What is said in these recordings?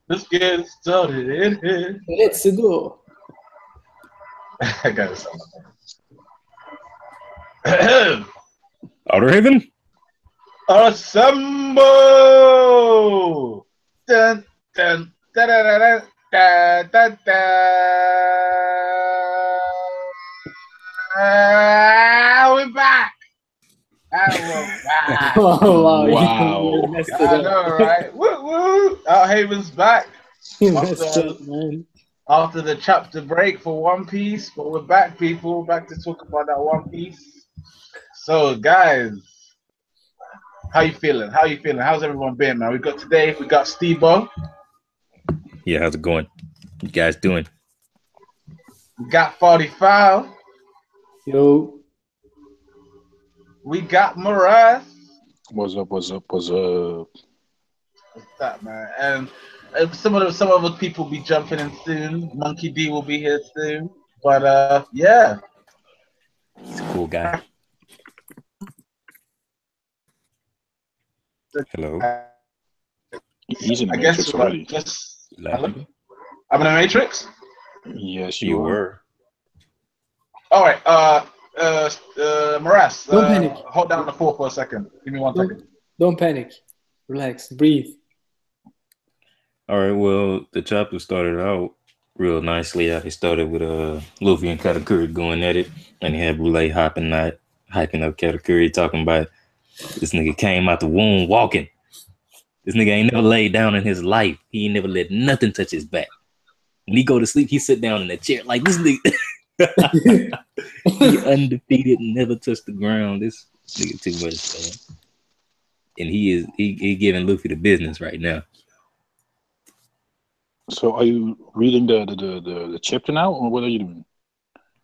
Let's get started in here. Let's go. I got it. Something. Outer Haven? Assemble! Dun, dun, da, da, da, da, da, da, da. We're back! And we're back. Oh wow! Wow. You messed it I up. know, right? Woo woo! Out Haven's back You messed it up, man. after the chapter break for One Piece, but we're back, people. Back to talk about that One Piece. So, guys, how you feeling? How you feeling? How's everyone been, man? We got Steve-O. Yeah, how's it going? You guys doing? We got 45. Yo, We got Mraz. What's up? What's up? What's up? What's that, man? And some of the people be jumping in soon. Monkey D will be here soon. But yeah. He's a cool guy. Hello. He's in the I guess Matrix already. just Laughing? I'm in the Matrix. Yes, You are. were. All right. Mraz, Don't panic. hold down the fort for a second. Give me 1 second. don't panic. Relax. Breathe. All right, well, the chapter started out real nicely. It started with Luffy and Katakuri going at it, and he had Brule hyping up Katakuri, talking about this nigga came out the womb walking. This nigga ain't never laid down in his life. He ain't never let nothing touch his back. When he go to sleep, he sit down in a chair like this nigga. He undefeated, never touched the ground. This nigga too much, man. And he giving Luffy the business right now. So, are you reading the chapter now, or what are you doing?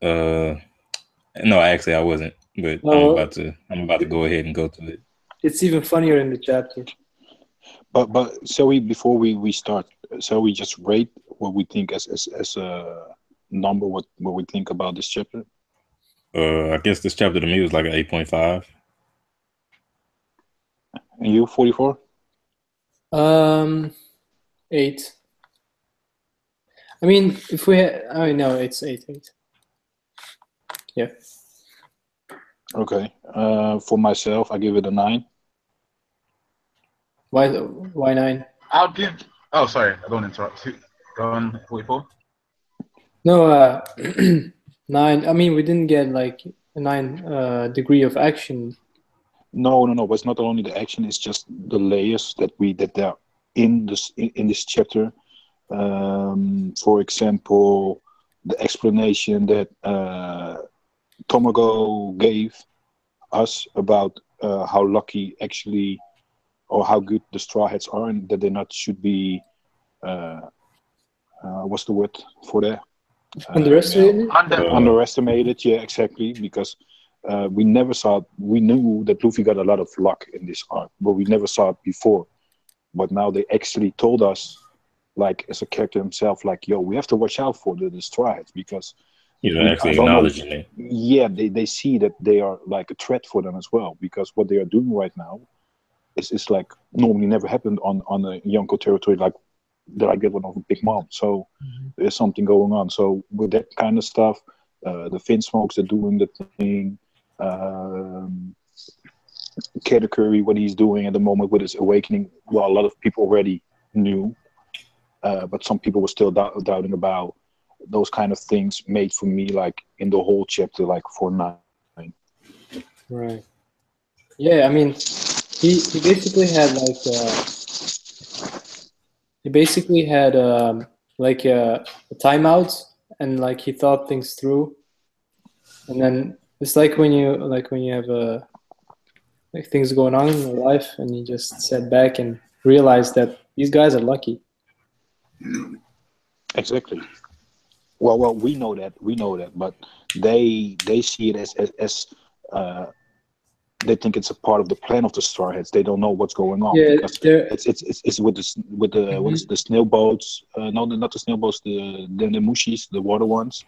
No, actually I wasn't, but No. I'm about to go ahead and go to it. It's even funnier in the chapter. But shall we, before we start, shall we just rate what we think as a number, what we think about this chapter? I guess this chapter to me was like an 8.5. And you, 44? 8. I mean, if we no, it's 8. Yeah. Okay. For myself, I give it a 9. Why 9? I'll give. Oh, sorry. I don't interrupt. Go on, 44. No, 9. I mean, we didn't get like a 9 degree of action. No. But it's not only the action; it's just the layers that are in this chapter. For example, the explanation that Tamago gave us about how lucky actually, or how good the Straw Hats are, and that they not should be. What's the word for that? Underestimated? Underestimated, yeah, exactly. Because we never saw. We knew that Luffy got a lot of luck in this arc, but we never saw it before. But now they actually told us, like as a character himself, like, yo, we have to watch out for the Straw Hats because Actually acknowledging it. Yeah, they see that they are like a threat for them as well, because what they are doing right now is like normally never happened on a Yonko territory like that one of a Big Mom. So there's something going on. So with that kind of stuff, the Vinsmokes are doing the thing. Katurkari, what he's doing at the moment with his awakening, well, a lot of people already knew, but some people were still doubting about those kind of things. Made for me, like in the whole chapter, like 4-9. Right. Yeah, I mean, he basically had like a timeout, and like he thought things through, and then it's like when you have like things going on in your life, and you just sat back and realized that these guys are lucky. Exactly. Well, we know that, but they see it as they think it's a part of the plan of the Straw Hats. They don't know what's going on. Yeah, because it's with the what is the snail boats? No, not the snail boats. The mushis, the water ones.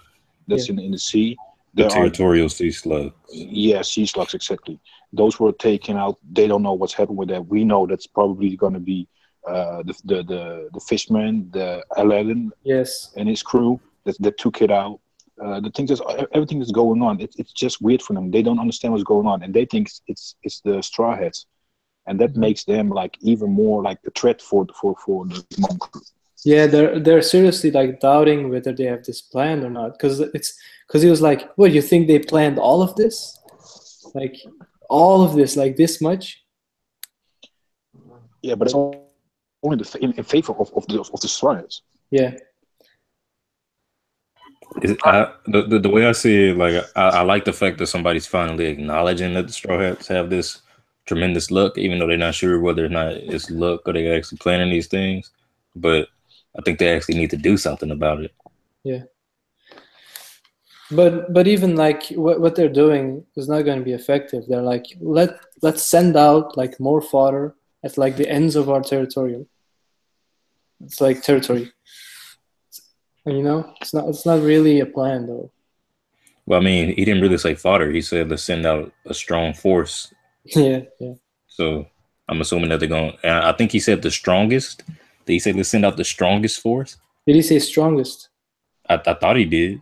That's in the sea. The territorial sea slugs. Yeah, sea slugs, exactly. Those were taken out. They don't know what's happened with that. We know that's probably going to be the fishman, the Aladdin, Yes. and his crew that took it out. The things is everything that's going on. It's just weird for them. They don't understand what's going on, and they think it's the Straw Hats, and that makes them like even more like a threat for the Mom crew. Yeah, they're seriously like doubting whether they have this planned or not, because he was like, "What, you think they planned all of this? Like all of this, like this much?" Yeah, but it's only in favor of the Straw Hats. Yeah. The way I see it, like I like the fact that somebody's finally acknowledging that the Straw Hats have this tremendous luck, even though they're not sure whether or not it's luck or they're actually planning these things. But I think they actually need to do something about it. Yeah. But even like what they're doing is not going to be effective. They're like, let's send out like more fodder at like the ends of our territorium. It's like territory. And, you know, it's not really a plan though. Well, I mean, he didn't really say fodder. He said let's send out a strong force. Yeah. So I'm assuming that they're going. I think he said the strongest. Did he say let's send out the strongest force? Did he say strongest? I thought he did.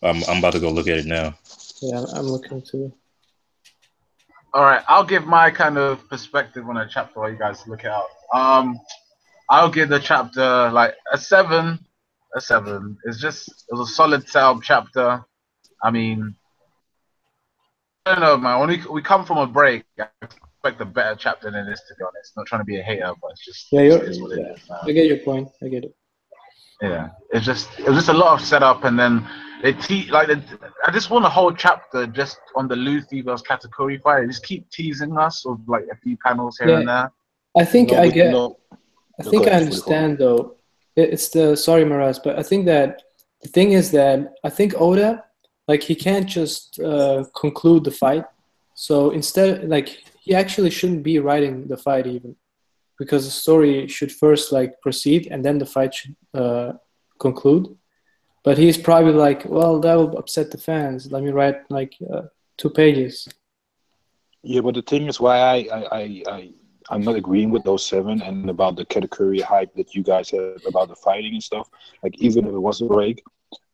I'm about to go look at it now. Yeah, I'm looking too. All right, I'll give my kind of perspective on a chapter while you guys look it up. I'll give the chapter like a 7. A 7. It was a solid setup chapter. I mean, I don't know, man. When we come from a break, I expect a better chapter than this, to be honest. Not trying to be a hater, but it's just Yeah, it is what it is, man. I get your point. I get it. Yeah, it was just a lot of setup, and then I just want a whole chapter just on the Luffy versus Katakuri fight. They just keep teasing us with like a few panels here and there. I think No, I but get. no. I think I understand though. It's the sorry, Maraz, but I think that the thing is that I think Oda, like he can't just conclude the fight. So instead, like he actually shouldn't be writing the fight even, because the story should first like proceed and then the fight should conclude. But he's probably like, well, that will upset the fans. Let me write like 2 pages. Yeah, but the thing is why I'm not agreeing with those 7 and about the Katakuri hype that you guys have about the fighting and stuff. Like even if it was a break,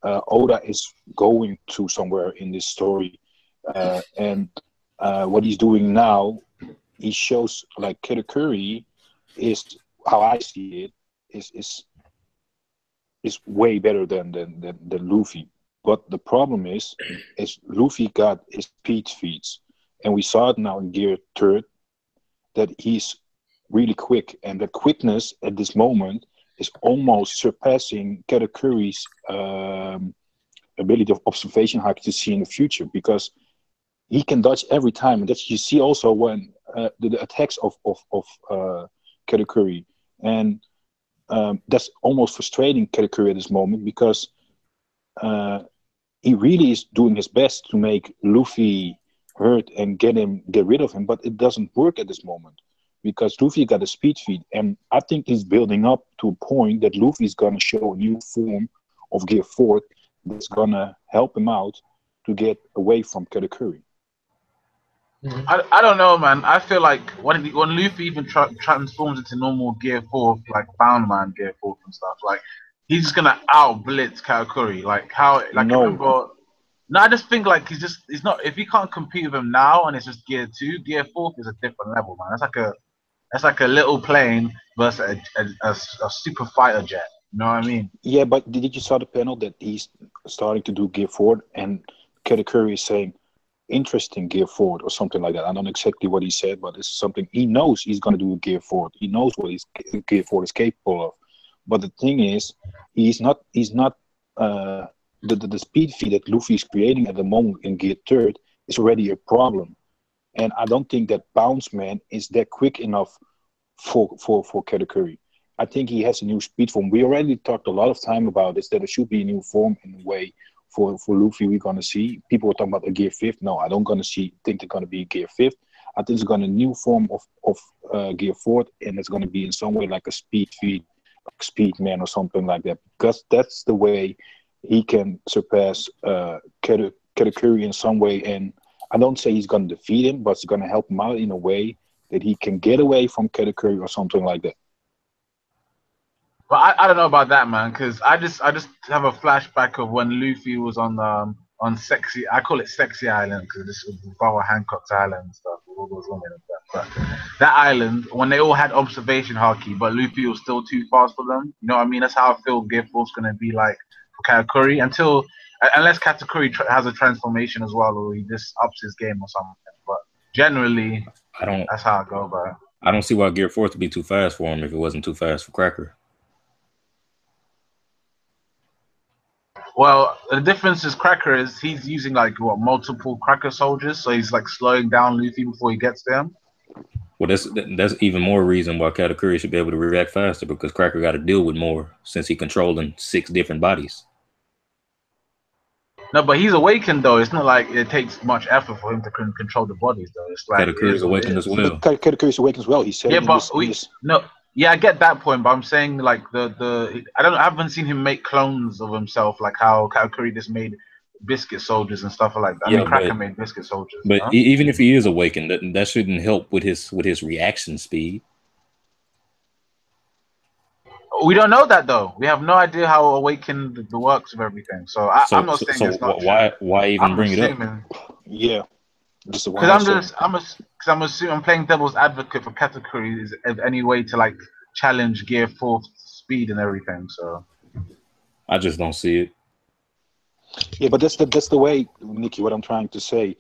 Oda is going to somewhere in this story, and what he's doing now, he shows like Katakuri is how I see it is way better than Luffy. But the problem is Luffy got his speed feats, and we saw it now in Gear 3rd that he's really quick, and the quickness at this moment is almost surpassing Katakuri's ability of observation haki to see in the future, because he can dodge every time, and that's you see also when the attacks of Katakuri, and that's almost frustrating Katakuri at this moment, because he really is doing his best to make Luffy hurt and get rid of him, but it doesn't work at this moment because Luffy got a speed feed, and I think he's building up to a point that Luffy's gonna show a new form of Gear 4 that's gonna help him out to get away from Katakuri. I don't know, man. I feel like when Luffy even transforms into normal Gear 4, like Bound Man Gear 4 and stuff, like he's just gonna out blitz Katakuri. Like how, like No. I remember. No, I just think like he's not. If he can't compete with him now, and it's just Gear 2, Gear 4 is a different level, man. That's like a little plane versus a super fighter jet. You know what I mean? Yeah, but did you saw the panel that he's starting to do Gear 4, and Katakuri is saying, interesting Gear 4 or something like that. I don't know exactly what he said, but it's something he knows he's going to do Gear 4. He knows what his Gear 4 is capable of. But the thing is, he's not the speed feed that Luffy is creating at the moment in Gear 3rd is already a problem. And I don't think that Bounce Man is that quick enough for Katakuri. I think he has a new speed form. We already talked a lot of time about this, that there should be a new form in a way for Luffy we're going to see. People were talking about a Gear 5th. No, I don't think they're going to be Gear 5th. I think it's going to be a new form of Gear 4th, and it's going to be in some way like a speed feed, like Speed Man or something like that, because that's the way he can surpass Katakuri in some way. And I don't say he's going to defeat him, but it's going to help him out in a way that he can get away from Katakuri or something like that. But I don't know about that, man, because I just have a flashback of when Luffy was on Sexy. I call it Sexy Island because this was Brother Hancock's island and stuff. With all those women and stuff. But that island, when they all had observation haki, but Luffy was still too fast for them. You know what I mean? That's how I feel Gear 4's gonna be like for Katakuri unless Katakuri has a transformation as well, or he just ups his game or something. But generally, that's how I go about it. I don't see why Gear 4 would be too fast for him if it wasn't too fast for Cracker. Well, the difference is Cracker is he's using like multiple Cracker soldiers, so he's like slowing down Luffy before he gets to him. Well, that's even more reason why Katakuri should be able to react faster because Cracker got to deal with more since he's controlling 6 different bodies. No, but he's awakened though. It's not like it takes much effort for him to control the bodies though. It's like Katakuri's awakened as well. Katakuri's awakened as well. He said. Yeah, but yeah, I get that point, but I'm saying like I haven't seen him make clones of himself like how Katakuri just made biscuit soldiers and stuff like that. I mean, Cracker made biscuit soldiers. But even if he is awakened, that shouldn't help with his reaction speed. We don't know that though. We have no idea how awakened the works of everything. So I'm not saying it's not why even bring it up? Yeah. Because I'm assuming I'm playing devil's advocate for Katakuri is any way to like challenge Gear 4 speed and everything. So I just don't see it. Yeah, but that's the way, Nikki. What I'm trying to say,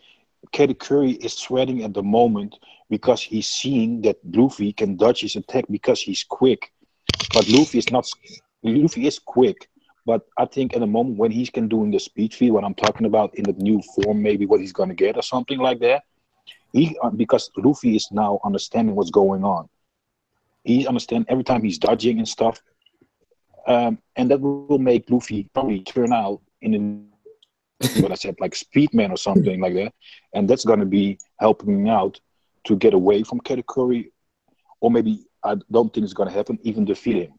Katakuri is sweating at the moment because he's seeing that Luffy can dodge his attack because he's quick, but Luffy is not. Luffy is quick. But I think at the moment when he's doing the speed feed, what I'm talking about in the new form, maybe what he's going to get or something like that, because Luffy is now understanding what's going on. He understands every time he's dodging and stuff. And that will make Luffy probably turn out in what I said, like Speedman or something like that. And that's going to be helping him out to get away from Katakuri. Or maybe, I don't think it's going to happen, even defeat him.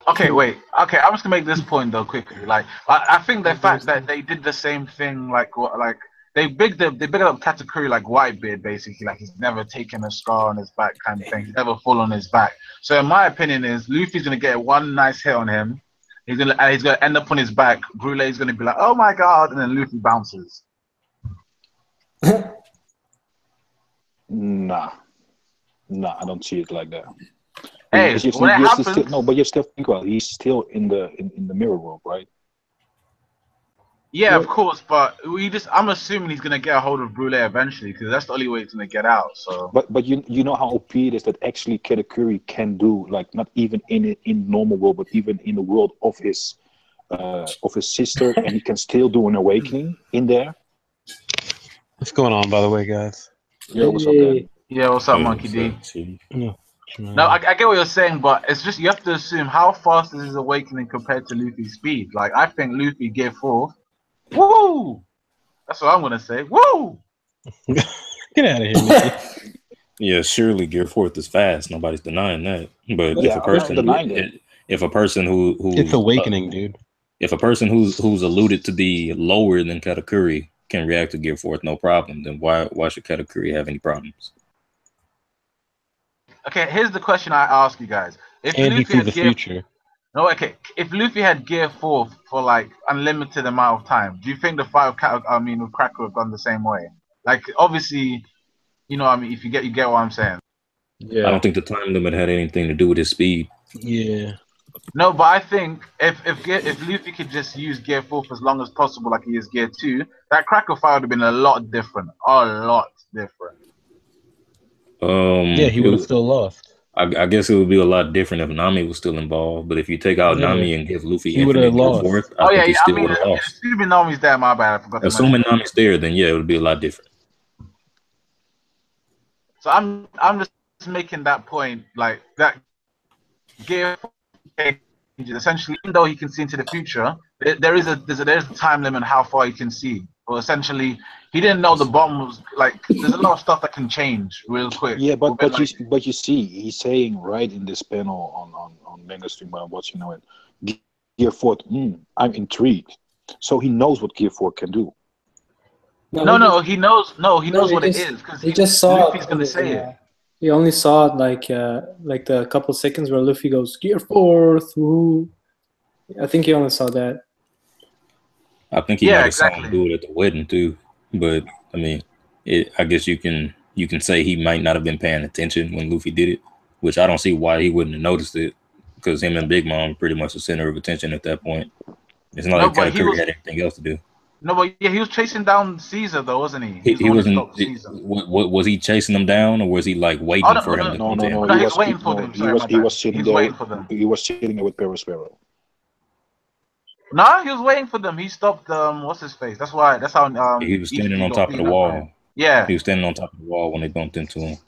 Okay, wait. Okay, I'm just gonna make this point though quickly. Like, I think the fact that they did the same thing, like they bigged up Katakuri like Whitebeard, basically. Like he's never taken a scar on his back, kind of thing. He's never full on his back. So in my opinion, is Luffy's gonna get one nice hit on him. He's gonna end up on his back. Brulee's gonna be like, "Oh my god," and then Luffy bounces. Nah, I don't see it like that. Hey, when it happens, but you still think about it. He's still in the mirror world, right? Yeah, of course, but I'm assuming he's gonna get a hold of Brulee eventually because that's the only way he's gonna get out. So, but you know how OP it is that actually Katakuri can do, like, not even in normal world, but even in the world of his sister, and he can still do an awakening in there. What's going on, by the way, guys? Yeah, what's up, Dan? Yeah, what's up, Monkey D? No, I get what you're saying, but it's just you have to assume how fast is his awakening compared to Luffy's speed. Like, I think Luffy Gear 4, woo! That's what I'm gonna say. Woo! Get out of here, Nicky. Yeah, surely Gear 4 is fast. Nobody's denying that. But yeah, if a person who it's awakening, dude. If a person who's alluded to be lower than Katakuri can react to Gear 4 no problem, then why should Katakuri have any problems? Okay, here's the question I ask you guys. If And Luffy he sees the Gear, future. No, okay. If Luffy had Gear 4 for like unlimited amount of time, do you think the fight with Cracker would have gone the same way? Like, obviously, you know, I mean, if you get what I'm saying. Yeah. I don't think the time limit had anything to do with his speed. Yeah. No, but I think if Luffy could just use Gear 4 for as long as possible, like he is Gear 2, that Cracker fight would have been a lot different. A lot different. Yeah, he would have still lost. I guess it would be a lot different if Nami was still involved. But if you take out Nami and give Luffy he would have lost. Forth, I think he still would have lost. Assuming Nami's there, my bad. I forgot. Assuming Nami's there, then yeah, it would be a lot different. So I'm just making that point, like that Gear 4 essentially, even though he can see into the future, there's a time limit how far he can see. But essentially, he didn't know the bomb was like. There's a lot of stuff that can change real quick. Yeah, but you see, he's saying right in this panel on Manga Stream when I'm watching now, Gear 4. I'm intrigued. So he knows what Gear 4 can do. No, he knows. No, he knows what it is because he just saw. Luffy's gonna say it. You only saw it like the couple seconds where Luffy goes Gear 4th. Woo. I think you only saw that. I think he might have saw him do it at the wedding too. But I mean, I guess you can say he might not have been paying attention when Luffy did it, which I don't see why he wouldn't have noticed it, because him and Big Mom pretty much the center of attention at that point. It's not like Katakuri had anything else to do. No, but yeah, he was chasing down Caesar though, wasn't he? He wasn't. What was he chasing them down, or was he like waiting for him to come to him? No, he was waiting for them. He was sitting there. He was sitting there with Perospero. No, he was waiting for them. He stopped. What's his face? That's how. He was standing on top of the wall. Yeah, he was standing on top of the wall when they bumped into him.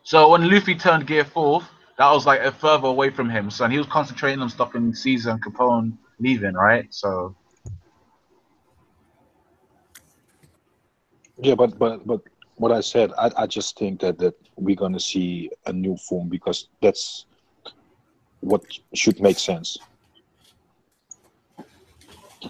So when Luffy turned Gear 4th, that was like a further away from him. So he was concentrating on stopping Caesar and Capone leaving, right? So. Yeah, but what I said, I just think that we're gonna see a new form, because that's what should make sense.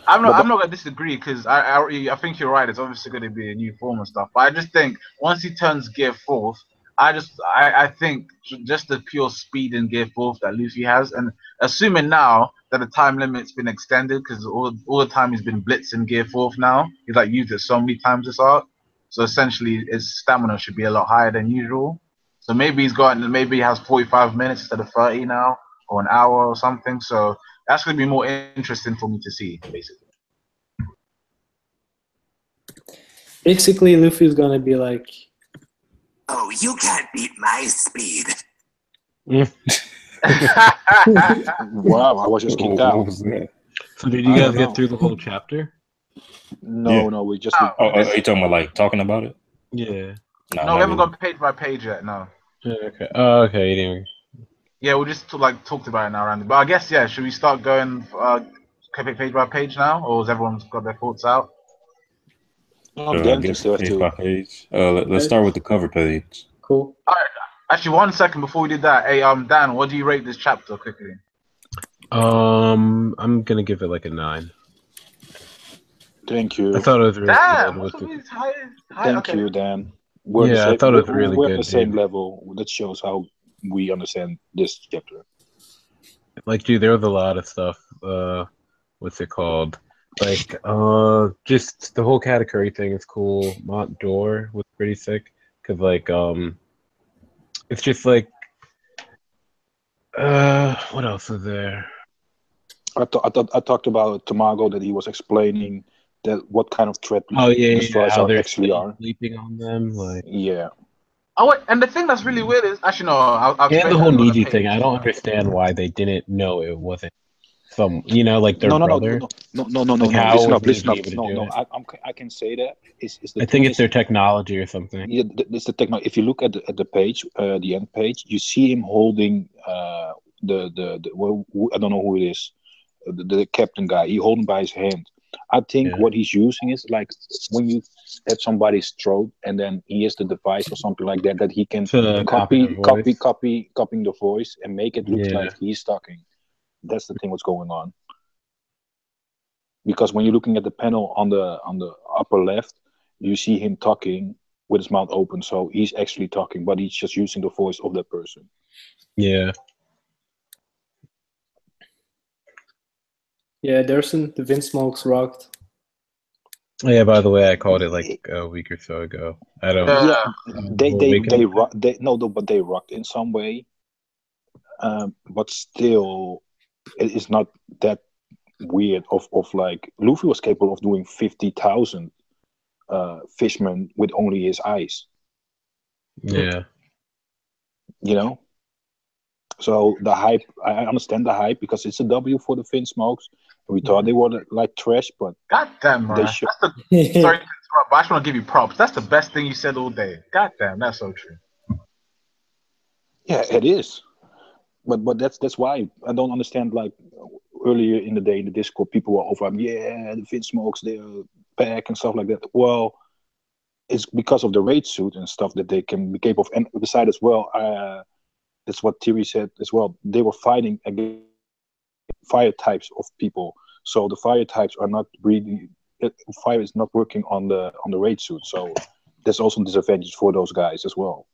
I'm not gonna disagree, because I think you're right. It's obviously going to be a new form and stuff. But I just think once he turns Gear 4th, I think just the pure speed in Gear 4th that Luffy has, and assuming now that the time limit's been extended, because all the time he's been blitzing Gear 4th now, he's like used it so many times this arc. So essentially, his stamina should be a lot higher than usual. So maybe he has 45 minutes instead of 30 now, or an hour or something. So that's going to be more interesting for me to see, basically. Basically, Luffy's going to be like, "Oh, you can't beat my speed." Wow, I was just kicked out. So did you guys get through the whole chapter? No, we just. Are you talking about like talking about it? Yeah. No, we haven't gone page by page yet. No. Okay. Oh, okay. You didn't. Yeah, we just talked about it now, Randy. But I guess should we start going page by page now, or has everyone got their thoughts out? I guess page by page. Let's start with the cover page. Cool. All right. Actually, 1 second before we did that. Hey, Dan, what do you rate this chapter quickly? I'm gonna give it like a 9. Thank you. I thought it was really good. Thank you, Dan. I thought it was really good. We're at the same level. That shows how we understand this chapter. Like, dude, there was a lot of stuff. What's it called? Like, just the whole Katakuri thing is cool. Mont Door was pretty sick, because like, it's just like, what else is there? I talked about Tamago, that he was explaining that what kind of threat destroyers actually are. Sleeping on them, like Oh, and the thing that's really weird is actually no. I'll and the whole Niji thing. I don't understand why they didn't know it wasn't some, like their brother. No. Like listen up. No. I can say that. I think it's their technology or something. Yeah, it's the technology. If you look at the page, the end page, you see him holding I don't know who it is, the captain guy. He holding by his hand. I think what he's using is like when you at somebody's throat, and then he has the device or something like that he can copying the voice and make it look like he's talking. That's the thing what's going on. Because when you're looking at the panel on the upper left, you see him talking with his mouth open, so he's actually talking, but he's just using the voice of that person. Yeah. Yeah, the Vinsmokes rocked. Yeah, by the way, I called it like a week or so ago. I don't. But they rocked in some way. But still, it is not that weird. Of like Luffy was capable of doing 50,000 fishmen with only his eyes. Yeah. So the hype, I understand the hype, because it's a W for the Vinsmokes. We thought they were like trash, but goddamn, man. Sorry to interrupt, but I just want to give you props. That's the best thing you said all day. Goddamn, that's so true. Yeah, it is. But that's why I don't understand. Like earlier in the day in the Discord, people were over, the Vinsmokes, they're back and stuff like that. Well, it's because of the raid suit and stuff that they can be capable of. And besides as well, that's what Thierry said as well. They were fighting against fire types of people, so the fire types are not really. Fire is not working on the raid suit, so there's also disadvantages for those guys as well.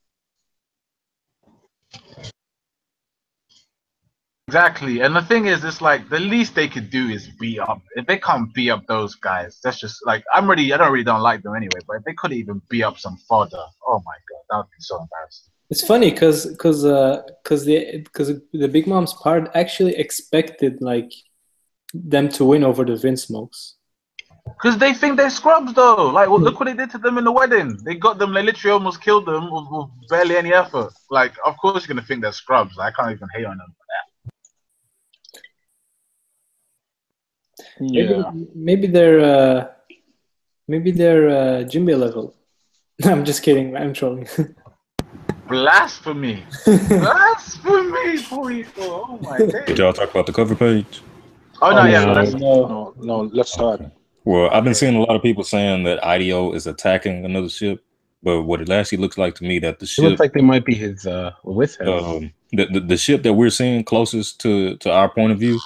Exactly, and the thing is, it's like the least they could do is beat up. If they can't beat up those guys, that's just like I don't like them anyway. But if they couldn't even beat up some fodder, oh my god, that would be so embarrassing. It's funny because the Big Mom's part actually expected like them to win over the Vinsmokes. Because they think they're scrubs, though. Like, look what they did to them in the wedding. They got them. They literally almost killed them with barely any effort. Like, of course you're gonna think they're scrubs. I can't even hate on them for that. Yeah. Maybe they're Jinbei level. I'm just kidding. I'm trolling. Blasphemy! Blasphemy! 44. Oh my god. Did y'all talk about the cover page? Oh no, yeah, No. Let's start. Well, I've been seeing a lot of people saying that IDO is attacking another ship, but what it actually looks like to me that the It ship looks like they might be his with him. the ship that we're seeing closest to our point of view,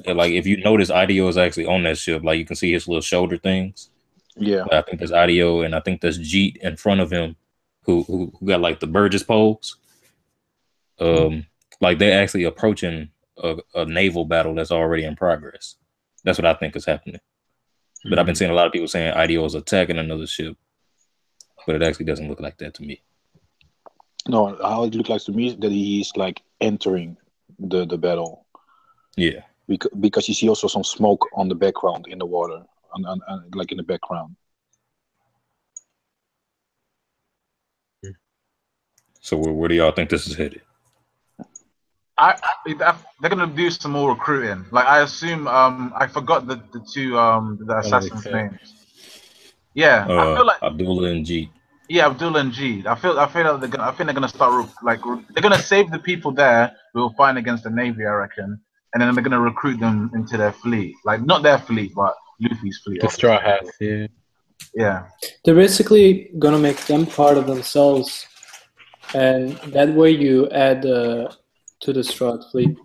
like if you notice, IDO is actually on that ship. Like you can see his little shoulder things. Yeah. I think there's IDO, and I think there's Jeet in front of him, who got like the Burgess pose. Like they're actually approaching a naval battle that's already in progress. That's what I think is happening. But I've been seeing a lot of people saying IDO is attacking another ship, but it actually doesn't look like that to me. No, how it looks like to me is that he's like entering the battle. Yeah. Because you see also some smoke on the background in the water, and like in the background. So where do y'all think this is headed? They're gonna do some more recruiting. Like I assume, I forgot the two the assassins' names. Yeah, I feel like Abdullah and Jeet. Yeah, Abdullah and Jeet. I feel like I think they're gonna start they're gonna save the people there who will fight against the Navy, I reckon, and then they're gonna recruit them into their fleet. Like not their fleet, but Luffy's fleet. The Straw Hats, yeah. Yeah. They're basically gonna make them part of themselves, and that way you add to the Straw Hat fleet.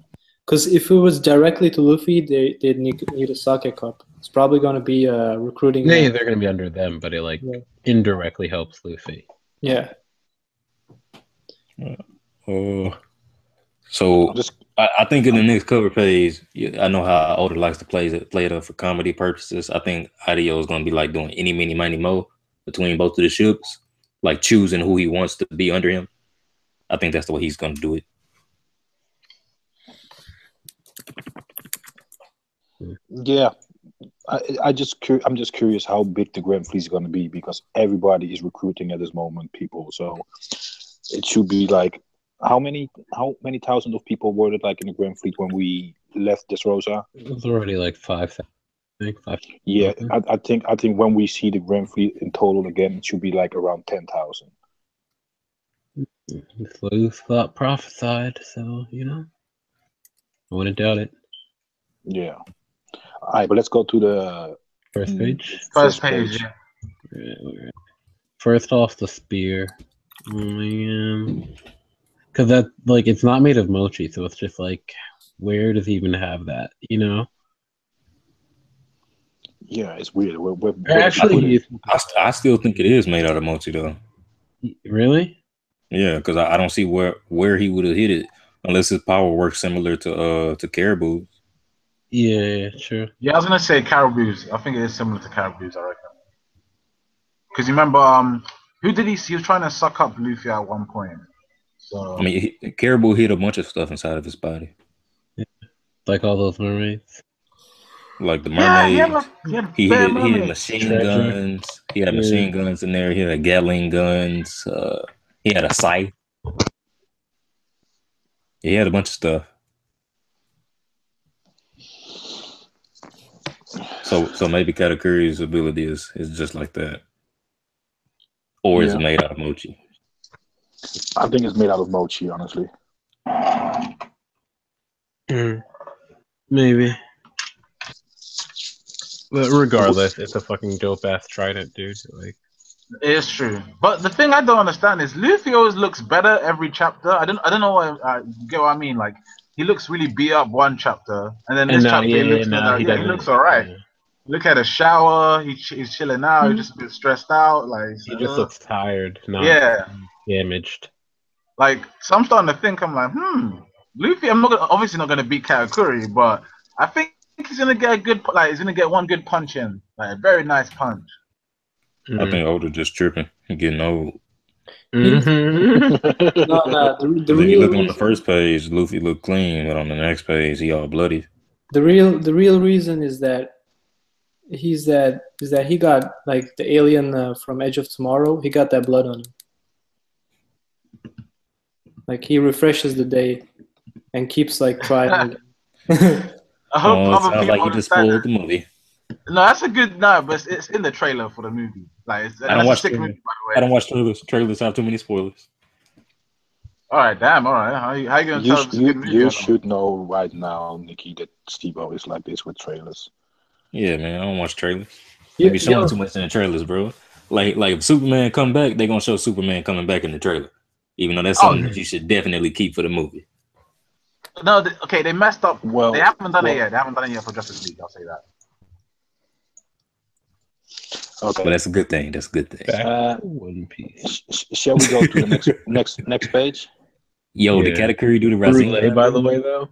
Because if it was directly to Luffy, they'd need a sake cup. It's probably gonna be recruiting. Yeah, they're gonna be under them, but it indirectly helps Luffy. Yeah. So I think in the next cover page, I know how Oda likes to play it up for comedy purposes. I think IDO is going to be like doing any, mini, money, mo between both of the ships, like choosing who he wants to be under him. I think that's the way he's going to do it. Yeah, I'm just curious how big the Grand Fleet is going to be, because everybody is recruiting at this moment, people. So it should be like how many thousands of people were it like in the Grand Fleet when we left Dressrosa? It was already like 5,000. I think 5. Yeah, I think when we see the Grand Fleet in total again, it should be like around 10,000. Sleuth thought prophesied, so I wouldn't doubt it. Yeah. All right, but let's go to the first page. First page. Yeah. First off, the spear. Oh man, because that it's not made of mochi, so it's just like, where does he even have that? Yeah, it's weird. Actually, I still think it is made out of mochi though. Really? Yeah, because I don't see where he would have hit it unless his power works similar to Caribou. Yeah, true. Yeah, I was gonna say Caribou's. I think it is similar to Caribou's, I reckon. Because you remember, who did he was trying to suck up Luffy at one point. So I mean, Caribou hit a bunch of stuff inside of his body. Yeah. Like all those mermaids. Like the mermaids. He hit machine Treasure. guns. He had machine guns in there. He had Gatling guns. He had a scythe. He had a bunch of stuff. So maybe Katakuri's ability is just like that. Or is it made out of mochi? I think it's made out of mochi, honestly. Maybe. But regardless, it's a fucking dope ass trident, dude. Like, it is true. But the thing I don't understand is Luffy always looks better every chapter. I don't know what you get what I mean. Like he looks really beat up one chapter, and then this chapter he looks alright. Look at a shower. He's chilling out. He's just a bit stressed out. Like He just looks tired, not yeah. damaged. Like so I'm starting to think. I'm like, Luffy. I'm obviously not gonna beat Katakuri, but I think he's gonna get a good. Like he's gonna get one good punch in. Like a very nice punch. I think Oda just tripping. He getting old. Mm-hmm. No, the If you real look on the reason, first page, Luffy look clean, but on the next page, he all bloody. the real reason is that he got like the alien from Edge of Tomorrow. He got that blood on him. Like he refreshes the day and keeps like trying. I hope Oh, it other sounds people like you just understand spoiled that. the movie. No, that's a good but it's in the trailer for the movie. Like I don't that's a watch sick trailers. movie, by the way. I don't watch trailers. Trailers have too many spoilers. All right, damn. All right, how you gonna tell if it's a good movie? You should know right now, Nikki, that Steve-O is like this with trailers. Yeah, man, I don't watch trailers. They be showing too much in the trailers, bro. Like if Superman come back, they gonna show Superman coming back in the trailer, even though that's something that you should definitely keep for the movie. No, okay, they messed up. Well, they haven't done it yet. They haven't done it yet for Justice League. I'll say that. Okay, But that's a good thing. That's a good thing. One Piece. Shall we go to the next page? Yo, did Katakuri do the Racine? Brule, by the way, though,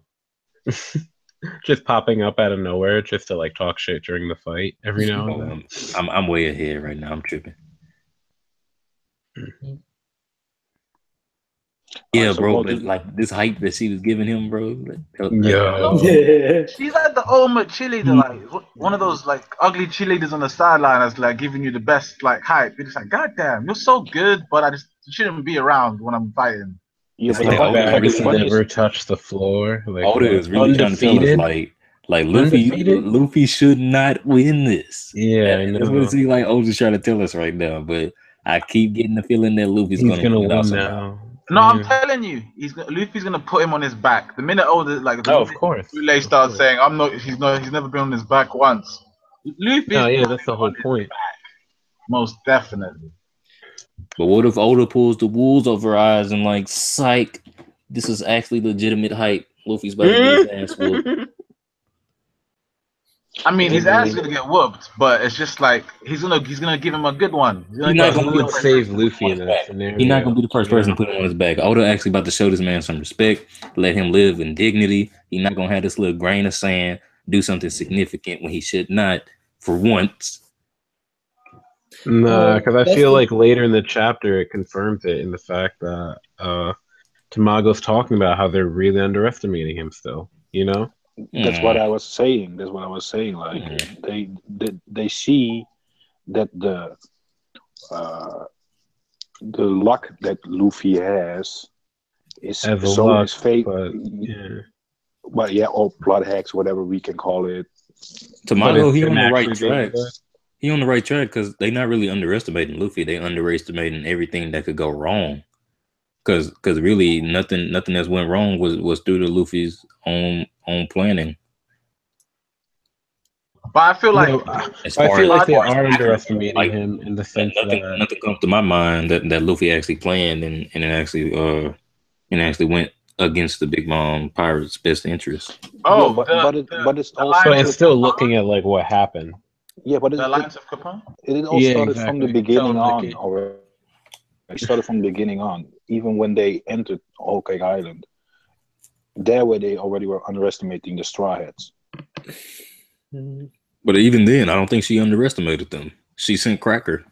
just popping up out of nowhere just to like talk shit during the fight every now and then. I'm way ahead right now. I'm tripping. Yeah, so bro, but like this hype that she was giving him, bro. Yeah. She's like the ultimate cheerleader, like one of those like ugly cheerleaders on the sideline that's like giving you the best like hype. You're just like, God damn, you're so good, but I just shouldn't be around when I'm fighting. Yeah, It's but like the Bags funny never is, touched the floor. Like, Oda is really trying to tell us, like Luffy should not win this. Yeah, I know. That's what it seems like Oda's trying to tell us right now. But I keep getting the feeling that Luffy's he's gonna win win somehow. now. No, I'm telling you, Luffy's gonna put him on his back. The minute of course. Brule starts saying, he's never been on his back once. Luffy's that's the whole point. Most definitely. But what if Oda pulls the wolves over her eyes and like, psych, this is actually legitimate hype. Luffy's about to get his ass whooped. I mean, his ass is gonna get whooped, but it's just like he's gonna give him a good one. Who would save Luffy in that scenario? He's not gonna be the first person to put him on his back. Oda actually about to show this man some respect, let him live in dignity. He's not gonna have this little grain of sand do something significant when he should not, for once. Nah, because I feel like later in the chapter it confirms it in the fact that Tamago's talking about how they're really underestimating him still. You know. That's what I was saying. Like they see that the luck that Luffy has is so in his fate. Or blood hacks, whatever we can call it. Tamago, he on the right track. He on the right track because they not really underestimating Luffy. They underestimating everything that could go wrong. Because really nothing that's went wrong was due to Luffy's own planning. But I feel like they are underestimating him in the sense that nothing comes to my mind that Luffy actually planned and it actually went against the Big Mom pirates' best interest. Oh, but it's also it's still looking at like what happened. Yeah, but the Alliance of Capone. It all started from the beginning on. Already. It started from the beginning on. Even when they entered Cacao Island, there where they already were underestimating the Straw Hats. But even then, I don't think she underestimated them. She sent Cracker.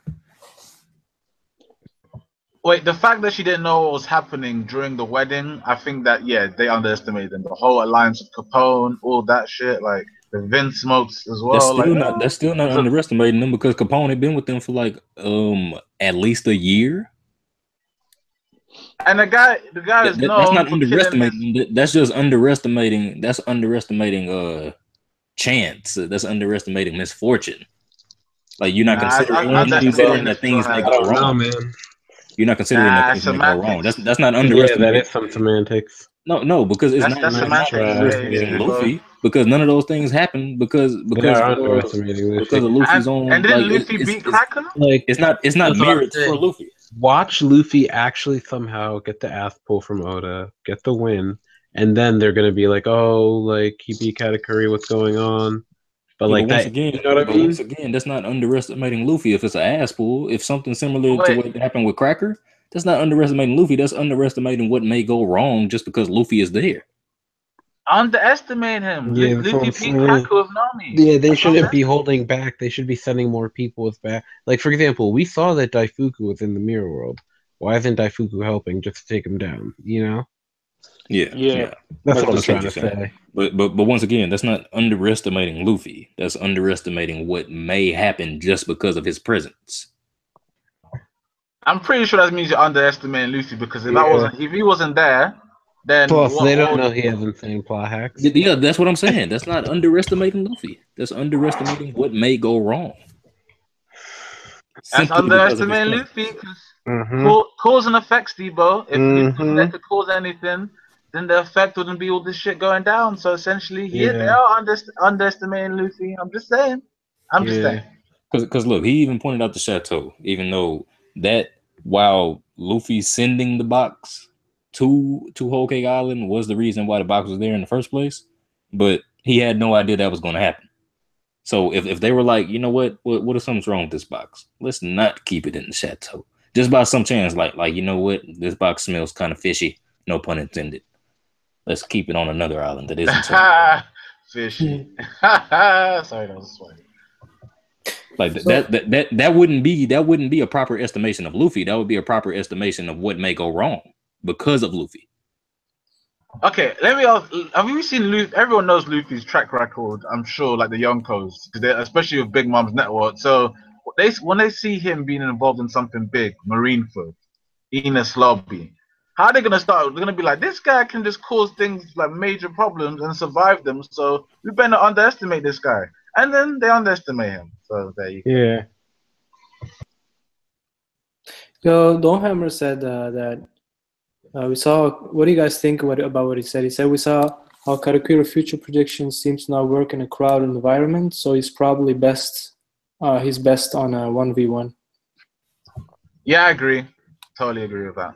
Wait, the fact that she didn't know what was happening during the wedding, I think that they underestimated them. The whole Alliance of Capone, all that shit, like the Vinsmokes as well. That's still not underestimating them because Capone had been with them for like at least a year. And the guy is that's not underestimating. That's just underestimating. That's underestimating chance. That's underestimating misfortune. Like you're not considering the things that go wrong, man. You're not considering the things that go wrong. That's not underestimating. Yeah, that is some semantics. No, because it's not underestimating Luffy. Because none of those things happen because of Luffy's own. And then Luffy beat Cracker. Like it's not merits for Luffy. Watch Luffy actually somehow get the ass pull from Oda, get the win, and then they're gonna be like, "Oh, like he beat Katakuri, what's going on?" But Yeah, like but once that, again, you know what I mean? once again, that's not underestimating Luffy. If it's an ass pull, if something similar to Wait. what happened with Cracker, that's not underestimating Luffy. That's underestimating what may go wrong just because Luffy is there. Underestimate him. Yeah, that's what Luffy I'm beat saying. Kaku with Nami. Yeah, they That's shouldn't be underestimating. holding back. They should be sending more people with back. Like, for example, we saw that Daifuku was in the mirror world. Why isn't Daifuku helping just to take him down? You know? Yeah, Yeah. That's But what I'm that's what trying you're to saying. say. But once again, that's not underestimating Luffy. That's underestimating what may happen just because of his presence. I'm pretty sure that means you're underestimating Luffy because Yeah. if he wasn't there, then Plus, they don't what know he has insane plot hacks. Yeah, that's what I'm saying. That's not underestimating Luffy. That's underestimating what may go wrong. that's Simply because of his underestimating presence. Luffy because Mm-hmm. cause and effects, Debo. If Mm-hmm. that could cause anything, then the effect wouldn't be all this shit going down. So essentially, they Yeah. are underestimating Luffy. I'm just saying. Because look, he even pointed out the chateau, even though that while Luffy sending the box to Whole Cake Island was the reason why the box was there in the first place, but he had no idea that was going to happen. So if they were like, you know what if something's wrong with this box? Let's not keep it in the chateau. Just by some chance, like you know what, this box smells kind of fishy. No pun intended. Let's keep it on another island that isn't chateau. Fishy. Sorry, that was funny. Like that wouldn't be a proper estimation of Luffy. That would be a proper estimation of what may go wrong because of Luffy. Okay, let me ask. Have you seen Luffy? Everyone knows Luffy's track record. I'm sure, like the Yonkos, especially with Big Mom's network. So when they see him being involved in something big, Marineford, Enos Lobby, how are they gonna start? They're gonna be like, this guy can just cause things like major problems and survive them. So we better not underestimate this guy. And then they underestimate him. So there you go. Yeah. So Dawnhammer said that we saw. What do you guys think about what he said? He said we saw how Katakuri future predictions seems to not work in a crowded environment, so he's probably best. He's best on a 1v1. Yeah, I agree. Totally agree with that.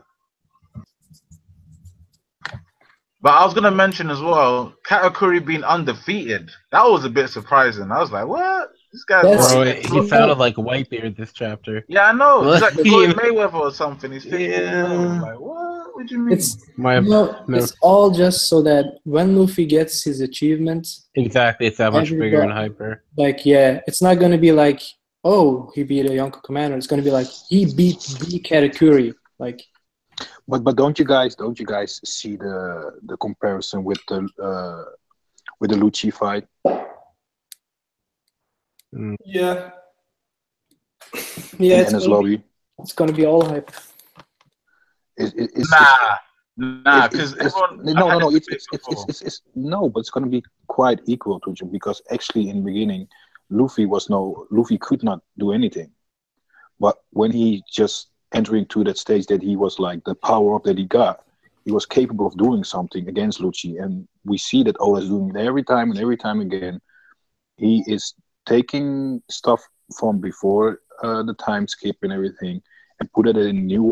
But I was gonna mention as well, Katakuri being undefeated. That was a bit surprising. I was like, what? This guy's Bro, like, he sounded like Whitebeard this chapter. yeah, I know. He's like Floyd Yeah. Mayweather or something. He's 50 Yeah. Like, what do you mean? It's all just so that when Luffy gets his achievement, Exactly, it's that much bigger and hyper. Like, yeah, it's not gonna be like, oh, he beat a Yonko commander. It's gonna be like he beat the Katakuri. Like, But don't you guys see the comparison with the Lucci fight? yeah, yeah, it's gonna be all hype. Nah, because everyone. No. It's no, but it's going to be quite equal to him because actually in the beginning, Luffy could not do anything, but when he just entering to that stage that he was like the power up that he got, he was capable of doing something against Lucci, and we see that Oda is doing it every time and every time again. He is taking stuff from before the time skip and everything, and put it in a new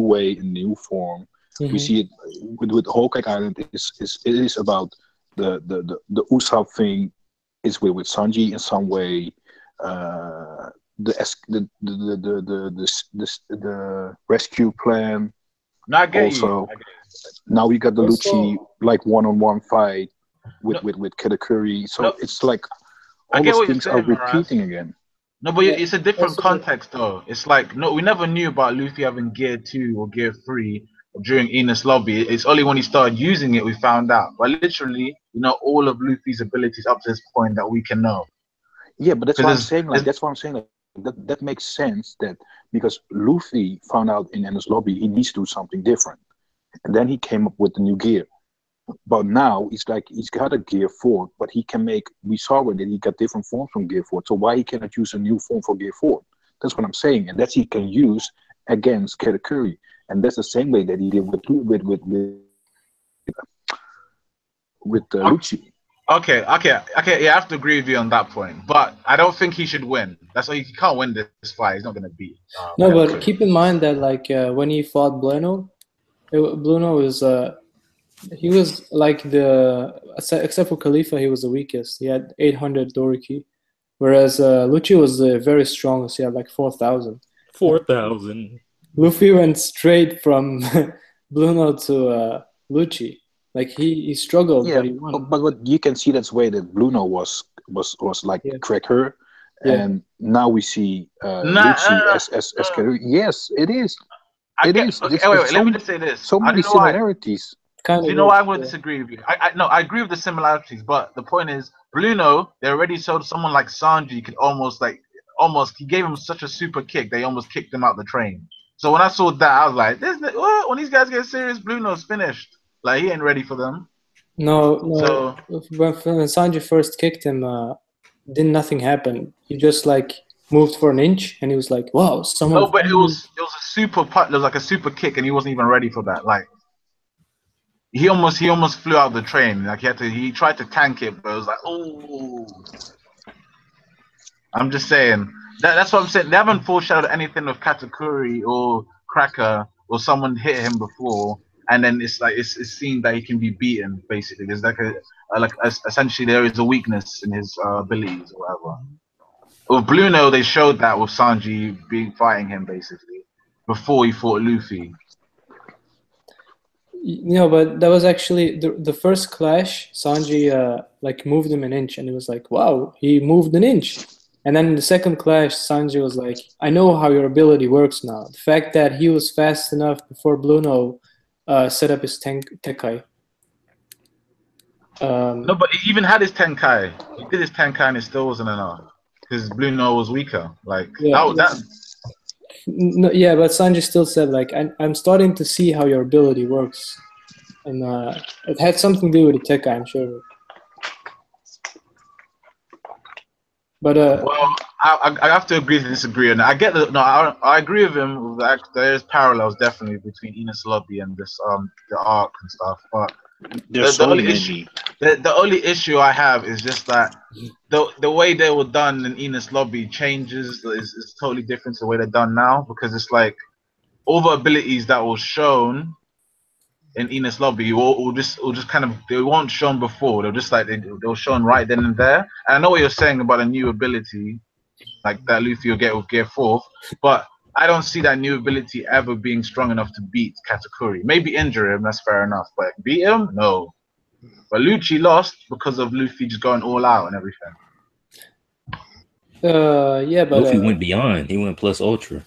way, in new form. Mm-hmm. We see it with Whole Cake Island. It is about the Usopp thing. Is with Sanji in some way. The rescue plan. I get also, you. Now we got the Lucci like one-on-one fight with Katakuri. So it's like all those things are repeating again. No, but it's a different context though. It's like we never knew about Luffy having Gear 2 or Gear 3 during Enos Lobby. It's only when he started using it we found out. But literally, all of Luffy's abilities up to this point that we can know. Yeah, but that's what I'm saying. Like that makes sense. That because Luffy found out in Enos Lobby he needs to do something different, and then he came up with the new gear. But now it's like he's got a Gear 4, but he can make. We saw already that he got different forms from Gear 4. So why he cannot use a new form for Gear 4? That's what I'm saying, and that's he can use against Katakuri, and that's the same way that he did with Lucci. Okay. Yeah, I have to agree with you on that point, but I don't think he should win. That's why he can't win this fight. He's not going to beat. No, but keep in mind that like when he fought Blueno was He was like except for Khalifa, he was the weakest. He had 800 Doriki, whereas Lucci was the very strongest. He had like 4,000. 4,000. Luffy went straight from Blue Note to Lucci. Like he struggled, Yeah, but he won. but you can see that's way that Bruno was like Yeah. cracker, Yeah. and now we see Nah, Lucci as Karu. Yes, it is. I get. It's, Okay, it's, wait. it's Let so me just say this. so I many don't know why. similarities. Kind Do of. you know why I'm going to Yeah. disagree with you? No, I agree with the similarities, but the point is, Bruno, they already showed someone like Sanji could almost he gave him such a super kick, they almost kicked him out the train. So when I saw that, I was like, what? When these guys get serious, Bruno's finished. Like, he ain't ready for them. No. So, When Sanji first kicked him, didn't nothing happen. He just like moved for an inch, and he was like, "Wow, someone." no, but it was a super putt. It was like a super kick, and he wasn't even ready for that. Like, he almost flew out the train. Like, he tried to tank it, but it was like, oh. I'm just saying that's what I'm saying. They haven't foreshadowed anything of Katakuri or Cracker or someone hit him before, and then it's like it's seen that he can be beaten. Basically, there's like essentially there is a weakness in his abilities or whatever. With Bluno, they showed that with Sanji fighting him basically before he fought Luffy. But that was actually the first clash. Sanji like moved him an inch, and it was like, "Wow, he moved an inch." And then in the second clash, Sanji was like, "I know how your ability works now. The fact that he was fast enough before Bluno set up his Tekai." No, but he even had his Tenkai. He did his Tenkai and it still wasn't enough because Bluno was weaker. Like that. No, yeah, but Sanji still said like, "I'm starting to see how your ability works," and it had something to do with the Tekai, I'm sure. But well, I have to agree to disagree, and I get that. No, I agree with him. That there's parallels definitely between Enos Lobby and this the arc and stuff. But There's the so only many. issue, the only issue I have is just that the way they were done in Enos Lobby changes is totally different to the way they're done now because it's like all the abilities that were shown in Enos Lobby will just kind of they weren't shown before. They're just like they were shown right then and there. And I know what you're saying about a new ability like that Luffy will get with Gear 4th, but I don't see that new ability ever being strong enough to beat Katakuri. Maybe injure him, that's fair enough, but beat him, no. But Lucci lost because of Luffy just going all out and everything. yeah, but Luffy went beyond. He went plus ultra.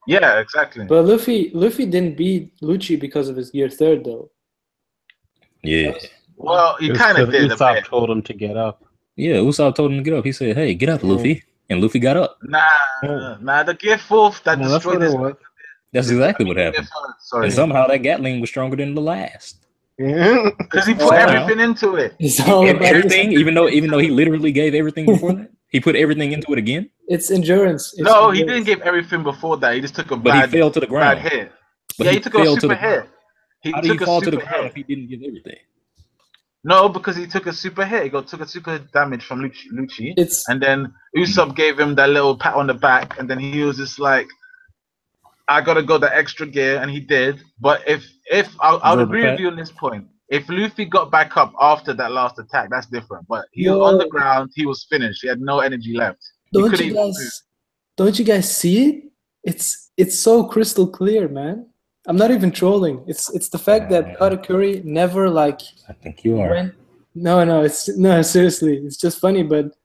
Yeah, exactly. But Luffy didn't beat Lucci because of his Gear 3rd though. Yeah. Well, he kind of did. Usopp told him to get up. Yeah, Usopp told him to get up. He said, "Hey, get up, Luffy," and Luffy got up. Nah, the Gear 4th that destroyed that's his. what it was. That's exactly what happened. Sorry. And somehow that Gatling was stronger than the last. Because he put everything into it. It's all about Everything, even though he literally gave everything before that, he put everything into it again. It's endurance. No, he didn't give everything before that. He just took a But he fell to the ground. bad hit. But he took a super hit. How did he fall to the ground if he didn't give everything? No, because he took a super hit. He took a super damage from Lucci. And then Usopp gave him that little pat on the back, and then he was just like, I gotta go the extra gear, and he did. But if I would agree with you on this point. If Luffy got back up after that last attack, that's different. But he was on the ground, he was finished. He had no energy left. Don't you guys see it? It's so crystal clear, man. I'm not even trolling. It's the fact that Katakuri never like. I think you are. No, seriously. It's just funny, but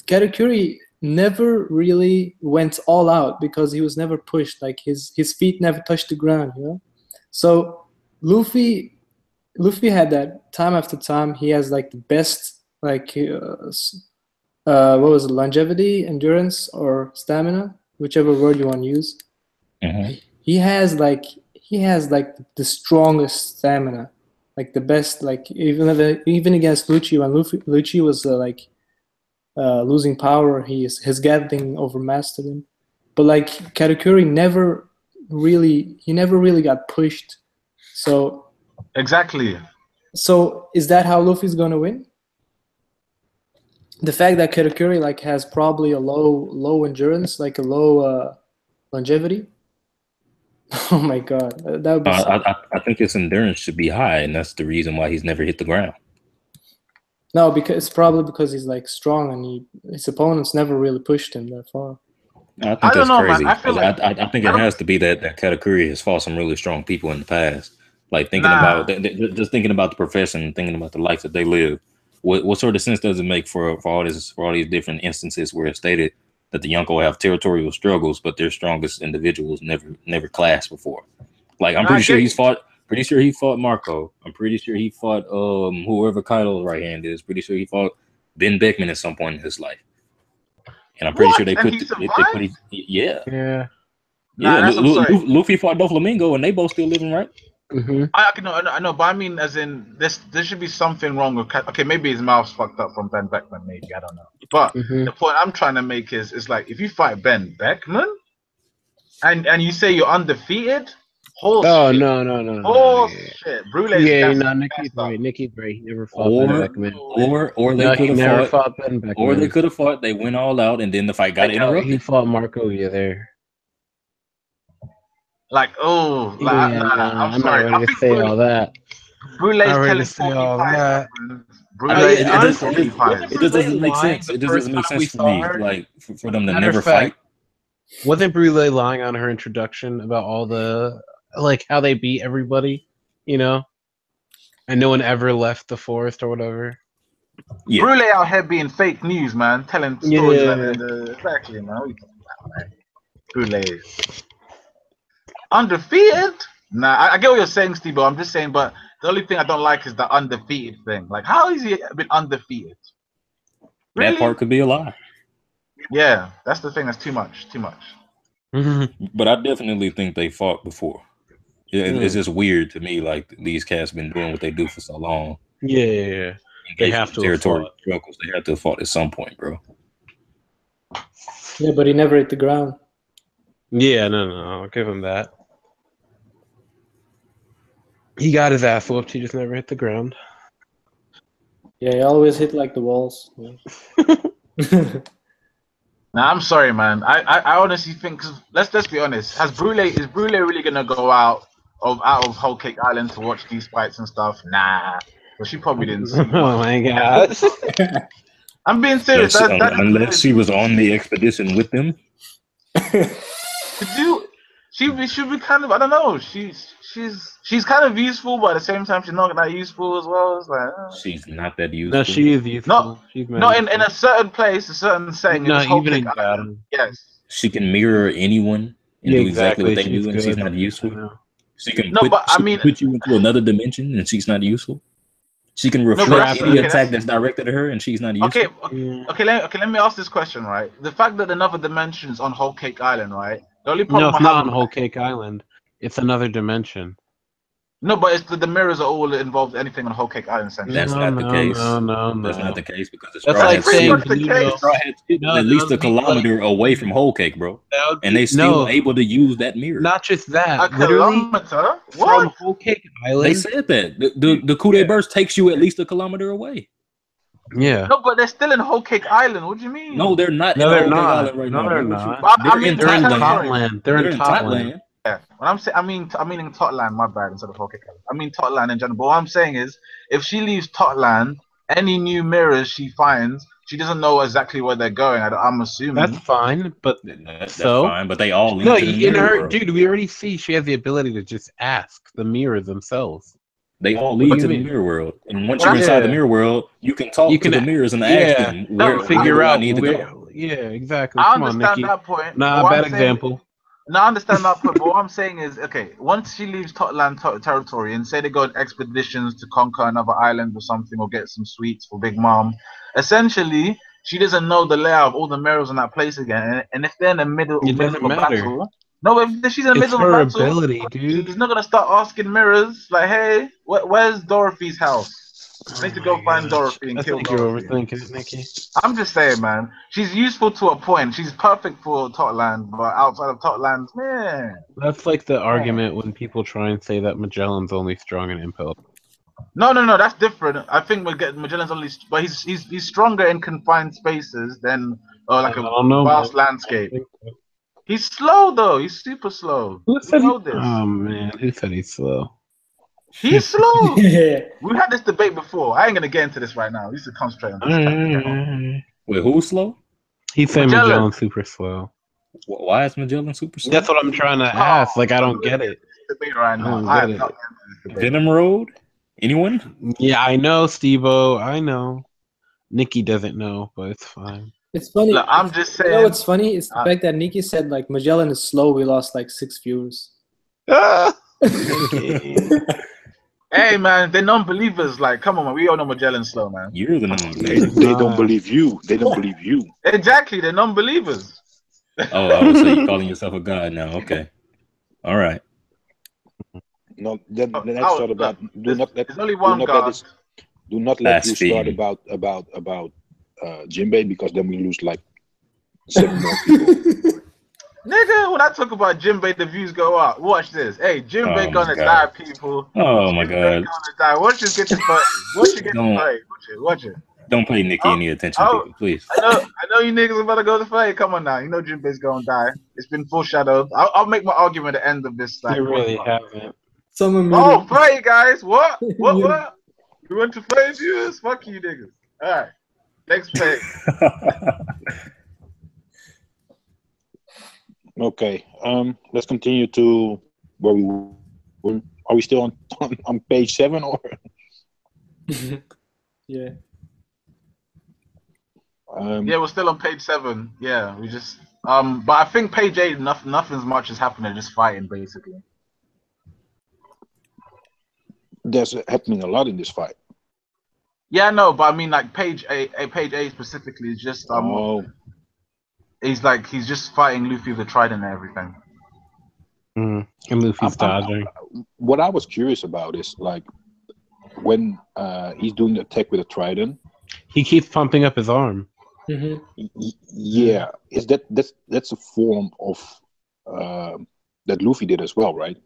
Katakuri never really went all out because he was never pushed. Like his feet never touched the ground, you know. So Luffy had that time after time. He has like the best like what was it, longevity, endurance, or stamina, whichever word you want to use. Mm-hmm. He has like the strongest stamina, like the best. Like even against Lucci, when Lucci was losing power, his Gatling overmastered him. But like Katakuri never really got pushed. So exactly. So is that how Luffy's gonna win? The fact that Katakuri like has probably a low endurance, like a low longevity. Oh my god, that would be. I think his endurance should be high, and that's the reason why he's never hit the ground. No, because it's probably because he's like strong, and his opponents never really pushed him that far. I think that's crazy. Man. I feel like I think it has to be that Katakuri has fought some really strong people in the past. Like thinking about just thinking about the profession, thinking about the life that they live. What sort of sense does it make for all these different instances where it's stated that the Yonko have territorial struggles, but their strongest individuals never clashed before? Like I'm pretty sure he's fought. Pretty sure he fought Marco. I'm pretty sure he fought whoever Kaido's right hand is. Pretty sure he fought Ben Beckman at some point in his life. And I'm pretty sure they put yeah. Luffy fought Doflamingo, and they both still living, right? Mm-hmm. I know, but I mean, as in, there should be something wrong with. Okay, maybe his mouth's fucked up from Ben Beckman. Maybe I don't know. But the point I'm trying to make is like, if you fight Ben Beckman, and you say you're undefeated. No. Shit. Nicky's right. Nicky's right. He never fought Ben Beckman. Or they could have fought Ben Beckman. Or they could have fought. They went all out, and then the fight got interrupted. He fought Marco. Yeah, there. I'm sorry. I'm not ready to say all that. Brule's telling 45. It just doesn't make sense. It just doesn't make sense for me. Like for them to never fight. Wasn't Brule lying on her introduction about all the how they beat everybody, and no one ever left the forest or whatever? Yeah. Brule out here being fake news, man, telling stories exactly, man. Brule undefeated? Nah, I get what you're saying, Steve. I'm just saying, but the only thing I don't like is the undefeated thing. Like, how has he been undefeated? Really? That part could be a lie. Yeah, that's the thing. That's too much. But I definitely think they fought before. It's just weird to me. Like these cats been doing what they do for so long. Yeah. They have to territory struggles. They have to have fought at some point, bro. Yeah, but he never hit the ground. Yeah, no, I'll give him that. He got his ass whooped. He just never hit the ground. Yeah, he always hit like the walls. Yeah. Nah, I'm sorry, man. I honestly think, cause let's be honest. Is Brule really gonna go out of Whole Cake Island to watch these fights and stuff? Nah, but she probably didn't see. Oh my god! I'm being serious. Unless she was on the expedition with them. She should be kind of, I don't know. She's kind of useful, but at the same time she's not that useful as well. It's like she's not that useful. No, she is useful. No, in a certain place, a certain setting. No, even in battle. Yes. She can mirror anyone and do exactly what they do, and she's not useful. She can put you into another dimension, and she's not useful. She can reflect any attack that's directed at her, and she's not useful. Okay. Let me ask this question, right? The fact that another dimension's on Whole Cake Island, right? The only problem it's not on Whole Cake Island. It's another dimension. No, but it's the mirrors are all involved. Anything on Whole Cake Island, essentially. That's not the case. No. That's not the case because the Straw Hats at least a kilometer away from Whole Cake, bro, and they still able to use that mirror. Not just that, kilometer from Whole Cake Island. They said that the coup de burst takes you at least a kilometer away. Yeah. No, but they're still in Whole Cake Island. What do you mean? No, they're not. No, they're in Whole not. Cake Island right no, now. they're not. They're in Totland. They're in Totland. Yeah. When I'm meaning Totland, my bad, instead of Whole Cake Island. I mean Totland in general. But what I'm saying is, if she leaves Totland, any new mirrors she finds, she doesn't know exactly where they're going. I'm assuming. That's fine, but that's fine. But they all in her, dude. We already see she has the ability to just ask the mirrors themselves. They all lead to the mirror world, and once you're inside the mirror world, you can talk to the mirrors and ask them where figure out I need to go. Yeah, exactly. I Come on, understand Nikki. that point. Nah, bad example. No, I understand that point. But what I'm saying is, okay, once she leaves Totland territory and say they go on expeditions to conquer another island or something, or get some sweets for Big Mom, essentially she doesn't know the layout of all the mirrors in that place again. And if they're in the middle of a battle. No, if she's in the middle of a battle, ability, dude. She's not gonna start asking mirrors like, "Hey, where's Dorothy's house? I need to go find Dorothy and kill Dorothy." You're overthinking it, Nikki. I'm just saying, man. She's useful to a point. She's perfect for Totland, but outside of Totland, man. That's like the argument when people try and say that Magellan's only strong in Impel. No, that's different. I think Magellan's only, but he's stronger in confined spaces than like a vast landscape. He's slow though. He's super slow. Who We said know this. Oh man, who said he's slow? He's slow. Yeah. We had this debate before. I ain't gonna get into this right now. We used to concentrate on this. Wait, who's slow? He said Magellan. Magellan's super slow. Why is Magellan super slow? That's what I'm trying to ask. Like, I don't get it. Debate right I now. don't I get am not it. into this debate. Venom Road? Anyone? Yeah, I know, Steve-O. I know. Nikki doesn't know, but it's fine. It's funny. Look, I'm just saying. You know what's funny? It's the fact that Nikki said like Magellan is slow. We lost like 6 viewers. Hey man, they're non-believers. Like, come on, man. We all know Magellan's slow, man. You're the They don't believe you. They don't believe you. Exactly, they're non-believers. Oh, so you're calling yourself a god now? Okay, all right. No, then let's Oh, start about. there's only one god. Do not let you start Blasphemy. about Jinbei, because then we lose like 7 more people. Nigga, when I talk about Jinbei, the views go up. Watch this. Hey, Jinbei Oh, gonna God. die, people. Oh my Jinbei god! gonna die. Watch this get to fight. Watch it get to fight. Watch it. Don't pay Nikki any attention, people, please. I know you niggas about to go to fight. Come on now. You know Jinbei's gonna die. It's been foreshadowed. I'll make my argument at the end of this. Like, You really haven't. Someone oh, fight, guys. What? Yeah. What? You want to fight viewers? Fuck you niggas. Alright. Next page. Okay. Let's continue to where we were. Are we still on page 7 or? Yeah. Yeah, we're still on page 7. Yeah, we just but I think page 8, nothing's much is happening. Just fighting basically. There's happening a lot in this fight. Yeah, no, but I mean like page 8 specifically is just he's just fighting Luffy with the trident and everything. And Luffy's dodging. What I was curious about is like when he's doing the attack with a trident. He keeps pumping up his arm. Yeah, is that's a form of that Luffy did as well, right?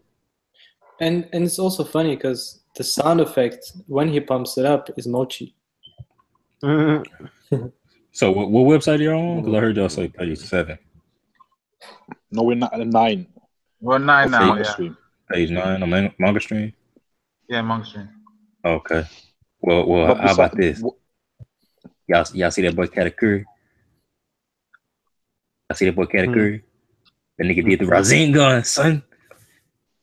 And it's also funny because the sound effect when he pumps it up is mochi. So what website are you on? Because I heard y'all say page 7. No, we're not at 9. We're 9 now, yeah. Stream. Page 9 on Manga Stream? Yeah, Manga Stream. Okay. Well, how about this? Y'all see that boy Katakuri? I see that boy Katakuri. That nigga did the Rasengan, son.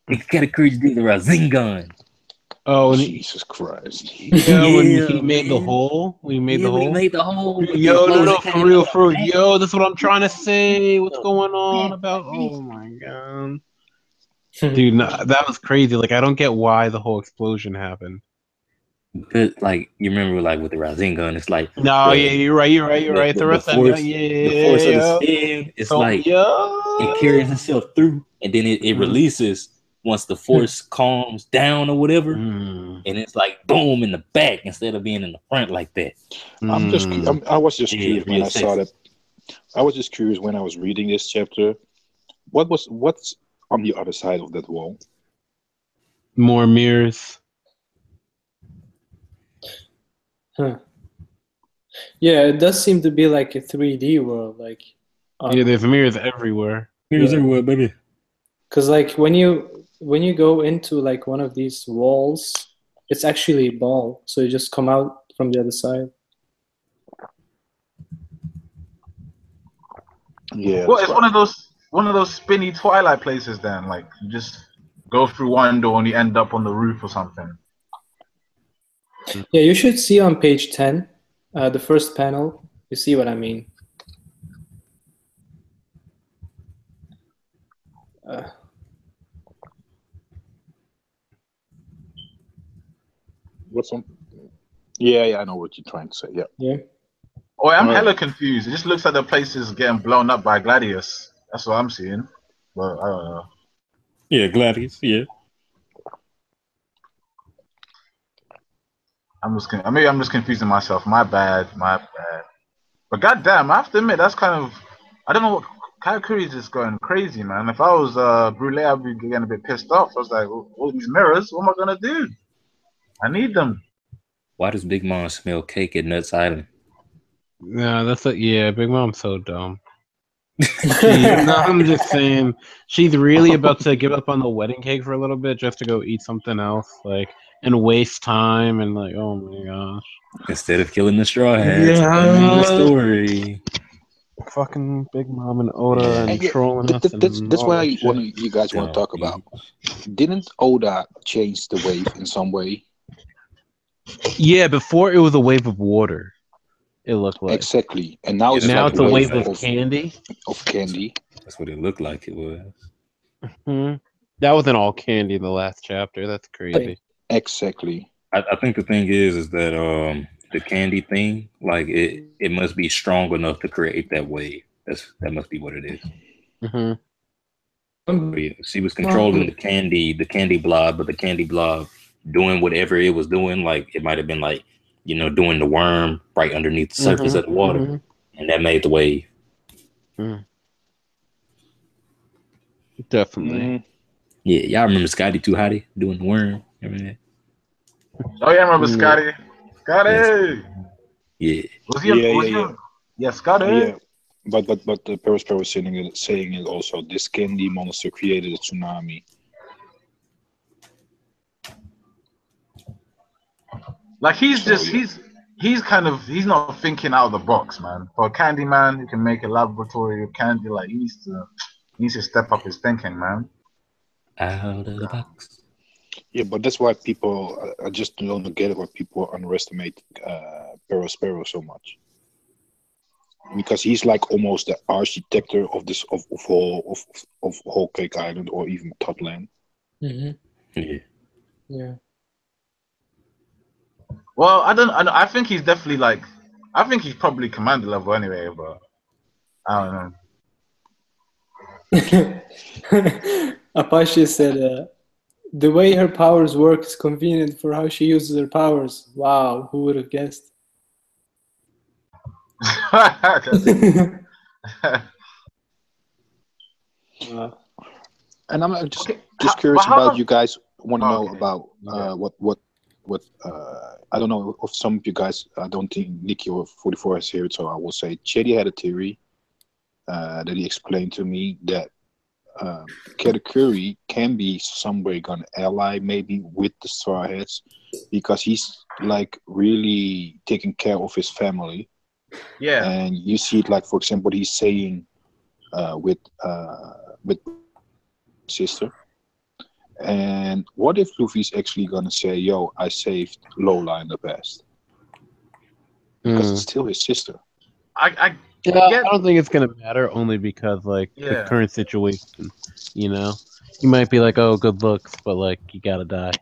Nigga Katakuri did the Rasengan. Oh, Jesus Christ! Yeah, when he made the hole. We made the hole. He made the hole. Yo, no, for real. Yo, that's what I'm trying to say. What's going on about? Oh my god, dude, no, that was crazy. Like, I don't get why the whole explosion happened. Like, you remember, like with the Rasengan, it's like no, yeah, you're right. The rest of the force of the spin, it's like it carries itself through, and then it releases once the force calms down or whatever, and it's like boom in the back instead of being in the front like that. I was just curious when I saw that. I was just curious when I was reading this chapter. What's on the other side of that wall? More mirrors. Huh. Yeah, it does seem to be like a 3D world. Like, yeah, there's mirrors everywhere. Mirrors everywhere, baby. Because like when you go into like one of these walls, it's actually a ball, so you just come out from the other side. Yeah. Well, it's one of those spinny Twilight places. Then, like you just go through one door and you end up on the roof or something. Yeah, you should see on page 10, the first panel. You see what I mean? What's on? Yeah, I know what you're trying to say. Yeah. Oh, I'm hella confused. It just looks like the place is getting blown up by Gladius. That's what I'm seeing. But I don't know. Yeah, Gladius. Yeah. Maybe I'm just confusing myself. My bad. But goddamn, I have to admit that's kind of. I don't know what Katakuri is just going crazy, man. If I was Brule, I'd be getting a bit pissed off. I was like, all these mirrors, what am I gonna do? I need them. Why does Big Mom smell cake at Nuts Island? No, Big Mom's so dumb. No, I'm just saying she's really about to give up on the wedding cake for a little bit just to go eat something else, like, and waste time and like, oh my gosh. Instead of killing the Straw Hats, ending the story. Fucking Big Mom and Oda and yeah, trolling us and that's all what that shit. you guys want to talk about. Didn't Oda change the wave in some way? Yeah, before it was a wave of water. It looked like Exactly, and now Yeah, it's that's now like it's what a it wave looked of candy. of candy. That's what it looked like it was. That wasn't all candy in the last chapter. That's crazy. Exactly. I think the thing is that the candy thing, like it must be strong enough to create that wave. That must be what it is. Yeah, she was controlling the candy blob, but the candy blob doing whatever it was doing, like it might have been like, doing the worm right underneath the surface of the water, and that made the wave. Definitely. Yeah, y'all remember Scotty Too Hottie doing the worm? Remember that? Oh yeah, I remember Scotty. Scotty. Yeah. Was he? Yeah, Scotty. Yeah, but the Paris was saying it also. This candy monster created a tsunami. Like he's not thinking out of the box, man. For a candy man who can make a laboratory of candy, like he needs to step up his thinking, man. Out of the box. Yeah, but that's why people, I just don't get it why people underestimate Sparrow so much. Because he's like almost the architect of this of whole Cake Island or even Totland. Yeah. Well, I think he's definitely like. I think he's probably commander level anyway, but I don't know. Apache said, the way her powers work is convenient for how she uses her powers. Wow, who would have guessed? And I'm just curious about you guys. Want to know about what I don't know if some of you guys. I don't think Nikki or 44 is here, so I will say Chetty had a theory that he explained to me that Katakuri can be somewhere gonna ally maybe with the Straw Hats because he's like really taking care of his family. Yeah, and you see it like, for example, what he's saying with sister. And what if Luffy's actually gonna say, "Yo, I saved Lola in the past," because it's still his sister. I don't think it's gonna matter only because like the current situation, he might be like, oh, good looks, but like you gotta die.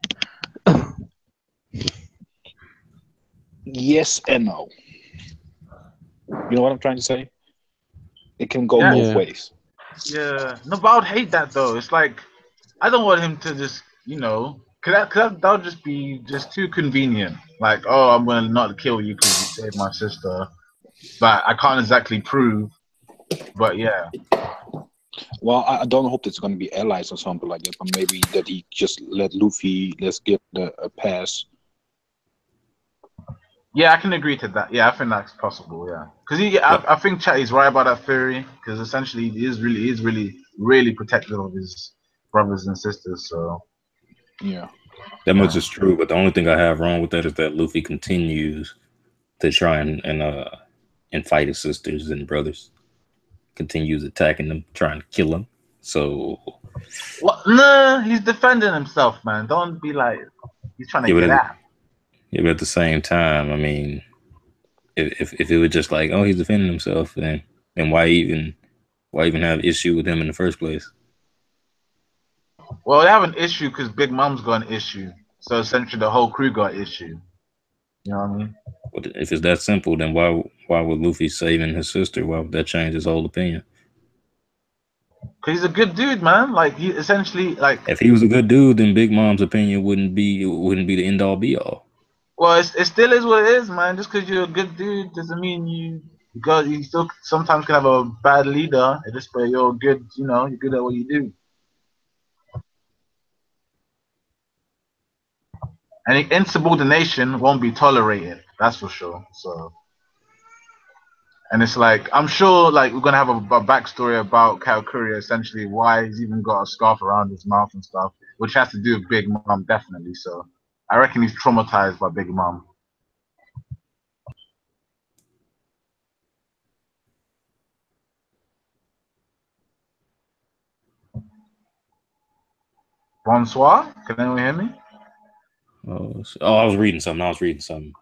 Yes and no. You know what I'm trying to say? It can go both ways. Yeah, no, but I would hate that though. It's like I don't want him to just, cause that would just be just too convenient. Like, oh, I'm gonna not kill you because you saved my sister, but I can't exactly prove. But yeah. Well, I don't hope it's gonna be allies or something like that, but maybe that he just let Luffy, let's get a pass. Yeah, I can agree to that. Yeah, I think that's possible. Yeah, because I think Chatty's right about that theory. Because essentially, he is really protective of his brothers and sisters. So yeah, that much is true. But the only thing I have wrong with that is that Luffy continues to try and fight his sisters and brothers. Continues attacking them, trying to kill them. So, no, he's defending himself, man. Don't be like he's trying to get out. Yeah, but at the same time, I mean, if it was just like, oh, he's defending himself, then why even have issue with him in the first place? Well, they have an issue because Big Mom's got an issue. So essentially, the whole crew got an issue. You know what I mean? But if it's that simple, then why would Luffy saving his sister? Why would that change his whole opinion? Because he's a good dude, man. Like he essentially like. If he was a good dude, then Big Mom's opinion wouldn't be the end all be all. Well, it still is what it is, man. Just because you're a good dude doesn't mean you still sometimes can have a bad leader. It just but you're good, you're good at what you do. And insubordination won't be tolerated. That's for sure. So, And it's like, I'm sure like we're gonna have a backstory about Katakuri, essentially why he's even got a scarf around his mouth and stuff, which has to do with Big Mom, definitely. So I reckon he's traumatized by Big Mom. Bonsoir, can anyone hear me? I was reading something.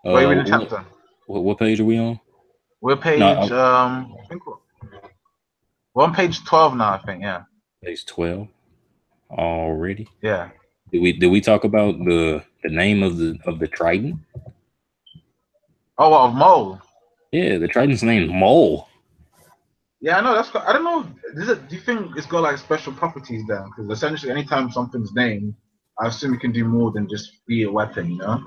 What are you reading chapter? What page are we on? We're page, I think we're on page 12 now, I think, yeah. Page 12 already. Yeah. Did we talk about the name of the Trident? Oh, what, of Mole? Yeah, the Trident's named Mole. Yeah, I know. I don't know. Do you think it's got like special properties there? Because essentially, anytime something's named, I assume it can do more than just be a weapon, you know?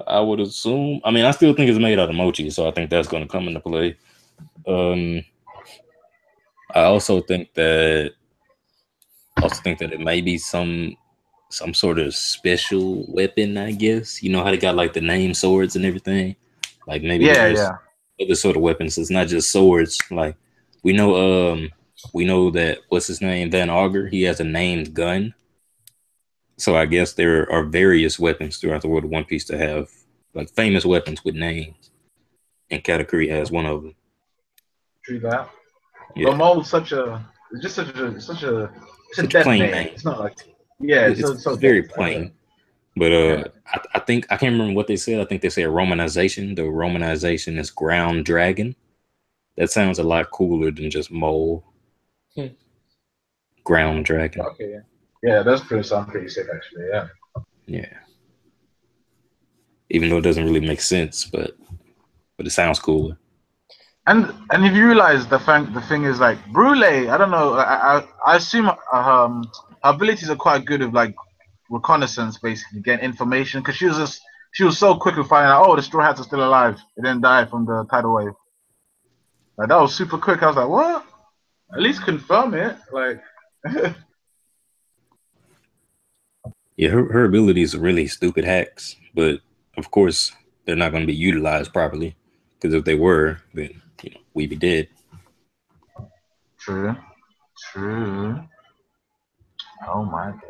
I would assume. I mean, I still think it's made out of mochi, so I think that's going to come into play. I also think that it may be some sort of special weapon. I guess you know how they got like the name swords and everything. Like maybe there's other sort of weapons. It's not just swords. Like we know that what's his name, Van Augur. He has a named gun. So I guess there are various weapons throughout the world of One Piece to have like famous weapons with names, and Katakuri has one of them. True that. Yeah. But Mole's such a dead plain name. It's not like it's so very dead. plain. But I think I can't remember what they said. I think they said romanization. The romanization is ground dragon. That sounds a lot cooler than just mole. Ground dragon. Okay, yeah, that's pretty sick actually. Yeah. Yeah. Even though it doesn't really make sense, but it sounds cooler. And if you realize the thing is like Brule, I don't know. I assume her abilities are quite good with like reconnaissance, basically getting information. Because she was so quick with finding out. Oh, the Straw Hats are still alive. They didn't die from the tidal wave. Like that was super quick. I was like, what? At least confirm it. Like. Yeah, her abilities are really stupid hacks, but of course they're not going to be utilized properly. Because if they were, then we'd be dead. True. Oh my god.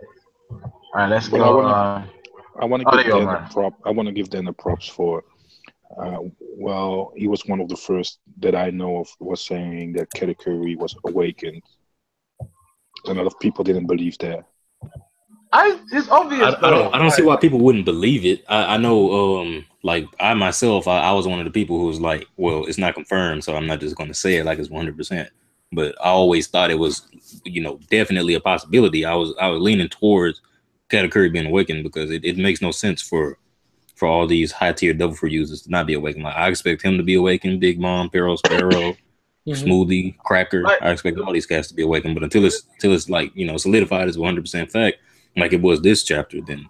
All right, let's go. I want to give Dan a prop. I want to give Dan a props for. Well, he was one of the first that I know of was saying that Katakuri was awakened. A lot of people didn't believe that. It's obvious. I don't see why people wouldn't believe it. I know, like I myself, I was one of the people who was like, well, it's not confirmed, so I'm not just going to say it like it's 100%. But I always thought it was, definitely a possibility. I was leaning towards Katakuri being awakened because it makes no sense for all these high tier Devil Fruit users to not be awakened. Like I expect him to be awakened, Big Mom, Sparrow, Smoothie, Cracker. I expect all these cats to be awakened, but until it's like solidified as 100% fact, like it was this chapter, then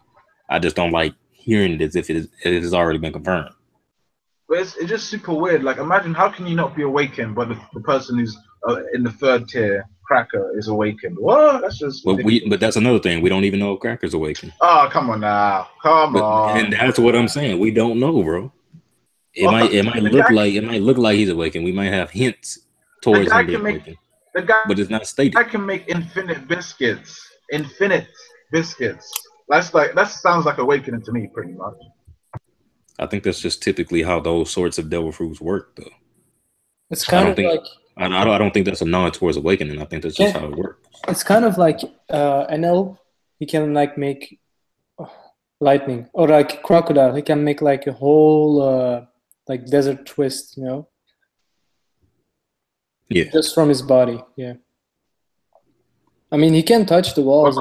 I just don't like hearing it as if it has already been confirmed. But it's just super weird. Like imagine how can you not be awakened, but the person who's in the third tier, Cracker, is awakened. What? That's just. But that's another thing. We don't even know if Cracker's awakened. Oh, come on now, come on. And that's what I'm saying. We don't know, bro. It might look like he's awakened. We might have hints towards him being awakened. But it's not stated. I can make infinite biscuits. That sounds like awakening to me, pretty much. I think that's just typically how those sorts of devil fruits work, though. It's kind of like I don't think that's a nod towards awakening. I think that's just how it works. It's kind of like NL. He can like make lightning, or like Crocodile. He can make like a whole like desert twist, Yeah. Just from his body, yeah. I mean, he can touch the walls.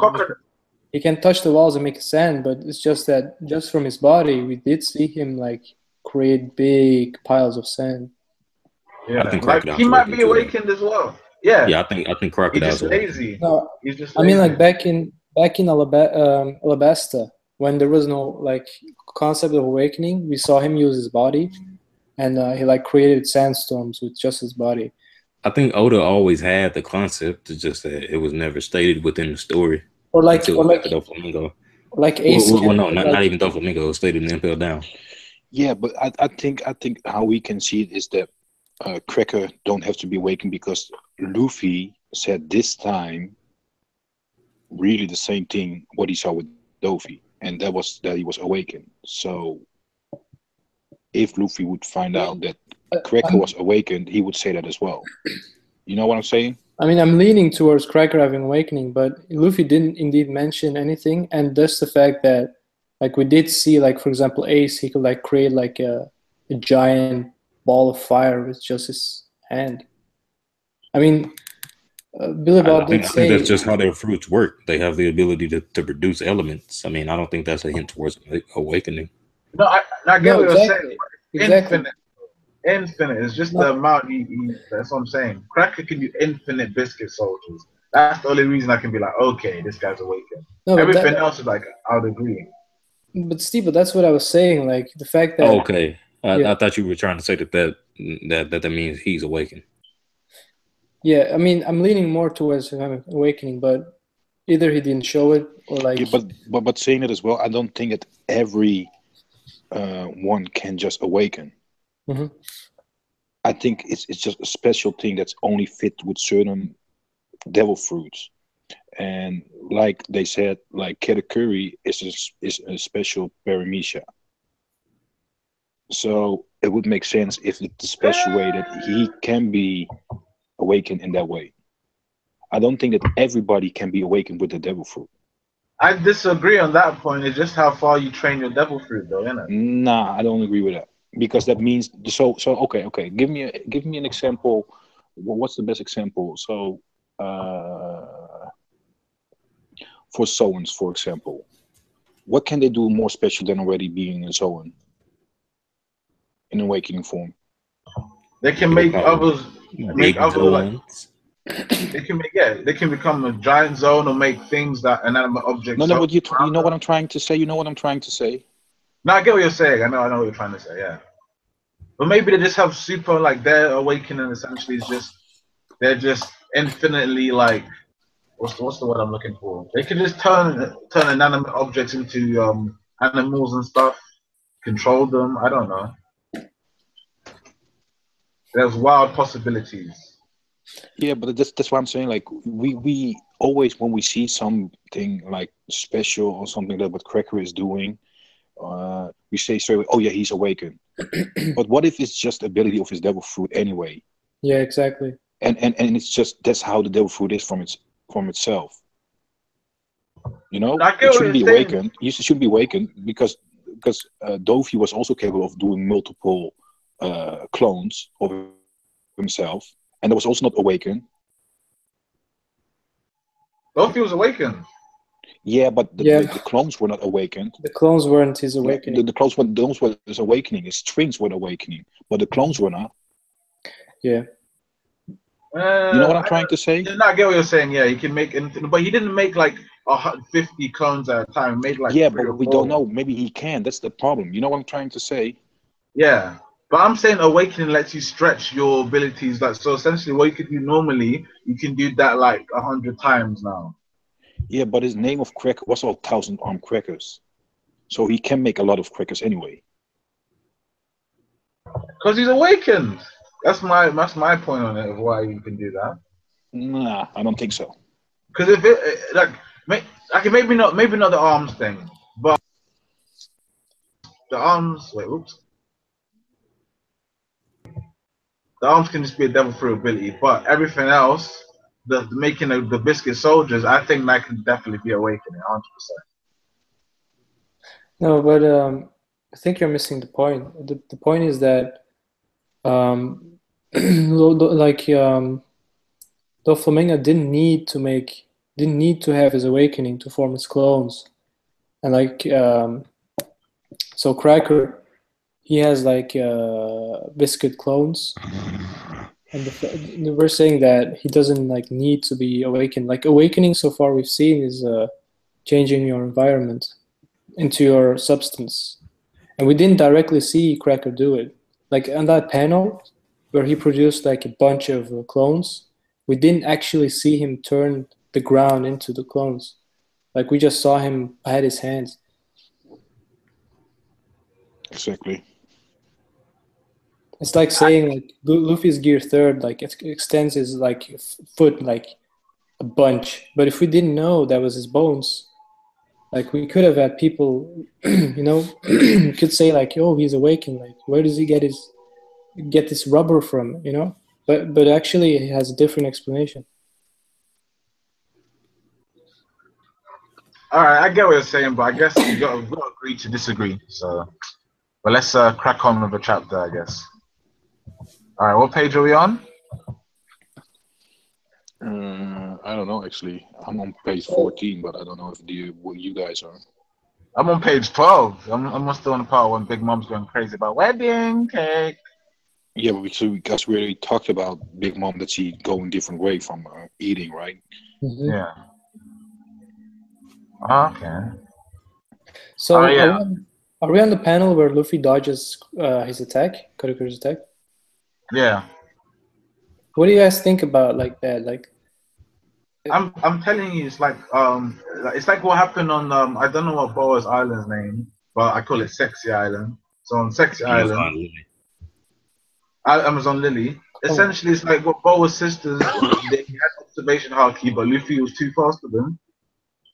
He can touch the walls and make sand, but it's just that just from his body, we did see him like create big piles of sand. Yeah, I think he might be awakened as well. Yeah. Yeah, I think Crocodile's just lazy. No, he's just lazy. I mean, like back in Alabasta, when there was no like concept of awakening, we saw him use his body, and he like created sandstorms with just his body. I think Oda always had the concept. It's just that it was never stated within the story. Or like Doflamingo. Like Ace. Well, no, not even Doflamingo. It was stated in Impel Down. Yeah, but I think how we can see it is that Cracker don't have to be awakened because Luffy said this time really the same thing what he saw with Dovi, and that was that he was awakened. So if Luffy would find out that Cracker was awakened, he would say that as well. You know what I'm saying? I mean, I'm leaning towards Cracker having awakening, but Luffy didn't indeed mention anything, and thus the fact that, like, we did see, like, for example, Ace, he could like create like a giant ball of fire with just his hand. I mean, Billy Bob did I think say, that's just how their fruits work. They have the ability to produce elements. I mean, I don't think that's a hint towards awakening. No, I get no, what you're saying. exactly. Infinite. It's just No. the amount he. That's what I'm saying. Cracker can do infinite biscuit soldiers. That's the only reason I can be like, okay, this guy's awakened. No, but Everything else is like, I would agree. But Steve, but that's what I was saying. Like the fact that. Oh, okay, Yeah. I thought you were trying to say that means he's awakened. Yeah, I mean, I'm leaning more towards him awakening, but either he didn't show it or like. Yeah, but saying it as well, I don't think that every one can just awaken. Mm-hmm. I think it's just a special thing that's only fit with certain devil fruits. And like they said, like Katakuri is a special paramecia. So it would make sense if it's a special way that he can be awakened in that way. I don't think that everybody can be awakened with the devil fruit. I disagree on that point. It's just how far you train your devil fruit, though, isn't it? Nah, I don't agree with that because that means so. Okay. Give me an example. What's the best example? So for Zoans, for example, what can they do more special than already being a Zoan in awakening form? They can make others big ones. They can become a giant zone or make things that inanimate objects. No, but you know what I'm trying to say. You know what I'm trying to say. No, I get what you're saying. I know what you're trying to say. Yeah, but maybe they just have super like their awakening essentially is just they're just infinitely like what's the word I'm looking for? They can just turn inanimate objects into animals and stuff, control them. I don't know. There's wild possibilities. Yeah, but that's what I'm saying. Like we always when we see something like special or something that what Cracker is doing, we say straight away, "Oh yeah, he's awakened." But what if it's just ability of his devil fruit anyway? Yeah, exactly. And it's just that's how the devil fruit is from itself. You know, it shouldn't be awakened. You should be awakened because Dovi was also capable of doing multiple clones of himself, and that was also not awakened. Dovi was awakened. Yeah, but the clones were not awakened. The clones weren't his awakening. The clones were his awakening. His strings were awakening, but the clones were not. Yeah. You know what I'm trying to say? I get what you're saying. Yeah, he can make infinite, but he didn't make like 50 clones at a time. He made like but we don't know. Maybe he can. That's the problem. You know what I'm trying to say? Yeah, but I'm saying awakening lets you stretch your abilities. Like so, essentially, what you could do normally, you can do that like 100 times now. Yeah, but his name of Cracker was all 1,000-armed crackers, so he can make a lot of crackers anyway. Because he's awakened. That's my point on it of why you can do that. Nah, I don't think so. Because if it maybe not the arms thing, but the arms. Wait, oops. The arms can just be a devil fruit ability, but everything else, the making of the biscuit soldiers, I think that can definitely be awakening, 100%. No, but I think you're missing the point. The point is that Doflamingo didn't need to have his awakening to form his clones, and like so Cracker, he has like biscuit clones, and we're saying that he doesn't like need to be awakened. Like awakening, so far we've seen is changing your environment into your substance, and we didn't directly see Cracker do it. Like on that panel where he produced like a bunch of clones, we didn't actually see him turn the ground into the clones. Like we just saw him had his hands. Exactly. It's like saying like Luffy's gear third, like it extends his like foot like a bunch. But if we didn't know that was his bones, like we could have had people, you know, could say like, "Oh, he's awakened. Like, where does he get this rubber from?" You know, but actually, it has a different explanation. All right, I get what you're saying, but I guess we got to agree to disagree. So, but let's crack on with the chapter, I guess. All right, what page are we on? I don't know actually. I'm on page 14, but I don't know if you guys are. I'm on page 12. I'm still on the part when Big Mom's going crazy about wedding cake. Yeah, but because we already talked about Big Mom that she going different way from eating, right? Mm-hmm. Yeah. Okay. So yeah. are we on the panel where Luffy dodges his attack, Katakuri's attack? Yeah. What do you guys think about like that? Like, I'm telling you, it's like what happened on I don't know what Boa's island's name, but I call it Sexy Island. So on Sexy Island, Amazon Lily. Essentially, it's like what Boa's sisters they had observation haki, but Luffy was too fast for them,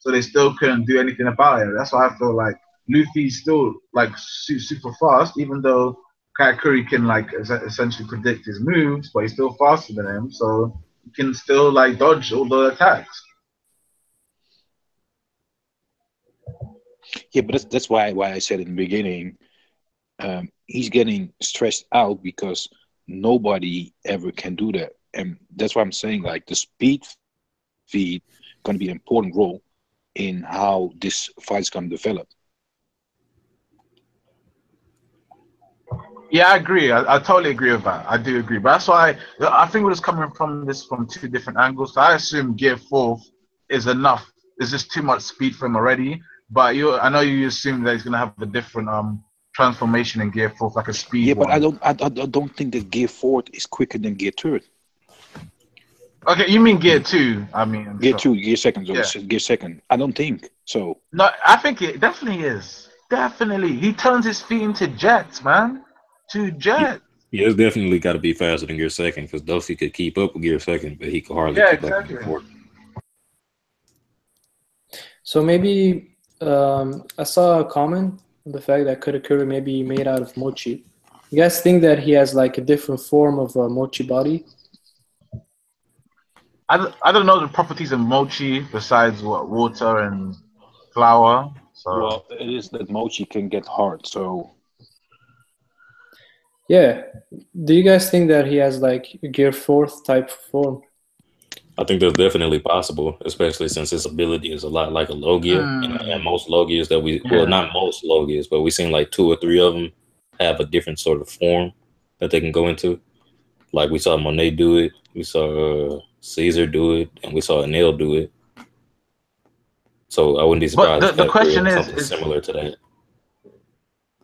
so they still couldn't do anything about it. That's why I feel like Luffy's still like super fast, even though Katakuri can like essentially predict his moves, but he's still faster than him, so he can still like dodge all the attacks. Yeah, but that's why I said in the beginning, he's getting stressed out because nobody ever can do that, and that's why I'm saying like the speed feed going to be an important role in how this fight is going to develop. Yeah, I agree. I totally agree with that. I do agree, but that's why I think we're just coming from this from two different angles. So I assume Gear Fourth is enough. Is just too much speed for him already. But I know you assume that he's gonna have a different transformation in Gear Fourth, like a speed. Yeah, but one. I don't think that Gear Fourth is quicker than Gear Third. Okay, you mean Gear Two? I mean Gear Two, Gear Second, yeah. Gear Second. I don't think so. No, I think it definitely is. Definitely, he turns his feet into jets, man. To jets. Yeah, it's definitely got to be faster than Gear Second because Luffy could keep up with Gear Second, but he could hardly keep up with Gear Fourth. So maybe I saw a comment on the fact that Katakuri may be made out of mochi. You guys think that he has like a different form of a mochi body? I don't know the properties of mochi besides what water and flour. So. Well, it is that mochi can get hard. So yeah, do you guys think that he has like a Gear Fourth type form? I think that's definitely possible, especially since his ability is a lot like a Logia, and most Logias that well, not most Logias, but we've seen like 2 or 3 of them have a different sort of form that they can go into. Like we saw Monet do it, we saw Caesar do it, and we saw Enel do it. So I wouldn't be surprised if the question is something similar to that.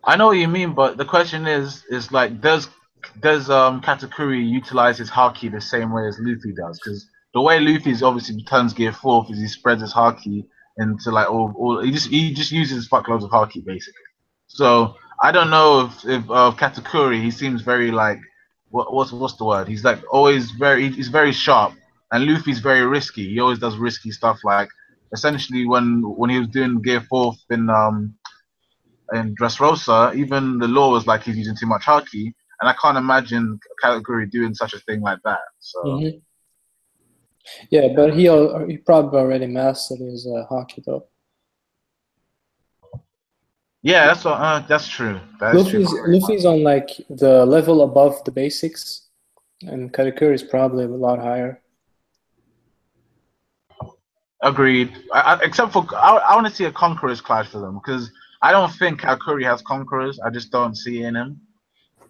I know what you mean, but the question is like does Katakuri utilize his haki the same way as Luffy does? Because the way Luffy's obviously turns Gear Fourth is he spreads his haki into like all he just uses fuckloads of haki basically. So I don't know if Katakuri, he seems very like what's the word? He's like always he's very sharp, and Luffy's very risky. He always does risky stuff. Like essentially when he was doing Gear Fourth in Dressrosa, even the law was like he's using too much haki, and I can't imagine Katakuri doing such a thing like that. So yeah, but he probably already mastered his haki though. yeah, that's true. Luffy's on like the level above the basics, and Katakuri is probably a lot higher. Agreed. Except for I want to see a Conqueror's clash for them because I don't think Katakuri has Conquerors. I just don't see it in him.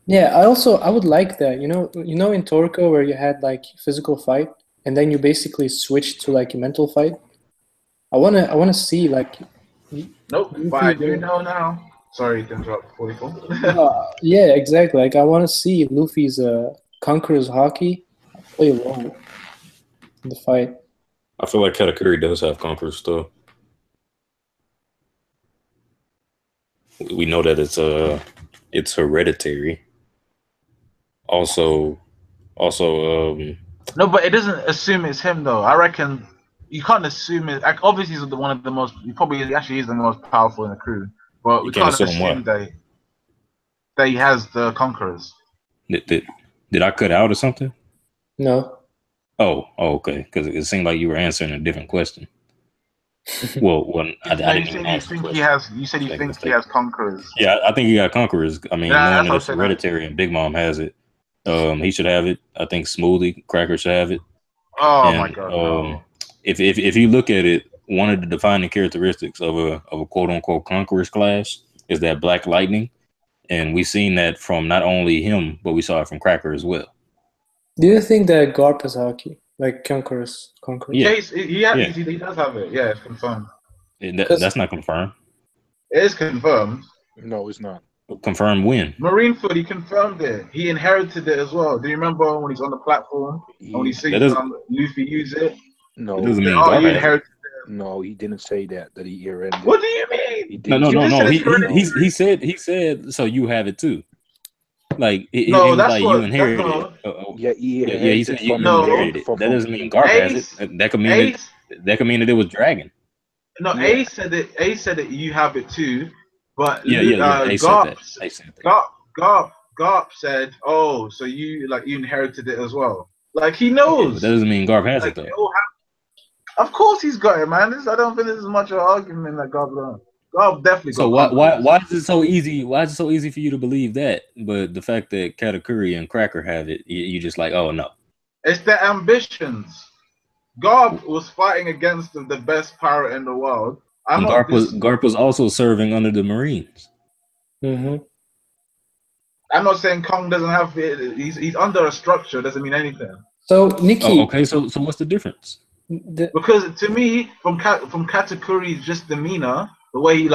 Yeah, I would like that. You know in Toriko where you had like physical fight and then you basically switched to like a mental fight. I wanna see like. Nope, but I do know now. Sorry to interrupt. 44. Yeah, exactly. Like I want to see Luffy's Conqueror's haki play a role in the fight. I feel like Katakuri does have Conqueror's still. We know that it's hereditary. Also, No, but it doesn't assume it's him though. I reckon you can't assume it. Like, obviously, he's one of the most. He probably actually is the most powerful in the crew, but you we can't can't assume assume what. that he has the conquerors. Did I cut out or something? No. Oh, okay. Because it seemed like you were answering a different question. Well, I No, you didn't even said you answer the think he question. has. You said you think he has conquerors. Yeah, I think he got conquerors. I mean, Yeah, knowing that's that what it's I'm saying. hereditary and Big Mom has it, he should have it. I think Smoothie Cracker should have it. Oh And my god! No. if you look at it, one of the defining characteristics of a quote unquote conquerors class is that black lightning, and we've seen that from not only him, but we saw it from Cracker as well. Do you think that Garp has Haki? Like conquerors? Yeah. Yeah, he does have it. Yeah, it's confirmed. That's not confirmed. It is confirmed. No, it's not. Confirmed when? Marineford, he confirmed it. He inherited it as well. Do you remember when he's on the platform and when he sees Luffy use it? No, That doesn't mean oh, Garp you has it. inherited it. No, he didn't say that he inherited it. What do you mean? No. He said so you have it too. Like he was that's like what, you inherited Yeah, he it. Yeah, he said you inherited it. from That doesn't mean Garp has it. That could mean that it was Dragon. No, Yeah. Ace said it. Ace said that you have it too, but Ace said that. Garp said, "Oh, so you inherited it as well." Like he Yeah, knows. but that doesn't mean Garp has it though. Of course he's got it, man. I don't think this is much of an argument that Garp definitely So got. why is it so easy? Why is it so easy for you to believe that? But the fact that Katakuri and Cracker have it, you just like, oh no. It's their ambitions. Garp was fighting against the best pirate in the world. Garp was also serving under the Marines. Mm-hmm. I'm not saying Kong doesn't have it. He's under a structure. Doesn't mean anything. So Nikki. Okay. So what's the difference? Because to me, from Katakuri's just demeanor, the way he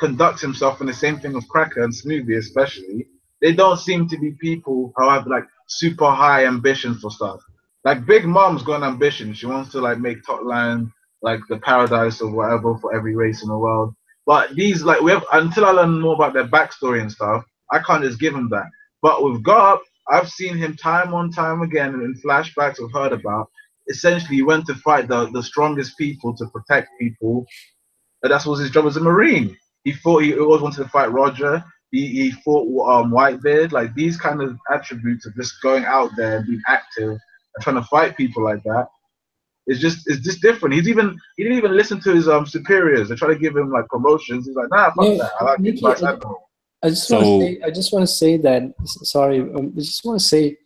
conducts himself, and the same thing with Cracker and Smoothie especially, they don't seem to be people who have super high ambitions for stuff. Like Big Mom's got an ambition. She wants to make top line the paradise or whatever for every race in the world. But these we have until I learn more about their backstory and stuff, I can't just give them that. But with Garp, I've seen him time on time again in flashbacks I've heard about. Essentially, he went to fight the strongest people to protect people. And that was his job as a Marine. He always wanted to fight Roger. He fought Whitebeard. Like these kind of attributes of just going out there and being active and trying to fight people like that. It's just different. He didn't even listen to his superiors. They try to give him promotions. He's like, nah, fuck that. I like being vice admiral. I just want to say that. Sorry, I just want to say.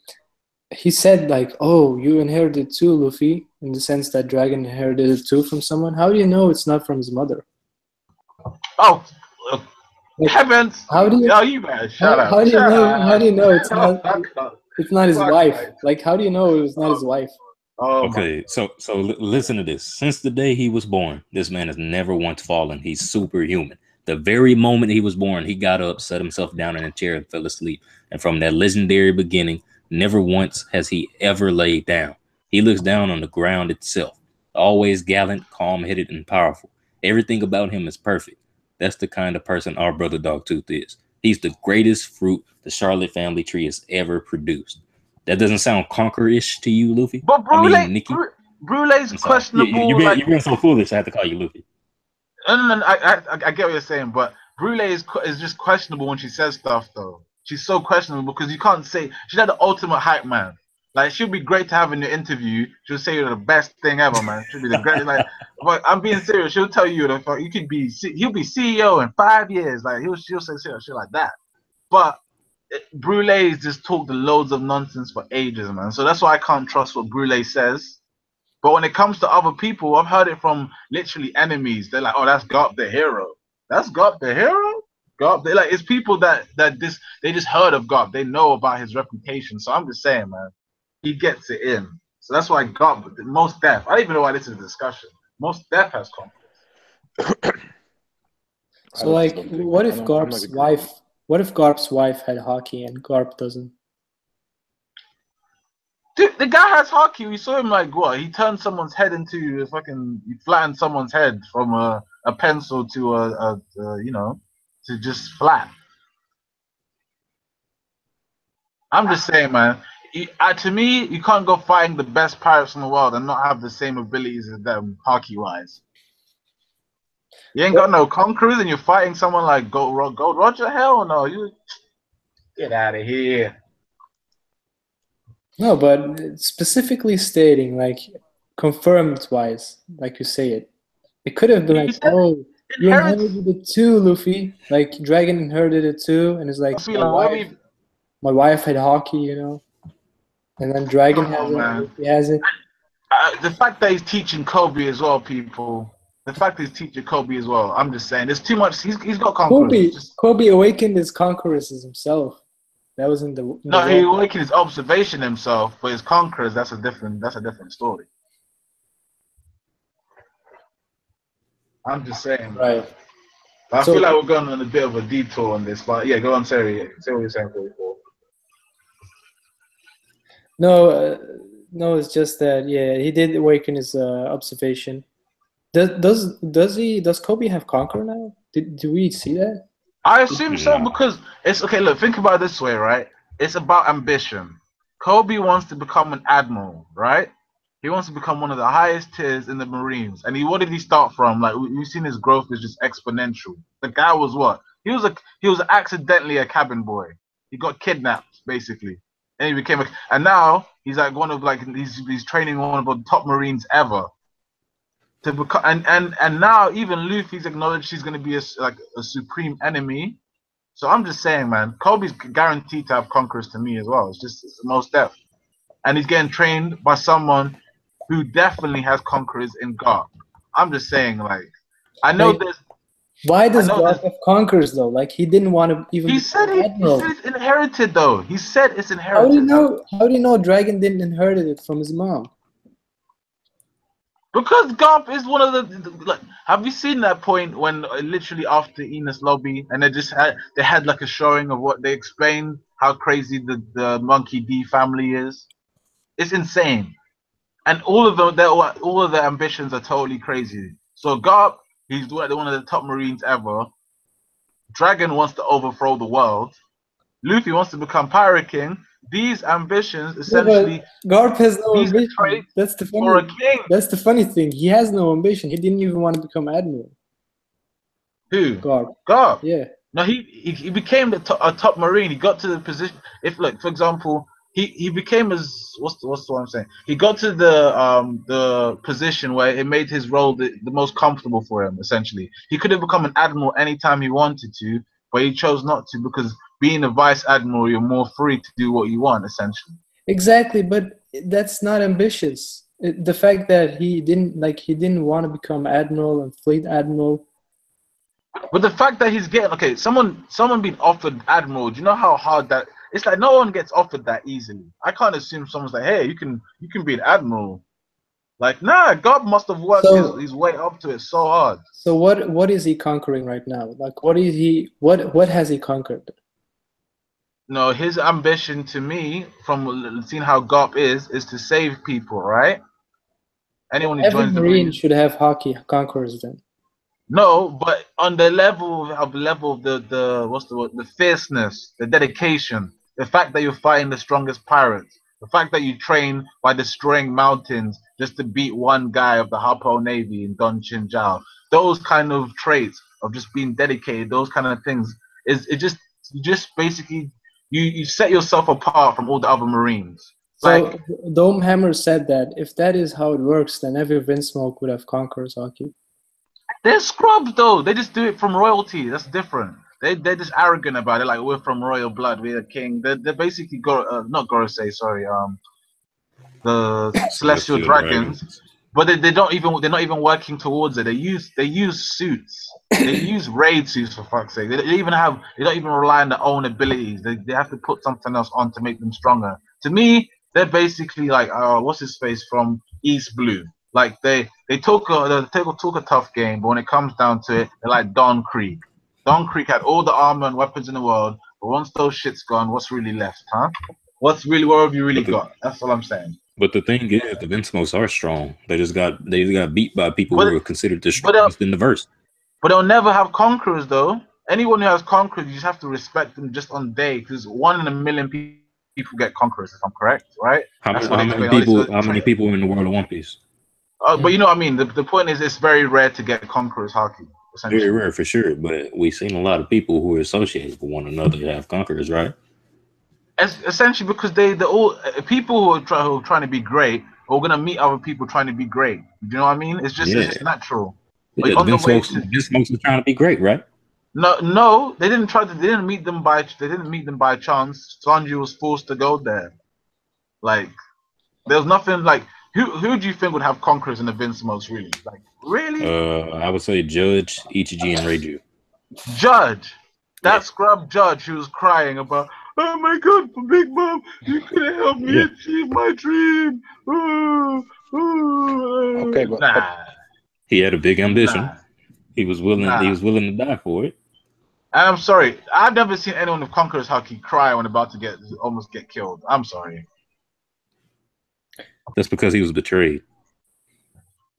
He said oh, you inherited too, Luffy, in the sense that Dragon inherited it too from someone. How do you know it's not from his mother? Oh, heavens! How do you? Oh, you man, shut up. How do you know? How do you know it's not? It's not his wife. How do you know it was not his wife? Oh, okay, so listen to this. Since the day he was born, this man has never once fallen. He's superhuman. The very moment he was born, he got up, set himself down in a chair, and fell asleep. And from that legendary beginning, never once has he ever laid down. He looks down on the ground itself. Always gallant, calm-headed, and powerful. Everything about him is perfect. That's the kind of person our brother Dogtooth is. He's the greatest fruit the Charlotte family tree has ever produced. That doesn't sound conquer-ish to you, Luffy? But Nikki. Brule's questionable. You've been so foolish. I have to call you Luffy. No, I get what you're saying, but Brule is just questionable when she says stuff, though. She's so questionable because you can't say she's not the ultimate hype man. She'll be great to have in your interview. She'll say you're the best thing ever, man. She'll be the greatest. But I'm being serious. She'll tell you that he'll be CEO in 5 years. She'll say shit like that. But Brule's just talked loads of nonsense for ages, man. So that's why I can't trust what Brule says. But when it comes to other people, I've heard it from literally enemies. They're like, "Oh, that's Garp the hero." That's Garp the hero. Garp, it's people that they just heard of Garp. They know about his reputation. So I'm just saying, man, he gets it in. So that's why Garp, most deaf. I don't even know why this is a discussion. Most deaf has confidence. So what if Garp's wife had Haki and Garp doesn't? Dude, the guy has Haki. We saw him what? He turned someone's head into he flattened someone's head from a pencil to to just flat. I'm just saying, man. To me, you can't go fighting the best pirates in the world and not have the same abilities as them, Haki-wise. You ain't got no conquerors, and you're fighting someone like Gold Roger. Hell no, you get out of here. No, but specifically stating, like, confirmed-wise, like you say it. It could have been like, oh, you inherited it too, Luffy. Like, Dragon inherited it too, and it's like, my wife had Haki, you know? And then Dragon has it, Luffy has it. The fact that he's teaching Kobe as well, people. The fact that he's teaching Kobe as well. I'm just saying, there's too much. He's got conquerors. Kobe awakened his conquerors himself. That was in the no, he awakened his observation himself, but his conquerors, that's a different story. I'm just saying. Right. I feel like we're going on a bit of a detour on this, but yeah, go on, Sari. Say what you're saying before. No, it's just that he did awaken his observation. Does Kobe have conqueror now? Do we see that? I assume so because it's okay. Look, think about it this way, right? It's about ambition. Kobe wants to become an admiral, right? He wants to become one of the highest tiers in the Marines. And what did he start from? Like we've seen his growth is just exponential. The guy was what? He was accidentally a cabin boy. He got kidnapped basically, and he became and now he's like he's training one of the top Marines ever. To become and now even Luffy's acknowledged he's going to be a supreme enemy. So I'm just saying, man, Kobe's guaranteed to have conquerors to me as well. It's the most depth, and he's getting trained by someone who definitely has conquerors in Garp. I'm just saying, like, I know there's. Why does Garp have conquerors though? Like he didn't want to even. He said it's inherited though. He said it's inherited. How do you know Dragon didn't inherit it from his mom? Because Garp is one of the have you seen that point when literally after Enos Lobby and they had like a showing of what they explained how crazy the Monkey D family is? It's insane, and all of their ambitions are totally crazy. So Garp, he's one of the top Marines ever. Dragon wants to overthrow the world. Luffy wants to become Pirate King. These ambitions essentially. Garp has no ambition. That's the funny. For a king. That's the funny thing. He has no ambition. He didn't even want to become admiral. Who? Garp. Yeah. No, he became a top Marine. He got to the position. For example, he became what's the one I'm saying? He got to the position where it made his role the most comfortable for him. Essentially, he could have become an admiral anytime he wanted to, but he chose not to because being a vice admiral, you're more free to do what you want, essentially. Exactly, but that's not ambitious. The fact that he didn't want to become admiral and fleet admiral. But the fact that he's getting someone being offered admiral, do you know how hard that? It's like no one gets offered that easily. I can't assume someone's like, hey, you can be an admiral. Like, nah, God must have worked his way up to it so hard. So what is he conquering right now? Like, what has he conquered? No, his ambition to me, from seeing how Garp is to save people, right? Anyone who joins the Marine should have Haki conquerors then. No, but on the level of the fierceness, the dedication, the fact that you're fighting the strongest pirates, the fact that you train by destroying mountains just to beat one guy of the Harpo Navy in Don Chinjao, those kind of traits of just being dedicated, those kind of things, you set yourself apart from all the other Marines. So Dome Hammer said that if that is how it works, then every Vinsmoke would have conquerors Haki. They're scrubs though. They just do it from royalty. That's different. They're just arrogant about it. Like we're from royal blood. We're a king. They're basically not Gorosei. Sorry. The celestial dragons. But they're not even working towards it. They use suits. They use raid suits for fuck's sake. They don't even rely on their own abilities. They have to put something else on to make them stronger. To me, they're basically like what's his face from East Blue. Like they talk a tough game, but when it comes down to it, they're like Don Creek. Don Creek had all the armor and weapons in the world, but once those shit's gone, what's really left, huh? What have you really got? That's all I'm saying. But the thing is, the Vinsmokes are strong. They just got beat by people who are considered the strongest in the verse. But they'll never have conquerors, though. Anyone who has conquerors, you just have to respect them just on day, because 1 in a million people people get conquerors, if I'm correct, right? How That's many, what how they many explain. Oh, people? How many people in the world of One Piece? But you know what I mean. The point is, it's very rare to get conquerors Haki. Essentially, Very rare for sure, but we've seen a lot of people who are associated with one another have conquerors, right? essentially because they're all people who are trying to be great are gonna meet other people trying to be great. Do you know what I mean? It's Yeah. just natural. Yeah, Like on the way Vinsmokes, to Vinsmokes was trying to be great, right? no, they didn't try to. They didn't meet them by chance. Sanji was forced to go there. Like there was nothing like who do you think would have conquerors in the Vinsmokes really? Like really? I would say Judge, Ichiji, and Reiju. Judge. That Yeah. scrub judge who was crying about, oh my god, Big Mom, you couldn't help me Yeah. achieve my dream. Okay, but Nah, He had a big ambition. nah, He was willing. nah. He was willing to die for it. And I'm sorry, I've never seen anyone with Conqueror's Haki cry when about to almost get killed. I'm sorry. That's because he was betrayed.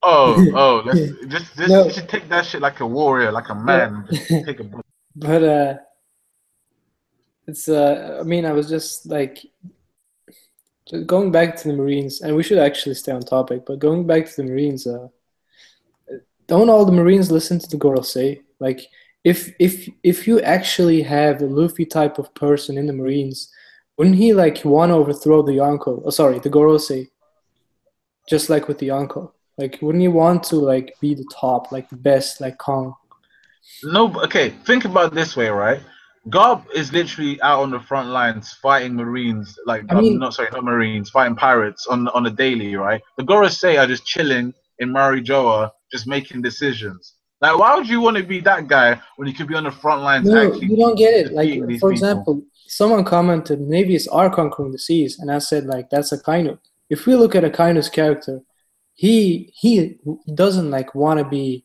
Oh, let's just No. you should take that shit like a warrior, like a man. Just take a bullet. But it's I mean, I was just like going back to the Marines, and we should actually stay on topic. But going back to the Marines, don't all the Marines listen to the Gorosei? Like, if you actually have a Luffy type of person in the Marines, wouldn't he like want to overthrow the Yonko? Oh, sorry, the Gorosei. Just like with the Yonko, like, wouldn't you want to like be the top, like the best, like Kong? No, okay. Think about it this way, right? Garp is literally out on the front lines fighting Marines, like I mean, not Marines, fighting pirates on a daily, right? The Gorosei are just chilling in Marijoa, just making decisions. Like, why would you want to be that guy when you could be on the front lines no, actually you don't get it. Like, defeating these for people? example, someone commented navies are conquering the seas, and I said like that's Akainu. If we look at Akainu's character, he doesn't like want to be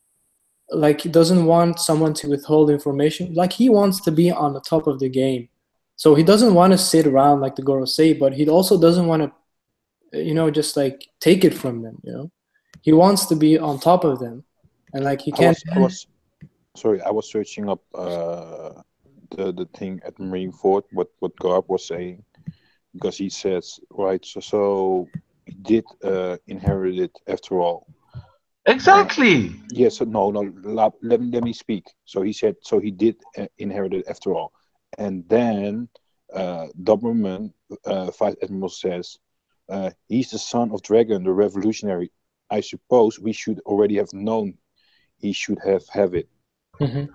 like he doesn't want someone to withhold information. Like he wants to be on the top of the game, so he doesn't want to sit around like the Gorosei, but he also doesn't want to, just like take it from them. He wants to be on top of them, and like he can't. I was searching up the thing at Marineford, what Garb was saying, because he says, right, so he did inherit it after all. Exactly. Yes, no, let me speak. So he said, so he did inherit it after all. And then Doberman, Vice Admiral, says, he's the son of Dragon, the revolutionary. I suppose we should already have known he should have it. Mm-hmm.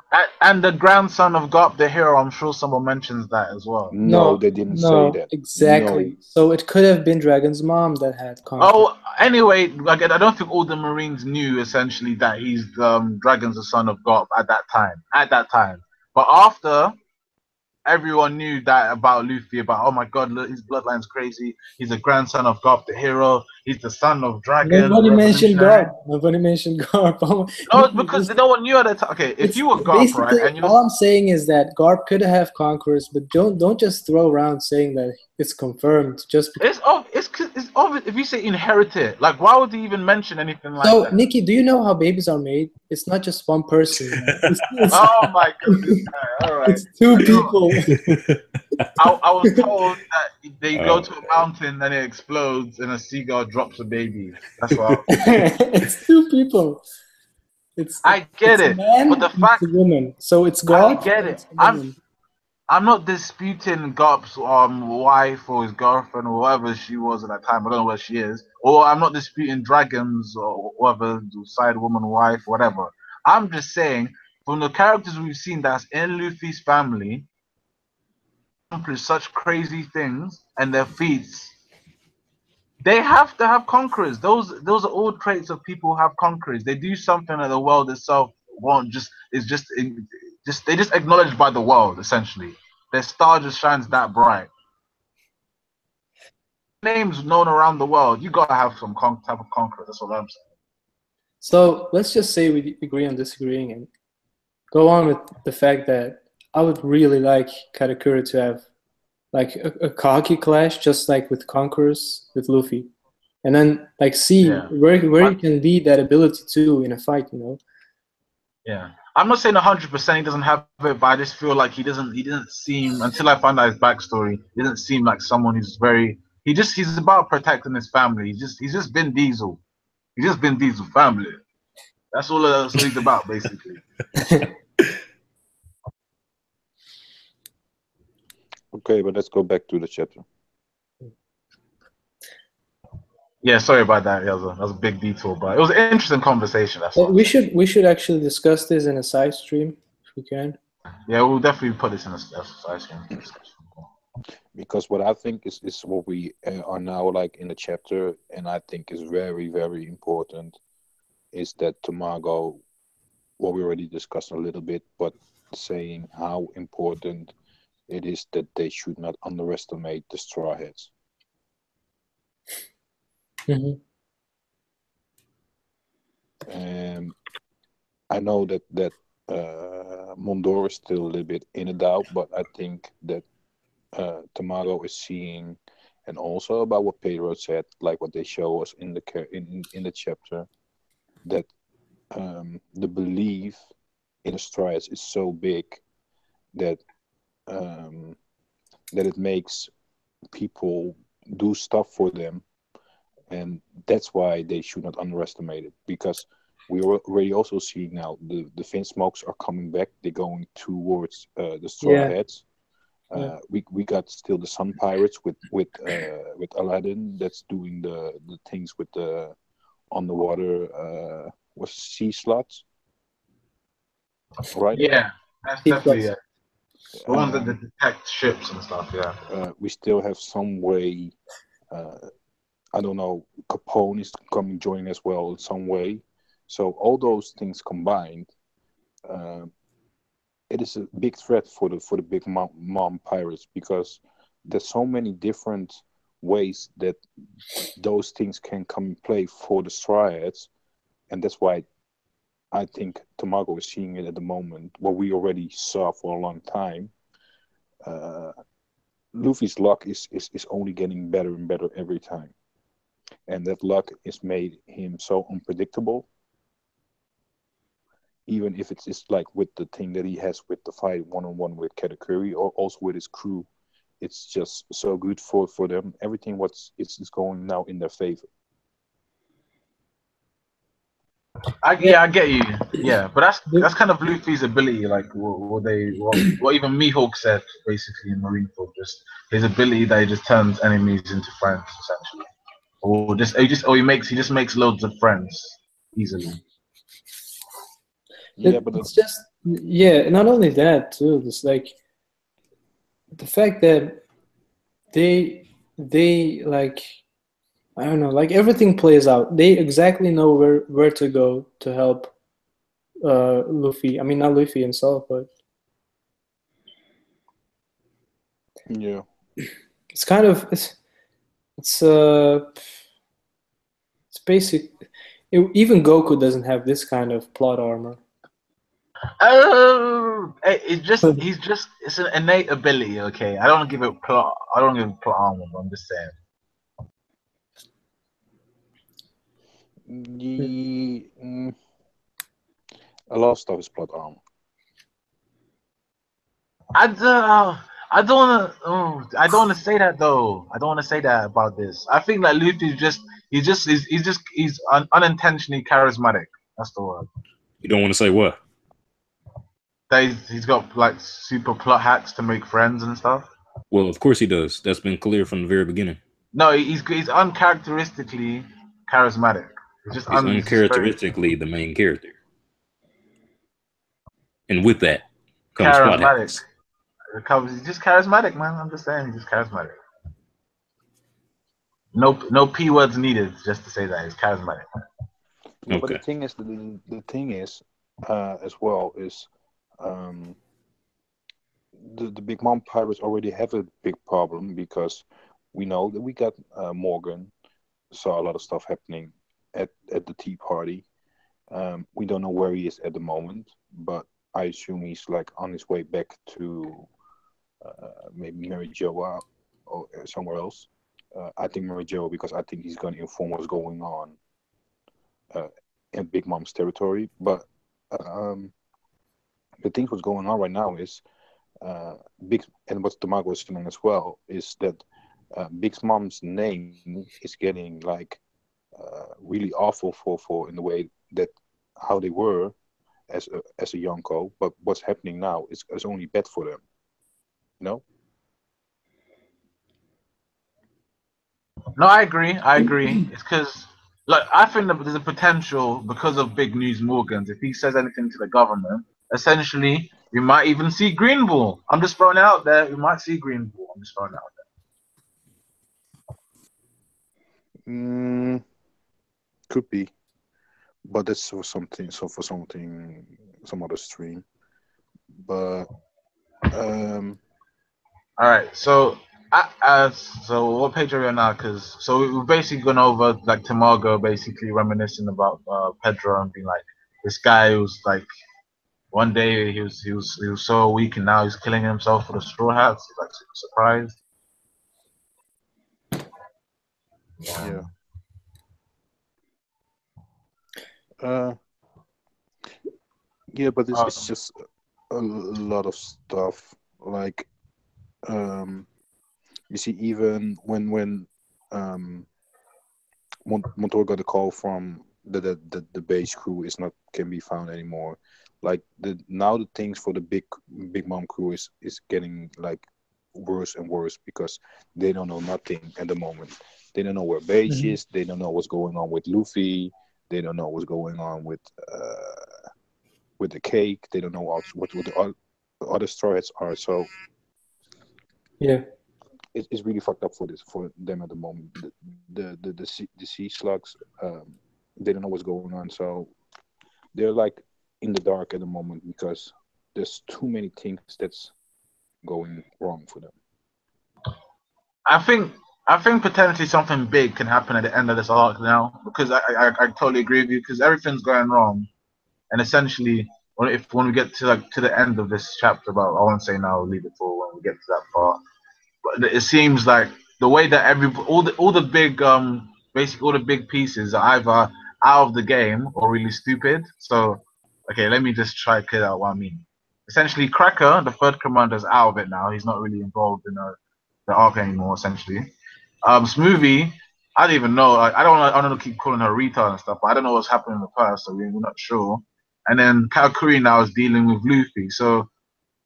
And the grandson of Garp the hero, I'm sure someone mentions that as well. No, they didn't say that. Exactly. No. So it could have been Dragon's mom that had conquered. Oh, anyway, like, I don't think all the Marines knew essentially that he's Dragon's the son of Garp at that time. But after, everyone knew that about Luffy, about, oh my god, look, his bloodline's crazy. He's a grandson of Garp the hero. He's the son of Dragon. Nobody mentioned Garp. Nobody mentioned Garp. No, it's because no one knew at the time. Okay, if you were Garp, right, and all I'm saying is that Garp could have conquerors, but don't just throw around saying that it's confirmed just because. It's obvious. If you say inherit it, like, why would he even mention anything like that? So, Nikki, do you know how babies are made? It's not just one person. Oh my goodness! All right, it's two people. I was told that they go to a mountain and it explodes and a seagull drops a baby. That's what it's two people. I get it, man, but the fact it's a woman, so it's Garp. I get it. I'm not disputing Garp's wife or his girlfriend or whatever she was at that time. I don't know where she is. Or I'm not disputing Dragons or whatever, side woman, wife, whatever. I'm just saying, from the characters we've seen that's in Luffy's family, accomplish such crazy things and their feats, they have to have conquerors. Those are all traits of people who have conquerors. They do something that the world itself won't they just acknowledged by the world, essentially. Their star just shines that bright. Names known around the world. You gotta have some type of conqueror. That's what I'm saying. So let's just say we agree on disagreeing and go on with the fact that I would really like Katakuri to have like a Haki clash, just like with Conquerors with Luffy, and then like see where he can lead that ability too in a fight. Yeah, I'm not saying 100% he doesn't have it, but I just feel like he doesn't. He didn't seem until I found out his backstory. He didn't seem like someone who's very. He's about protecting his family. He's just Vin Diesel. He's just Vin Diesel family. That's all he's about basically. Okay, but let's go back to the chapter. Yeah, sorry about that. Yeah, that was a big detour, but it was an interesting conversation. That's all. We should actually discuss this in a side stream if we can. Yeah, we'll definitely put this in a side stream discussion. Because what I think is what we are now like in the chapter, and I think is very, very important, is that Tamago, what we already discussed a little bit, but saying how important it is that they should not underestimate the Straw Hats. Mm-hmm. I know that Mondor is still a little bit in a doubt, but I think that Tamago is seeing, and also about what Pedro said, like what they show us in the chapter, that the belief in the strides is so big that that it makes people do stuff for them, and that's why they should not underestimate it. Because we are already also seeing now the Vinsmokes are coming back. They're going towards the Straw Hats. We got still the Sun Pirates with Aladdin that's doing the things with the underwater was sea slots, right? Yeah, that's definitely it. The ones that detect ships and stuff. Yeah. We still have some way. I don't know. Capone is coming joining as well in some way. So all those things combined, it is a big threat for the Big Mom pirates, because there's so many different ways that those things can come in play for the Triads, and that's why I think Tamago is seeing it at the moment. What we already saw for a long time. Luffy's luck is only getting better and better every time, and that luck is made him so unpredictable. Even if it's just like with the thing that he has with the fight one-on-one with Katakuri, or also with his crew, it's just so good for them. Everything is going now in their favor. I get you. Yeah, but that's kind of Luffy's ability. Like what even Mihawk said basically in Marineford, just his ability that he just turns enemies into friends essentially, or he just makes loads of friends easily. Yeah, but it's just not only that too. It's like the fact that they like, I don't know, like everything plays out. They exactly know where to go to help Luffy. I mean, not Luffy himself, but yeah, it's kind of it's basic. Even Goku doesn't have this kind of plot armor. Oh, it's an innate ability. Okay, I don't give it plot. I don't give it plot armor. I'm just saying. A lot of stuff is plot armor. I don't want to say that though. I don't want to say that about this. I think that Luffy's he's unintentionally charismatic. That's the word. You don't want to say what? That he's got like super plot hacks to make friends and stuff. Well, of course he does. That's been clear from the very beginning. No, he's uncharacteristically charismatic. He's uncharacteristically the main character, and with that comes charismatic. He's just charismatic, man. I'm just saying, he's just charismatic. No p words needed, just to say that he's charismatic. Yeah, okay. But the thing is, as well is, the Big Mom pirates already have a big problem, because we know that we got Morgan saw a lot of stuff happening at the tea party. We don't know where he is at the moment, but I assume he's like on his way back to maybe Mary Joa or somewhere else. I think Mary Joa, because I think he's going to inform what's going on in Big Mom's territory. But the things what's going on right now is big, and what Tamago is saying as well is that Big Mom's name is getting like really awful for in the way that how they were as a Yonko, but what's happening now is only bad for them. You know? No, I agree. I agree. It's because, like, I think that there's a potential because of Big News Morgans. If he says anything to the government, essentially, we might even see Greenball. I'm just throwing it out there. We might see Greenball. I'm just throwing it out Could be, but that's for something. So for something, some other stream. But All right. So what page are we on now? Because we've basically gone over like Tamago basically reminiscing about Pedro and being like this guy who's like one day he was so weak and now he's killing himself for the straw hats. He's like super surprised. yeah. Yeah, but it's just a lot of stuff. Like, you see, even when Montour got a call from the base crew can be found anymore. Like the things for the Big Mom crew is getting like worse and worse because they don't know nothing at the moment. They don't know where base is. They don't know what's going on with Luffy. They don't know what's going on with the cake. They don't know what the other straw hats are. So yeah, it's really fucked up for them at the moment. The sea slugs, they don't know what's going on. So they're like in the dark at the moment because there's too many things that's going wrong for them. I think potentially something big can happen at the end of this arc now because I totally agree with you because everything's going wrong, and essentially when we get to the end of this chapter, about I won't say now, we'll leave it for when we get to that part. But it seems like the way that all the big basically all the big pieces are either out of the game or really stupid. So okay, let me just try to clear out what I mean. Essentially, Cracker, the third commander, is out of it now. He's not really involved in the arc anymore. Essentially, Smoothie, I don't even know. I don't keep calling her retard and stuff, but I don't know what's happening with her, so we're not sure. And then Katakuri now is dealing with Luffy. So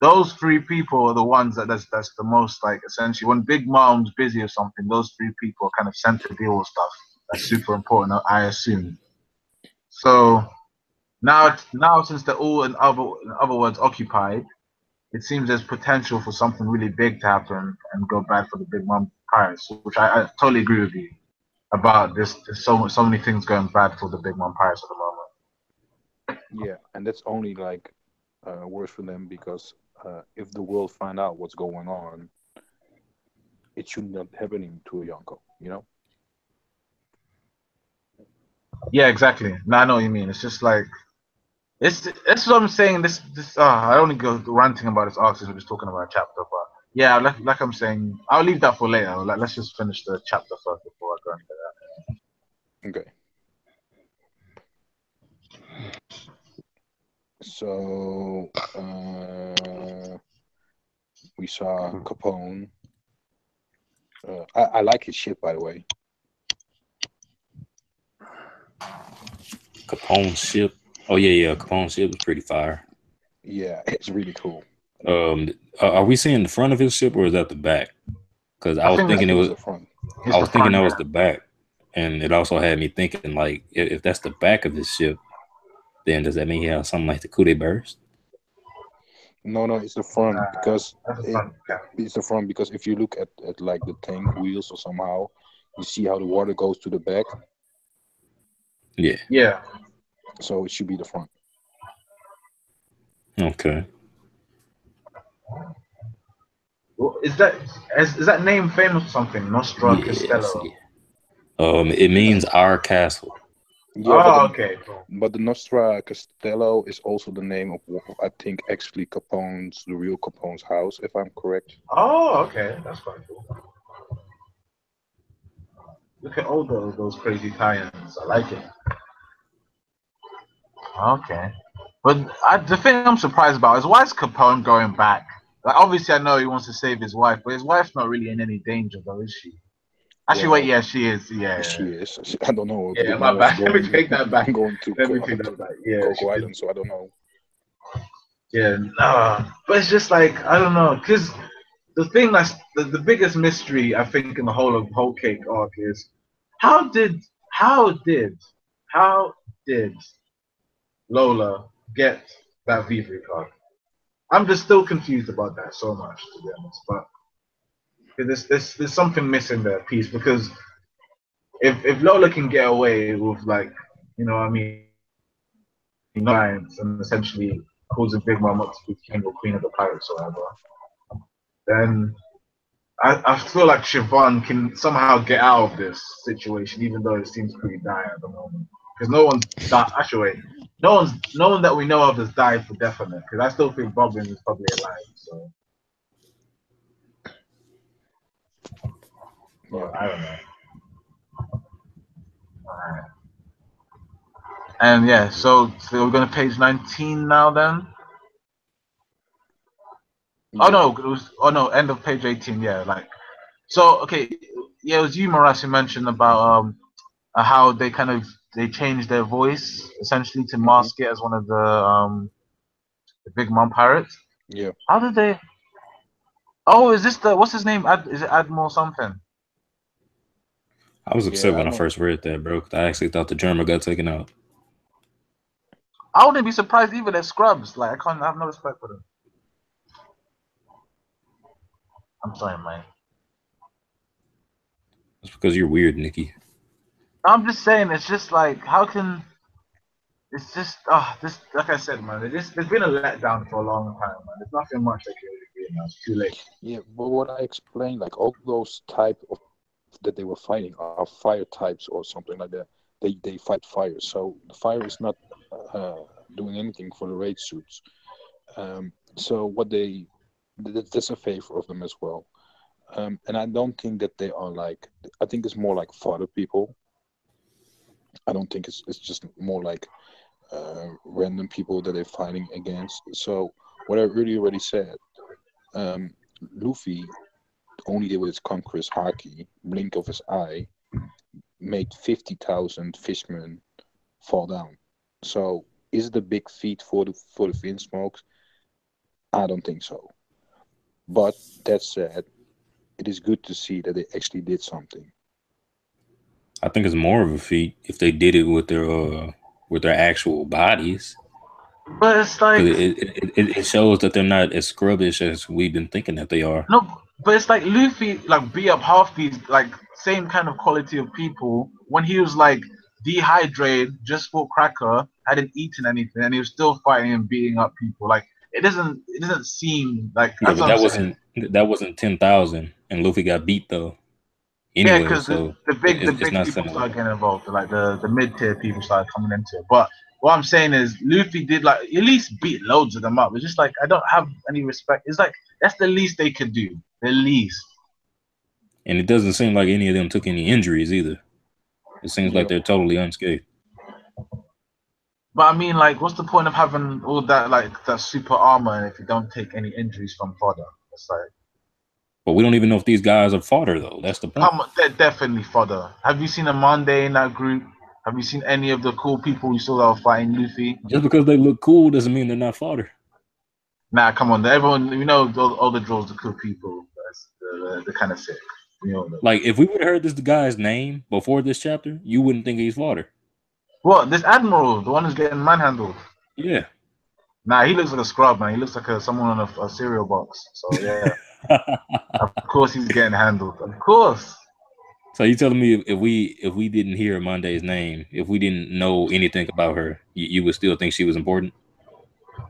those three people are the ones that's the most like essentially when Big Mom's busy or something, those three people are kind of sent to deal with stuff that's super important, I assume. So now since they're all in other words occupied, it seems there's potential for something really big to happen and go bad for the Big Mom Pirates, which I totally agree with you about this. There's so many things going bad for the Big Mom Pirates at the moment. Yeah, and that's only like worse for them because if the world find out what's going on, it should not happening to a Yonko, you know? Yeah, exactly. No, I know what you mean. It's just like that's what I'm saying. This I don't want to go ranting about this arc since we're just talking about a chapter, but yeah, like I'm saying, I'll leave that for later. Let's just finish the chapter first before I go into that. Okay. So we saw Capone. I like his ship, by the way. Capone ship. Oh yeah, Capone ship is pretty fire. Yeah, it's really cool. Are we seeing the front of his ship or is that the back? Because I was thinking it was the front. I was thinking that was the back, and it also had me thinking like if that's the back of his ship, then does that mean he has something like the Kude burst? No, it's the front because it's the front because if you look at like the tank wheels or somehow, you see how the water goes to the back. Yeah. Yeah. So it should be the front. Okay. Well, is that name famous for something? Nostra Castello. It means our castle. Yeah, okay. But the Nostra Castello is also the name of I think actually the real Capone's house, if I'm correct. Oh, okay, that's quite cool. Look at all those crazy tie-ins. I like it. Okay. But the thing I'm surprised about is why is Capone going back? Like, obviously, I know he wants to save his wife, but his wife's not really in any danger, though, is she? Actually, wait, Well, yeah, she is. Yeah, she is. I don't know. yeah, Big my Mom was bad. Let me going take that back. going to Let me take that back. Yeah, she Coco did. Island, so I don't know. Yeah, but it's just like I don't know, because the thing that's the biggest mystery I think in the whole cake arc is how did how did how did Lola get that Vivi card? I'm just still confused about that so much, to be honest. But there's something missing there, piece, because if Lola can get away with, like, you know what I mean, science and essentially causing Big Mom not to be king or queen of the pirates or whatever, then I feel like Siobhan can somehow get out of this situation, even though it seems pretty dire at the moment. Because no one's died. Actually, wait, no one that we know of has died for definite. Because I still think Bobbin is probably alive. So, well, Yeah. I don't know. Alright. And yeah, so we're going to page 19 now. Then. Oh Yeah. no, it was. Oh no, end of page 18. Yeah, like so. Okay, yeah, it was you, Maras, who mentioned about how they changed their voice essentially to hmm mask it as one of the Big Mom pirates. Yeah. How did they? Oh, is this the what's his name? Is it Admiral something? I was Yeah. upset I when I don't. first read that, bro. 'Cause I actually thought the German got taken out. I wouldn't be surprised either. They're scrubs. Like I have no respect for them. I'm sorry, man. It's because you're weird, Nikki. I'm just saying. It's just like how can it's just this like I said, man. There's been a letdown for a long time, man. There's nothing much they can really do now. It's too late. Yeah. But what I explained, like all those type of that they were fighting are fire types or something like that. They fight fire, so the fire is not uh, doing anything for the raid suits. So what that's a favor of them as well. And I don't think that they are like. I think it's more like fodder people. I don't think it's just more like random people that they're fighting against. So what I really already said, um, Luffy only did with his conquerors Haki, blink of his eye, made 50,000 fishmen fall down. So is it a big feat for the Vinsmokes? I don't think so. But that said, it is good to see that they actually did something. I think it's more of a feat if they did it with their actual bodies. But it's like Because it shows that they're not as scrubbish as we've been thinking that they are. no, but it's like Luffy like beat up half these like same kind of quality of people when he was like dehydrated, just for cracker, hadn't eaten anything, and he was still fighting and beating up people. Like it doesn't seem like Yeah, that's but what I'm saying. that wasn't 10,000, and Luffy got beat though. Yeah, Anyway, because so the it's big not people similar. started getting involved, like the mid tier people started coming into it. But what I'm saying is Luffy did like at least beat loads of them up. It's just like I don't have any respect. It's like that's the least they could do. The least. And it doesn't seem like any of them took any injuries either. It seems like Yeah. they're totally unscathed. But I mean, like, what's the point of having all that like that super armor if you don't take any injuries from fodder? It's like, But we don't even know if these guys are fodder though. That's the point. come on, they're definitely fodder. Have you seen a Monday in that group? Have you seen any of the cool people you saw that were fighting Luffy? Just because they look cool doesn't mean they're not fodder. Nah, come on, everyone, you know, all the draws are cool people. That's the kind of sick. You know that. Like if we would have heard this guy's name before this chapter, you wouldn't think he's fodder. What, this Admiral, the one who's getting manhandled? Yeah. Nah, he looks like a scrub, man. He looks like someone on a cereal box. So yeah, of course he's getting handled. Of course. So you telling me if we didn't hear Monday's name, if we didn't know anything about her, you would still think she was important?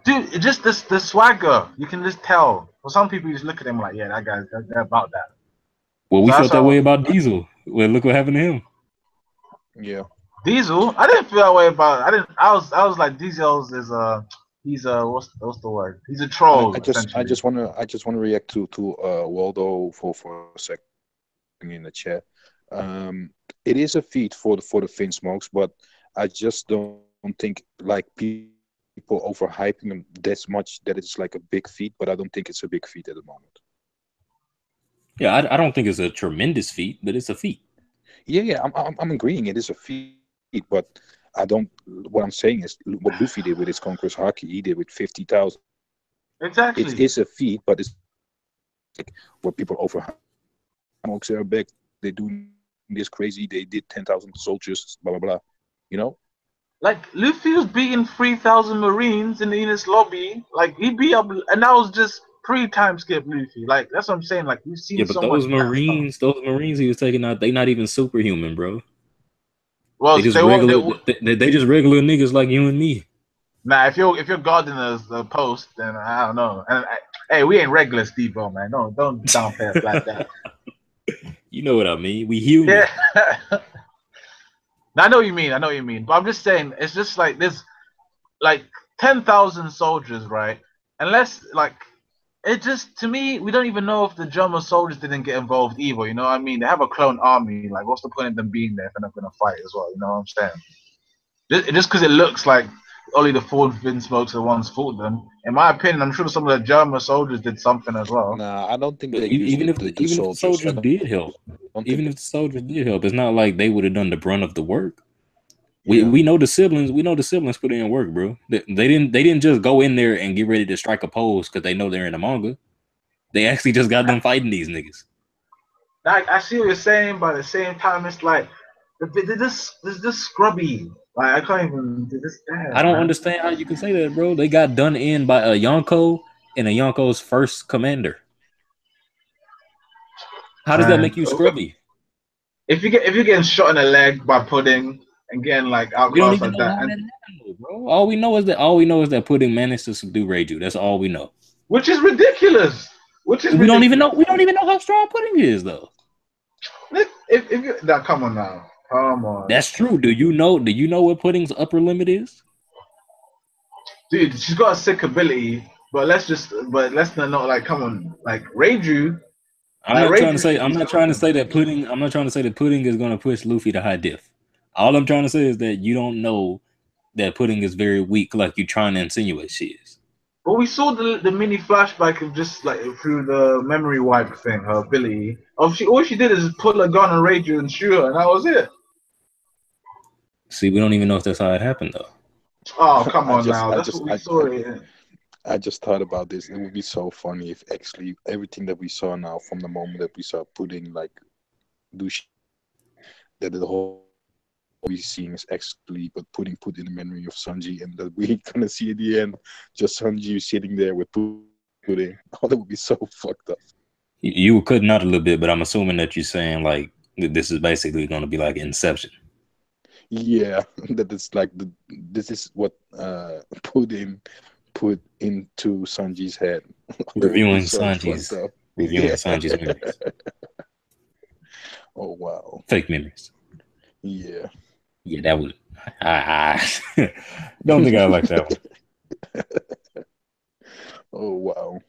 Dude, just this the swagger. You can just tell. For some people, you just look at him like, yeah, that guy's they're about that. Well, we So that's felt that how way about Diesel. Well, look what happened to him. Yeah. Diesel. I didn't feel that way about. I didn't. I was like Diesel's is he's a what's the word? He's a troll I essentially. just wanna react to Waldo for a second in the chat. It is a feat for the Vinsmokes, but I just don't think like people people overhyping them that much that it's like a big feat, but I don't think it's a big feat at the moment. Yeah, I don't think it's a tremendous feat, but it's a feat. Yeah, I'm agreeing it is a feat, but I don't. What I'm saying is what Luffy did with his Conqueror's Haki, he did with 50,000. Exactly. It is a feat, but it's like what people overhype. Smokes are back. They do this crazy. They did 10,000 soldiers. Blah blah blah. You know. Like Luffy was beating 3,000 Marines in the Enos lobby. Like he beat up, and that was just pre-time skip Luffy. Like that's what I'm saying. Like we've seen Yeah, but so those much. Marines he was taking out, they not even superhuman, bro. Well, They just they won't. regular. They just regular niggas like you and me. Nah, if you're guarding the post, then I don't know. And hey, we ain't regular Steve-O, man. Don't downplay us like that. You know what I mean? We human. Yeah. I know what you mean. I know what you mean. But I'm just saying, it's just like there's like 10,000 soldiers, right? Unless like it just to me, we don't even know if the German soldiers didn't get involved either. You know what I mean? They have a clone army. Like, what's the point of them being there if they're not going to fight as well? You know what I'm saying? Just because it looks like only the four Vinsmokes are the ones fought them. In my opinion, I'm sure some of the German soldiers did something as well. Nah, I don't think they Even if the soldiers did help, it's not like they would have done the brunt of the work. We know the siblings. We know the siblings put in work, bro. They didn't just go in there and get ready to strike a pose because they know they're in the manga. They actually just got them fighting these niggas. I see what you're saying, but at the same time, it's like they're just scrubby. Like I can't even do this. I don't understand how you can say that, bro. They got done in by a Yonko and a Yonko's first commander. How does that make you scrubby? If you're getting shot in the leg by Pudding and getting like outclassed like that, bro. All we know is that Pudding managed to subdue Reiju. That's all we know. Which is ridiculous. We don't even know how strong Pudding is, though. If you now come on now. Come on. That's true. Do you know what Pudding's upper limit is? Dude, she's got a sick ability, but let's not like come on, like Reiju. I'm not trying to say that Pudding is gonna push Luffy to high diff. All I'm trying to say is that you don't know that Pudding is very weak, like you trying to insinuate she is. But we saw the mini flashback of just like through the memory wipe thing, her ability. All she did is pull a gun on Reiju and shoot her, and that was it. See, we don't even know if that's how it happened, though. Oh, come on now. That's what we saw. I just thought about this. It would be so funny if actually everything that we saw now from the moment that we saw Pudding like do shit, that the whole we seeing is actually but Pudding put in the memory of Sanji, and that we're gonna see at the end just Sanji sitting there with Pudding. Oh, that would be so fucked up. You were cutting out a little bit, but I'm assuming that you're saying like this is basically going to be like Inception. Yeah, that it's like this is what Pudding put into Sanji's head. Reviewing Sanji's memories. Oh wow. Fake memories. Yeah. Yeah, that was I don't think I like that one. Oh wow.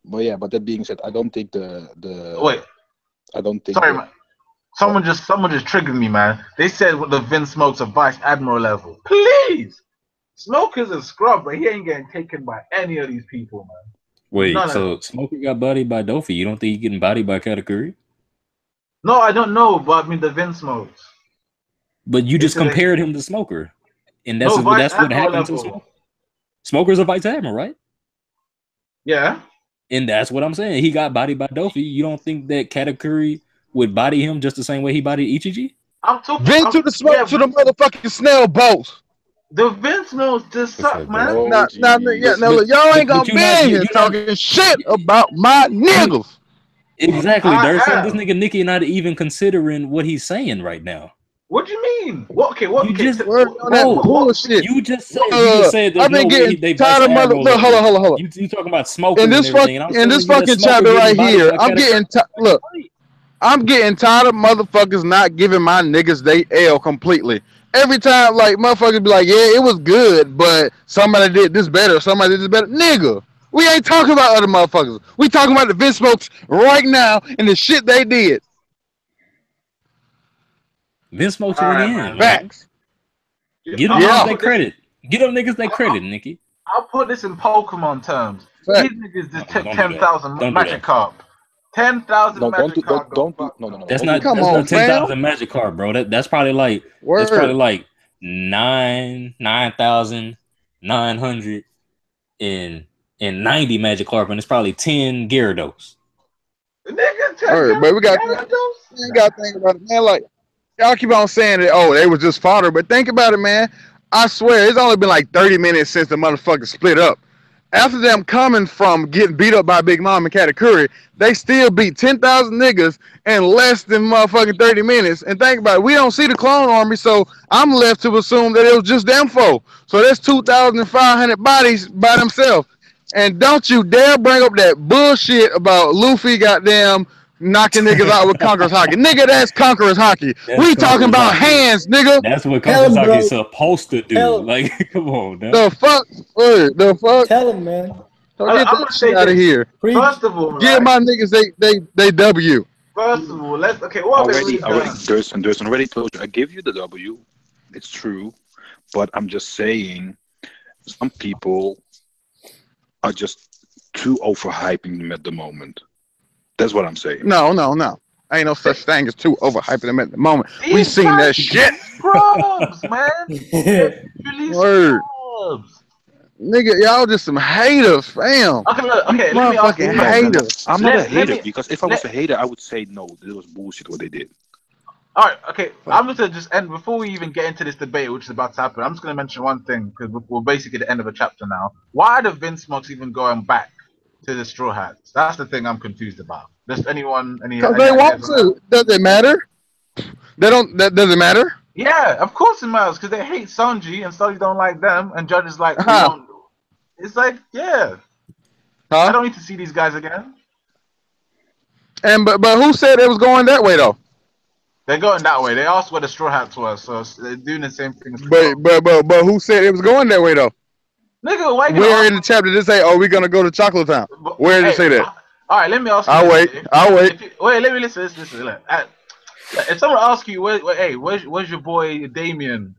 But that being said, I don't think wait. I don't think sorry, man. Someone just triggered me, man. They said the Vin Smokes are Vice Admiral level. Please! Smoke is a scrub, but he ain't getting taken by any of these people, man. Wait, so Smoker got bodied by Dofi. You don't think he's getting bodied by Katakuri? No, I don't know, but I mean the Vinsmokes. But you just compared him to Smoker, and that's what happened to Smoker. Smoker's a Vice Admiral, right? Yeah. And that's what I'm saying. He got bodied by Dofi. You don't think that Katakuri would body him just the same way he bodied Ichiji? I'm talking to the smoke to the motherfucking snail boats. The Vinsmokes just suck, man. Look, y'all ain't gonna be in here talking shit about my niggas. Exactly, Durson. This nigga Nicky not even considering what he's saying right now. What do you mean? What? Okay, what? You just on that bullshit. You just said I've been getting tired of mother. Look, hold on. You talking about smoking? In this fucking chapter right here, I'm getting look. I'm getting tired of motherfuckers not giving my niggas they L completely. Every time, like, motherfuckers be like, yeah, it was good, but somebody did this better, somebody did this better. Nigga, we ain't talking about other motherfuckers. We talking about the Vinsmokes right now and the shit they did. Vinsmokes went in. Facts. Get them niggas their credit. Get them niggas their credit, Nikki. I'll put this in Pokemon terms. Fact. These niggas just Don't took do 10,000 that. Don't do that. Magikarp. 10,000 No, don't do, Magikarp. don't do. No. That's don't not. do Come That's on, not 10,000 fam. Magic Card, bro. That's probably like. Word. That's probably like 9,900 and 90 Magic Card, and it's probably 10 Gyarados. Nigga, Word, but we got to think about it, man. Like, y'all keep on saying that, oh, they was just fodder, but think about it, man. I swear, it's only been like 30 minutes since the motherfuckers split up. After them coming from getting beat up by Big Mom and Katakuri, they still beat 10,000 niggas in less than motherfucking 30 minutes. And think about it, we don't see the clone army, so I'm left to assume that it was just them four. So that's 2,500 bodies by themselves. And don't you dare bring up that bullshit about Luffy goddamn knocking niggas out with Conqueror's Haki. Nigga, that's Conqueror's Haki. We talking about hands, nigga. That's what Conqueror's Haki is supposed to do. Like, come on, man. The fuck? Word, the fuck? Tell him, man. So get that shit out of here. First of all, Give my niggas they W. First of all, let's what Anderson already told you. I give you the W. It's true, but I'm just saying, some people are just too overhyping them at the moment. That's what I'm saying. No. Ain't no such thing as too overhyping them at the moment. We seen that shit. Scrubs, man. Really Word. scrubs. Nigga, y'all just some haters, fam. Okay, let me ask you. Haters. I'm not a hater, because if I was a hater, I would say no, it was bullshit what they did. All right, okay. I'm going to just end, before we even get into this debate, which is about to happen, I'm just going to mention one thing, because we're basically at the end of a chapter now. Why are the Vinsmokes even going back to the Straw Hats? That's the thing I'm confused about. Does anyone... Because they want to. Does it matter? Does it matter? Yeah, of course it matters, because they hate Sanji, and Sanji don't like them, and Judge is like, it's like, yeah. I don't need to see these guys again. And but who said it was going that way, though? They're going that way. They asked where the Straw Hats were, so they're doing the same thing. But who said it was going that way, though? Nigga, why where in the chapter did it say, "Oh, we're gonna go to Chocolate Town"? Where did it say that? All right, let me ask you. I'll wait. Wait, let me listen. Look, if someone asks you, where's your boy Damien?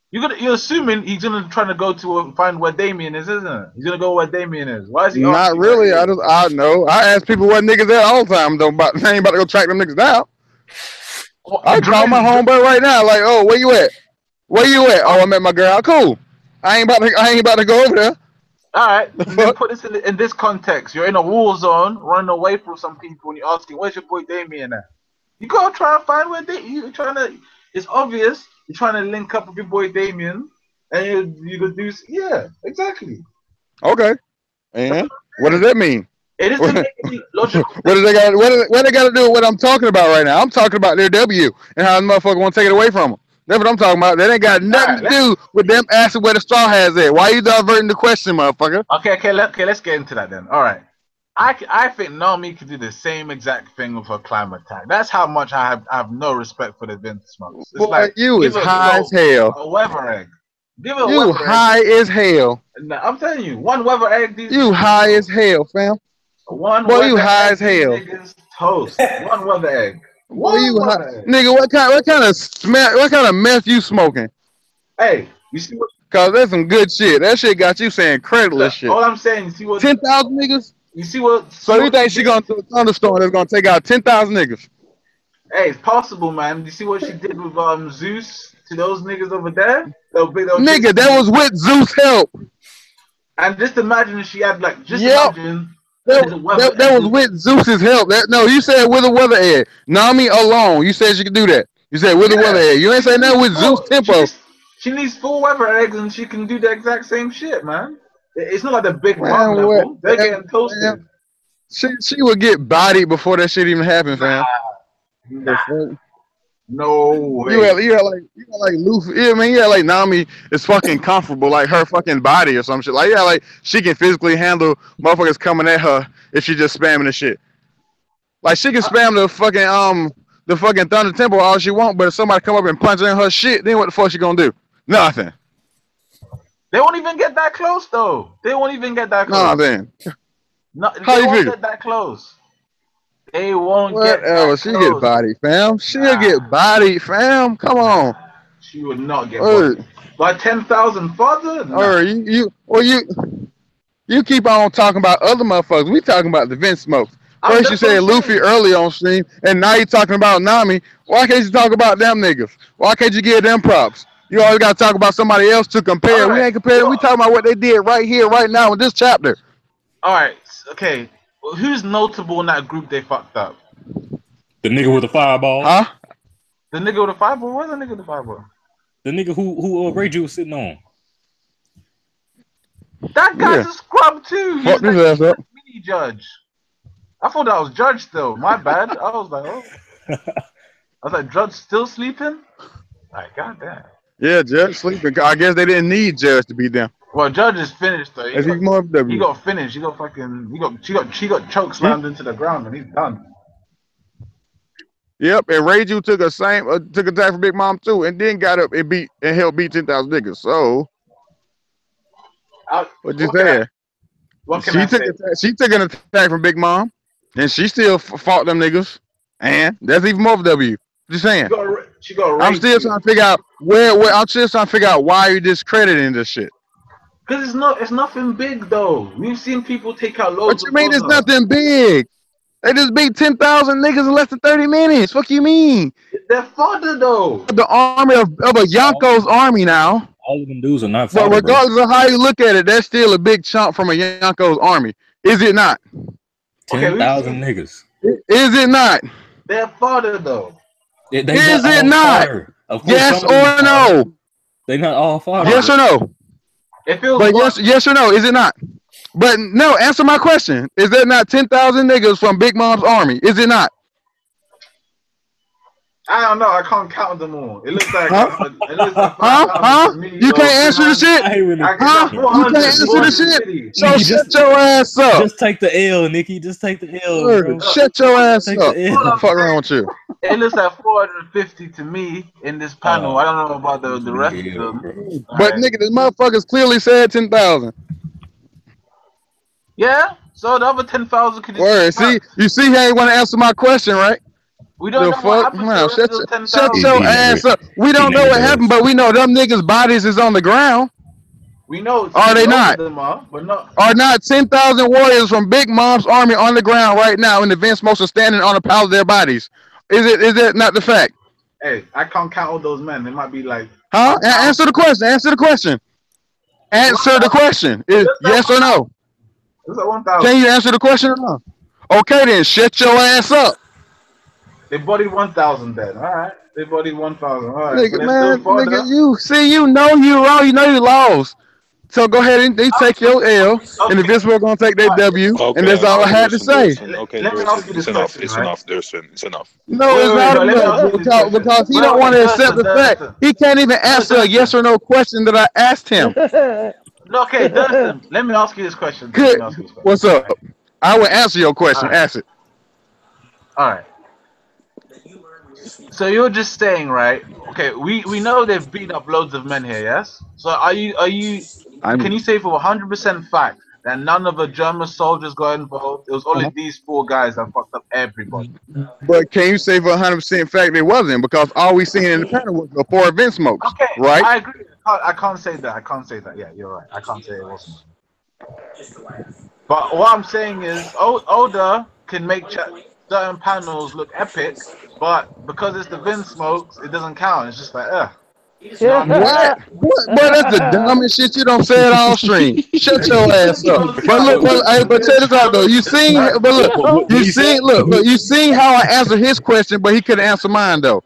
You're assuming he's gonna try to go to find where Damien is, isn't it? He's gonna go where Damien is. Why is he? Not really. I know. I ask people where niggas at all the time. Though, but I ain't about to go track them niggas down. Well, I call my homeboy right now. Like, oh, where you at? Where you at? Oh, I'm at my girl. Cool. I ain't about to go over there. All right. Then put this in this context. You're in a war zone, running away from some people, and you're asking, "Where's your boy Damien at?" You gotta try and find where you're trying to. It's obvious you're trying to link up with your boy Damien, and you could do. Yeah, exactly. Okay. And what does that mean? It is logical. What do they got? What they got to do with what I'm talking about right now? I'm talking about their W and how the motherfucker want to take it away from them. That's what I'm talking about. That ain't got nothing to do with them asking where the straw has it. Why you diverting the question, motherfucker? Okay. Let's get into that then. All right. I think Nami could do the same exact thing with her climate attack. That's how much I have no respect for the Vinsmokes. It's boy, like you is high as hell. A weather egg. Give her a you weather high egg. as hell. Nah, I'm telling you, one weather egg. You high as hell, fam. Boy, you high as hell. Toast. One weather egg. Boy, you high. Nigga, what kind of meth you smoking? Hey, you see what? Cause that's some good shit. That shit got you saying creditless shit. All I'm saying, you see what? 10,000 niggas. You see what? So you think she gonna do a thunderstorm that's gonna take out 10,000 niggas? Hey, it's possible, man. You see what she did with Zeus to those niggas over there? Nigga, that was with Zeus' help. And just imagine if she had imagine. That was with Zeus's help. No, you said with a weather egg. Nami alone. You said she could do that. You said with a weather egg. You ain't saying that with Zeus tempo. She needs 4 weather eggs and she can do the exact same shit, man. It's not like the Big Mom level. They're getting toasted. Man. She would get bodied before that shit even happened, fam. No way. You had like Luffy. Yeah, man. Yeah, like Nami is fucking comfortable, like her fucking body or some shit. Like like she can physically handle motherfuckers coming at her if she just spamming the shit. Like she can spam the fucking Thunder Temple all she want, but if somebody come up and punch her in her shit, then what the fuck she gonna do? Nothing. They won't even get that close though. They won't even get that close. Nothing. No, they won't get that close. They won't get that close. She get bodied, fam. She'll get bodied, fam. Come on. She would not get Or, bodied. By 10,000 father? or you keep on talking about other motherfuckers. We talking about the Vinsmokes. First you said Luffy early on stream, and now you talking about Nami. Why can't you talk about them niggas? Why can't you give them props? You always got to talk about somebody else to compare. All right. We ain't comparing. We talking about what they did right here, right now in this chapter. All right, okay. Well, who's notable in that group they fucked up? The nigga with the fireball. Huh? The nigga with the fireball? Where's the nigga with the fireball? The nigga who Ragey was sitting on. That guy's a scrub too. Fuck He's his like ass up. mini judge. I thought that was Judge still. My bad. I was like, oh. I was like, Judge still sleeping? Like, goddamn. Yeah, Judge sleeping. I guess they didn't need Judge to be them. Well, Judge is finished though. He got finished. He got fucking. She got choke slammed into the ground and he's done. Yep, and Raju took took a attack from Big Mom too, and then got up and helped beat 10,000 niggas. So, what you saying? She took an attack from Big Mom, and she still fought them niggas, and that's even more of W. Just saying. I'm still trying to figure out I'm still trying to figure out why you discrediting this shit. Because it's nothing big though. We've seen people take out loads. What you mean it's nothing big? They just beat 10,000 niggas in less than 30 minutes. What you mean? They're fodder though. The army of a Yonko's army now. All of them dudes are not fodder. But regardless of how you look at it, that's still a big chunk from a Yonko's army. Is it not? 10,000 niggas. Is it not? They're fodder though. Is it not? Yes or no? They're not all fodder. Yes or no? But yes or no? Is it not? But no, answer my question. Is there not 10,000 niggas from Big Mom's army? Is it not? I don't know. I can't count them all. It looks like. You can't answer the shit. You can't answer the shit. So shut your ass up. Just take the L, Nikki. Just take the L. Bro. Shut your ass up. What the fuck wrong with you? It looks like 450 to me in this panel. I don't know about the rest of them. But nigga, this motherfuckers clearly said 10,000. Yeah. So the other 10,000 could. Word. See, you see, he ain't want to answer my question, right? We don't know what happened. Man, shut your ass up. We don't know what happened, but we know them niggas' bodies is on the ground. We know. Are they not? Are not 10,000 warriors from Big Mom's army on the ground right now, and the Vinsmokes are standing on a pile of their bodies? Is that not the fact? Hey, I can't count all those men. They might be like. Huh? Answer the question. Answer the question. Answer the question. Yes or no? Can you answer the question or no? Okay, then shut your ass up. They bodied 1,000 then. All right. They bodied 1,000. All right. Nigga, man, nigga, you know you wrong. You know you lost. So go ahead and they take your L, and the Vinsmokes gonna take their W, and that's all I had to say. Okay, it's enough. It's enough. It's enough. No, it's not enough because he don't want to accept the fact. He can't even answer a yes or no question that I asked him. Okay, Dustin, let me ask you this question. Good. What's up? I will answer your question. Ask it. All right. So you're just saying, right? Okay, we know they've beat up loads of men here, yes? So can you say for 100% fact that none of the German soldiers got involved? It was only these 4 guys that fucked up everybody. But can you say for 100% fact they wasn't? Because all we seen in the panel was the 4 Vinsmokes. Okay, right? I agree. I can't say that. I can't say that. Yeah, you're right. I can't say it wasn't. But what I'm saying is, Oda can make certain panels look epic, but because it's the Vinsmokes, it doesn't count. It's just like, What? Boy, that's the dumbest shit you don't say it all stream. Shut your ass up. But look, but check this out though. You seen how I answered his question, but he couldn't answer mine though.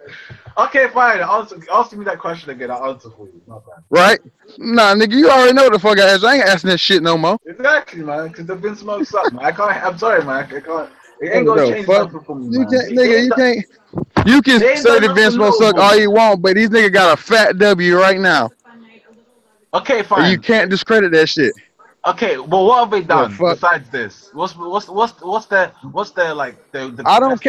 Okay, fine. Answer me that question again. I'll answer for you. Not bad. Right? Nah, nigga, you already know what the fuck I asked. I ain't asking that shit no more. Exactly, man. Because the Vinsmokes suck, man. I'm sorry, man. I can't. It ain't gonna change nothing for me, man. You can say the Vinsmokes suck all you want, but these niggas got a fat W right now. Okay, fine. And you can't discredit that shit. Okay, well, what have they done besides this? What's their like the I don't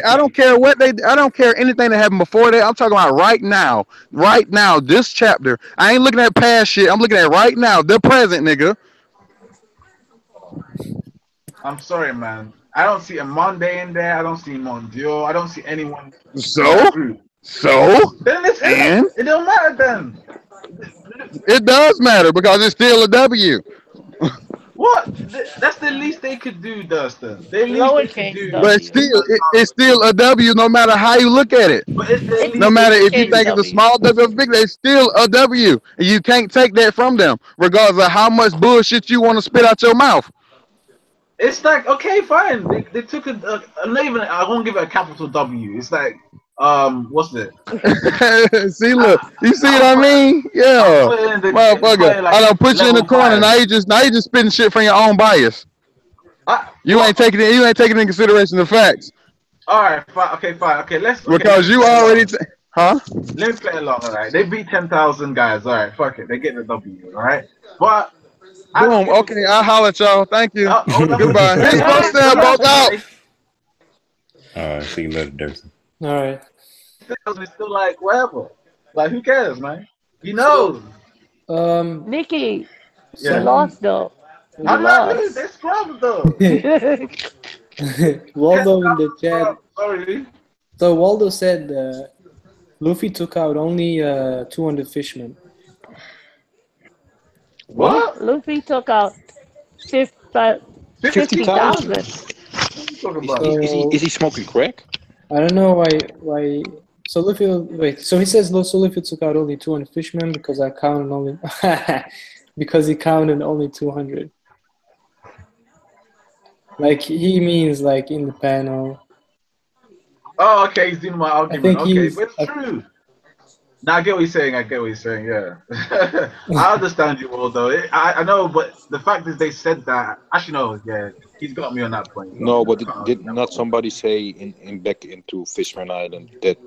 care anything that happened before that. I'm talking about right now. Right now, this chapter. I ain't looking at past shit. I'm looking at right now, the present, nigga. I'm sorry, man. I don't see a Monday in there. I don't see Mondial. I don't see anyone. So? So, Then it's and it don't matter then. it does matter because it's still a W. What? That's the least they could do, Dustin. The least they could Lowercase do. But W. still, it's still a W no matter how you look at it. But it's the It's No least they matter could if you lowercase think it's a do. W. small W or big, it's still a W. And you can't take that from them, regardless of how much bullshit you want to spit out your mouth. It's like, okay, fine. They took I'm not even. I won't give it a capital W. It's like, what's it? See, look, you see what I mean? I'll Yeah, put it in the motherfucker. like I don't put you in the level corner. 5. Now you just spitting shit from your own bias. You Well, ain't taking in consideration the facts all right, fine. Okay, fine. Okay, let's. Okay, because you already, huh? let me play along. All right, they beat 10,000 guys. All right, fuck it. They get the W. All right, but I don't Boom. give a. Okay, I'll holler at y'all. Thank you. Hold on. Goodbye. Hey, folks, there, both out. All right, see you later, Dirty. All right. It's still like whatever. Like who cares, man? He knows. Nikki, Yeah. you lost though. You I'm not losing. lost. They're scrubs though. Waldo in the chat. Sorry. So Waldo said Luffy took out only 200 fishmen. What? Luffy took out 50,000. 50,000? Talking about? Is he smoking crack? I don't know why. So Luffy, wait. So he says Luffy took out only 200 fishmen because I counted only because he counted only 200. Like he means like in the panel. Oh, okay. He's doing my argument. think Okay, he's- but it's true. Now I get what he's saying. Yeah, I understand you all though. I know, but the fact is they said that. Actually, no. Yeah, he's got me on that point. No, but did not somebody say in back into Fishman Island that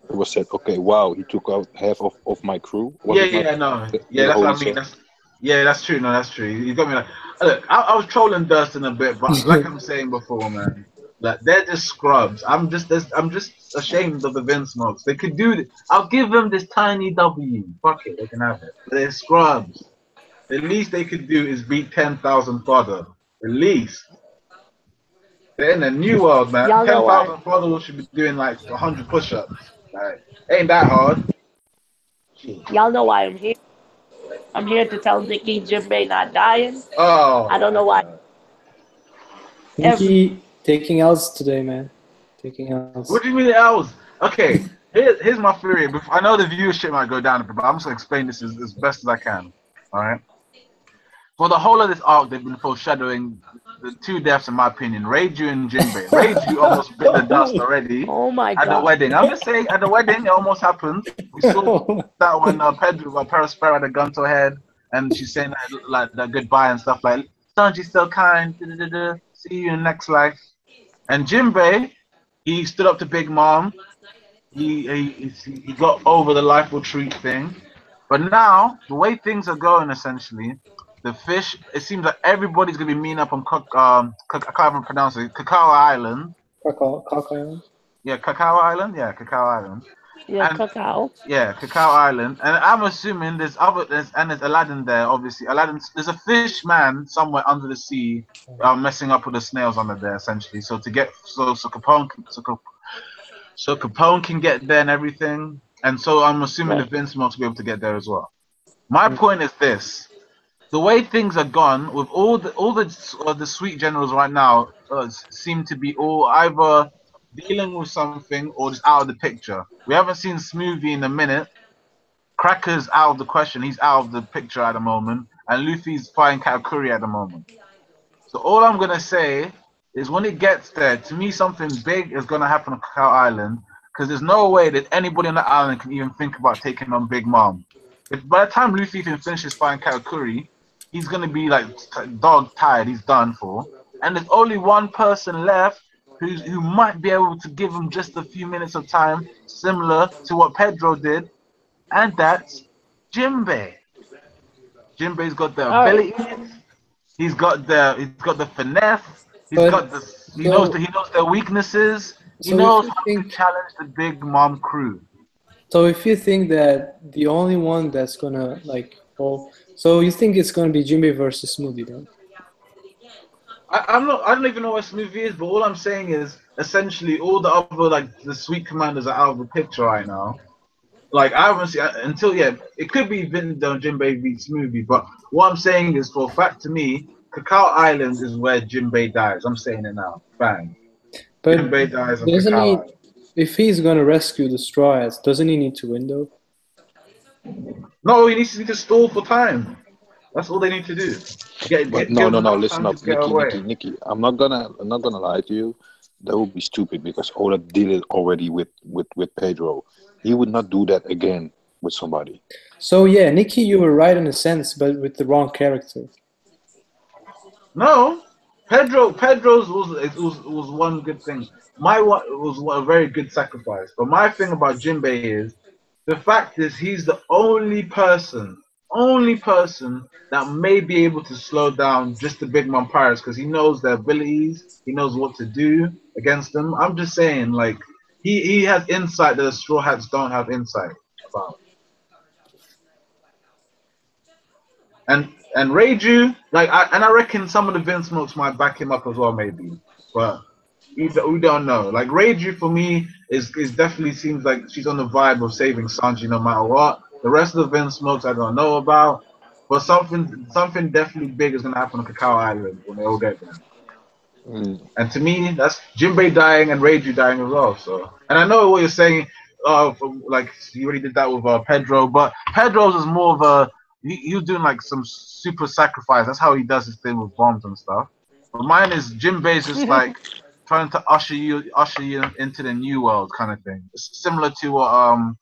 it was said, okay, wow, he took out half of my crew? Was it not No. the- Yeah, the that's whole what I mean. That's true. No, that's true. You got me. Like, look, I was trolling Dustin a bit, but like I'm saying before, man, like they're just scrubs. I'm just ashamed of the Vinsmokes. They could do it. I'll give them this tiny W. Fuck it, they can have it. They're scrubs. The least they could do is beat 10,000 fodder. The least. They're in a new world, man. Y'all know 10,000 fodder should be doing like 100 push-ups. Like, ain't that hard? Y'all know why I'm here. I'm here to tell Nikki Jinbei not dying. Oh. I don't know why. Nikki taking L's today, man. Taking L's. What do you mean else? Okay, here's my theory. I know the viewership might go down a bit, but I'm just gonna explain this as best as I can. All right. For the whole of this arc, they've been foreshadowing the two deaths, in my opinion, Reiju and Jinbei. Reiju almost bit the dust already Oh my at the god. wedding. I'm just saying, at the wedding, it almost happened. We saw that when Perospero had a gun to her head, and she's saying like that goodbye and stuff like, "Sanji's so kind. See you in the next life." And Jinbei, he stood up to Big Mom. He got over the life will treat thing. But now, the way things are going, essentially, the fish, it seems like everybody's going to be meeting up on, I can't even pronounce it, Cacao Island. Cacao Island? Yeah, Cacao Island? Yeah, Cacao Island. Yeah, And- Cacao. Yeah, Cacao Island. And I'm assuming there's Aladdin there, obviously. There's a fish man somewhere under the sea messing up with the snails under there, essentially. So Capone can get there and everything. And so I'm assuming the Vinsmokes will be able to get there as well. My point is this. The way things are gone, with all the sweet generals right now seem to be all either dealing with something or just out of the picture. We haven't seen Smoothie in a minute. Cracker's out of the question. He's out of the picture at the moment. And Luffy's fighting Katakuri at the moment. So all I'm going to say is when it gets there, to me something big is going to happen on Cacao Island. Because there's no way that anybody on the island can even think about taking on Big Mom. If by the time Luffy even finishes fighting Katakuri, he's going to be like dog tired. He's done for. And there's only one person left who might be able to give him just a few minutes of time, similar to what Pedro did, and that's Jinbei. Jinbei's got the ability. He's got the finesse. He knows their weaknesses. He knows how to challenge the Big Mom crew. So if you think that the only one that's gonna so you think it's gonna be Jinbei versus Smoothie then? I'm not. I don't even know what Smoothie is, but all I'm saying is essentially all the other like the sweet commanders are out of the picture right now. Like I haven't seen until it could be Vin Jinbei v Smoothie, but what I'm saying is for a fact to me, Cacao Island is where Jinbei dies. I'm saying it now. Bang. But Jinbei dies on doesn't Cacao he? Island. If he's gonna rescue the Straw Hats, doesn't he need to win though? No, he needs to stall for time. That's all they need to do. But Give them enough listen time up, to get away. Nikki. I'm not gonna lie to you. That would be stupid because Oda did it already with Pedro. He would not do that again with somebody. So yeah, Nikki, you were right in a sense, but with the wrong character. No, Pedro's was one good thing. My one was a very good sacrifice. But my thing about Jinbei is the fact is he's the only person that may be able to slow down just the Big Mom Pirates because he knows their abilities, he knows what to do against them. I'm just saying, like he has insight that the Straw Hats don't have insight about. And Reiju, I reckon some of the Vinsmokes might back him up as well, maybe, but we don't know. Like Reiju for me is definitely seems like she's on the vibe of saving Sanji no matter what. The rest of the Vinsmokes I don't know about, but something definitely big is gonna happen on Cacao Island when they all get there. And to me, that's Jinbei dying and Reiju dying as well. So, and I know what you're saying. Like you already did that with Pedro, but Pedro's is more of a he was doing like some super sacrifice. That's how he does his thing with bombs and stuff. But mine is Jinbei's just like trying to usher you into the new world kind of thing. It's similar to what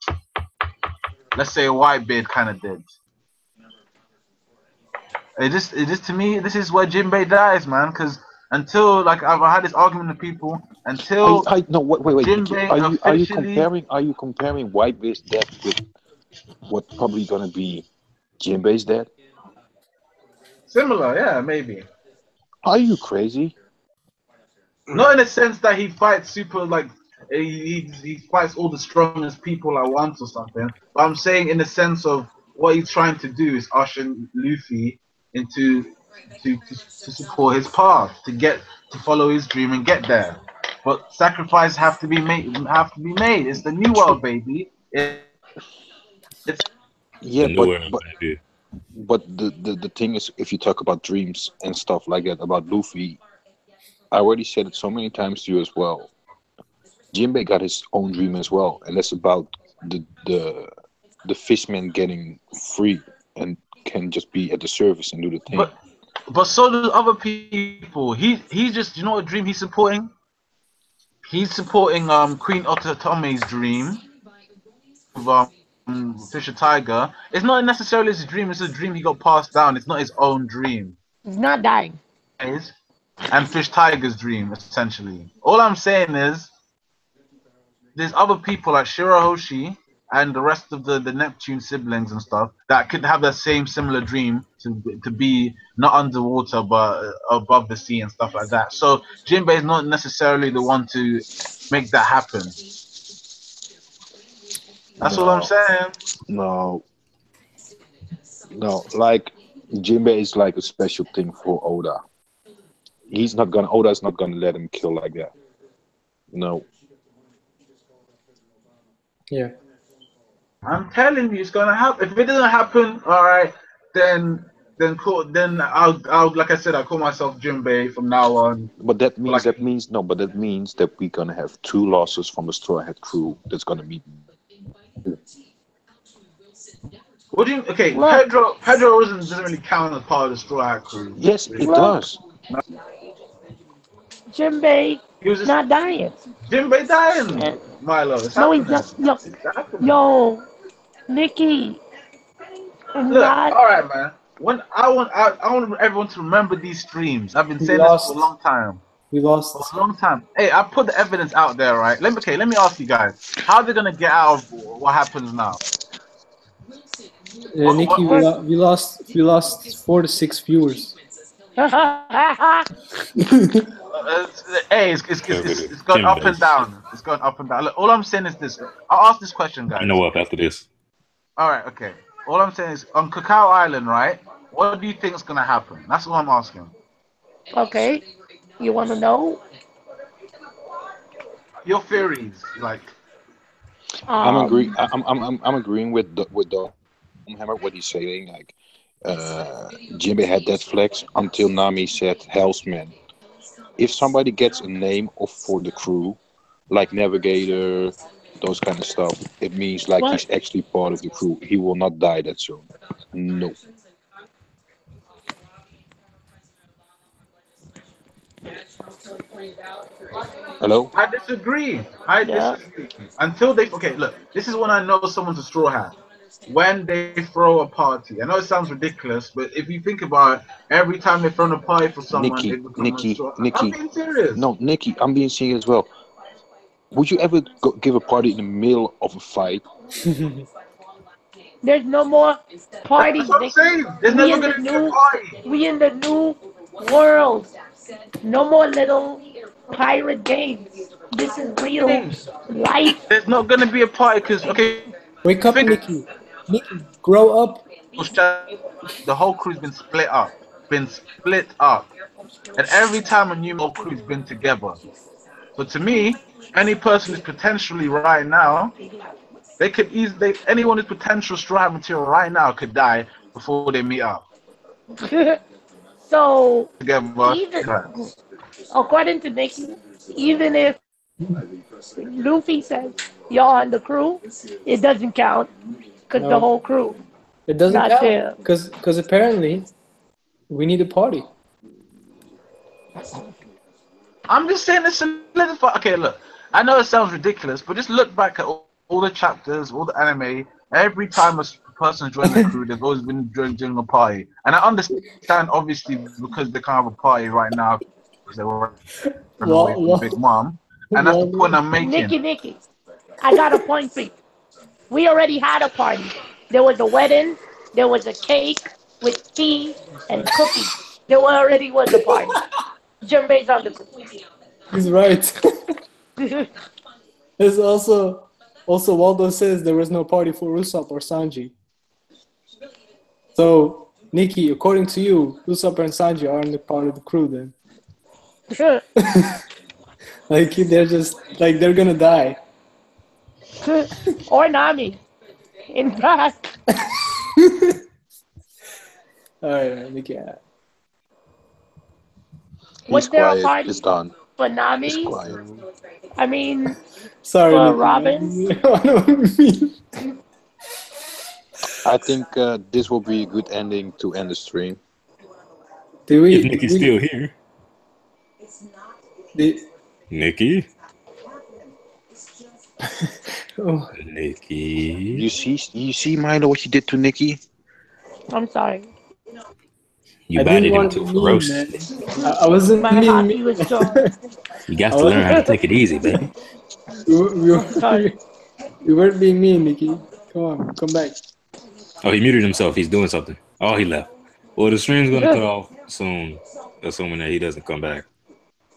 let's say Whitebeard kind of did. It just to me, this is where Jinbei dies, man. Because until like I've had this argument with people until No, wait. Jinbei Are you comparing Whitebeard's death with what probably gonna be Jinbei's death? Similar, yeah, maybe. Are you crazy? Not in the sense that he fights super like he fights all the strongest people at once or something. But I'm saying in the sense of what he's trying to do is usher Luffy into to support his path to follow his dream and get there. But sacrifices have to be made. It's the new world, baby. It's Yeah, The but new era, baby. the thing is, if you talk about dreams and stuff like that about Luffy, I already said it so many times to you as well. Jinbei got his own dream as well, and that's about the fishman getting free and can just be at the service and do the thing. But so do other people. He's just you know what dream he's supporting? He's supporting Queen Ototome's dream of Fisher Tiger. It's not necessarily his dream, it's a dream he got passed down. It's not his own dream. He's not dying. And Fish Tiger's dream, essentially. All I'm saying is there's other people like Shirahoshi and the rest of the Neptune siblings and stuff that could have that same similar dream to be not underwater but above the sea and stuff like that. So Jinbei is not necessarily the one to make that happen. That's all I'm saying. No, like Jinbei is like a special thing for Oda. Oda's not gonna let him kill like that. No. Yeah. I'm telling you, it's gonna happen. If it doesn't happen, all right, then I'll like I said, I'll call myself Jinbei from now on. But that means that we're gonna have 2 losses from the Straw Hat crew. That's gonna be. What do you? Okay, Look. Pedro doesn't really count as part of the Straw Hat crew. Yes, it does. Jinbei not dying. Jinbei dying, Milo. It's No, happening. he's not. Yo, Nikki. Look, all right, man. I want everyone to remember these streams. I've been saying this for a long time. We lost. For a long time. Hey, I put the evidence out there, right? Let me ask you guys: how are they gonna get out of what happens now? Nikki, we lost 4 to 6 viewers. Hey, it's going up and down. It's going up and down. Look, all I'm saying is this. I'll ask this question, guys. You know what? After this. All right, okay. All I'm saying is on Cacao Island, right? What do you think is gonna happen? That's what I'm asking. Okay. You want to know? Your theories, like I'm agree. Um, I'm agreeing with Hammer what he's saying. Like, Jinbei had that flex until Nami said Hellsman. If somebody gets a name of for the crew, like Navigator, those kind of stuff, it means like what? he's actually part of the crew. He will not die that soon. No. Hello. I disagree. I Yeah. disagree. Until they okay, look, this is when I know someone's a straw hat. When they throw a party. I know it sounds ridiculous, but if you think about it, every time they throw a party for someone, they become a straw hat. I'm being serious. No, Nikki, I'm being serious as well. Would you ever give a party in the middle of a fight? There's no more That's parties, what I'm Nick. saying. There's We never in the gonna be a new, party. we in the new world. No more little pirate games. This is real life. There's not gonna be a party because okay, Wake up, think Nikki. Nikki, grow up. the whole crew's been split up. Been split up. And every time a new whole crew's been together. So to me, any person who's potentially right now, they could easily anyone who's potential straw hat material right now could die before they meet up So together. even according to Nikki, even if Luffy says you're on the crew, it doesn't count because the No, whole crew it doesn't not count there. because apparently we need a party. I'm just saying it's solidified. Okay, look, I know it sounds ridiculous, but just look back at all the chapters, all the anime. Every time a person's joined the crew, they've always been during a party. And I understand, obviously, because they can't have a party right now because they were running away from Big Mom. And that's the point I'm making. Nikki, I got a point for you. We already had a party. There was a wedding. There was a cake with tea and cookies. There already was a party. Jinbei's on the crew. He's right. There's also Waldo says there was no party for Usopp or Sanji. So Nikki, according to you, Usopp and Sanji aren't a part of the crew then. Like they're just like they're gonna die. Or Nami. In fact. All right, Nikki. Was there a party It's done. for Nami? It's quiet. I mean, Sorry, for Nikki. Robin? I think this will be a good ending to end the stream. If Nikki's still here. Nikki? Oh. Nikki. You see, Milo, what you did to Nikki? I'm sorry. You batted him too ferocious. I wasn't My Haki was strong. You got to learn how to take it easy, baby. We weren't being mean, Nikki. Come on, come back. Oh, he muted himself. He's doing something. Oh, he left. Well, the stream's going to cut off soon, assuming that he doesn't come back.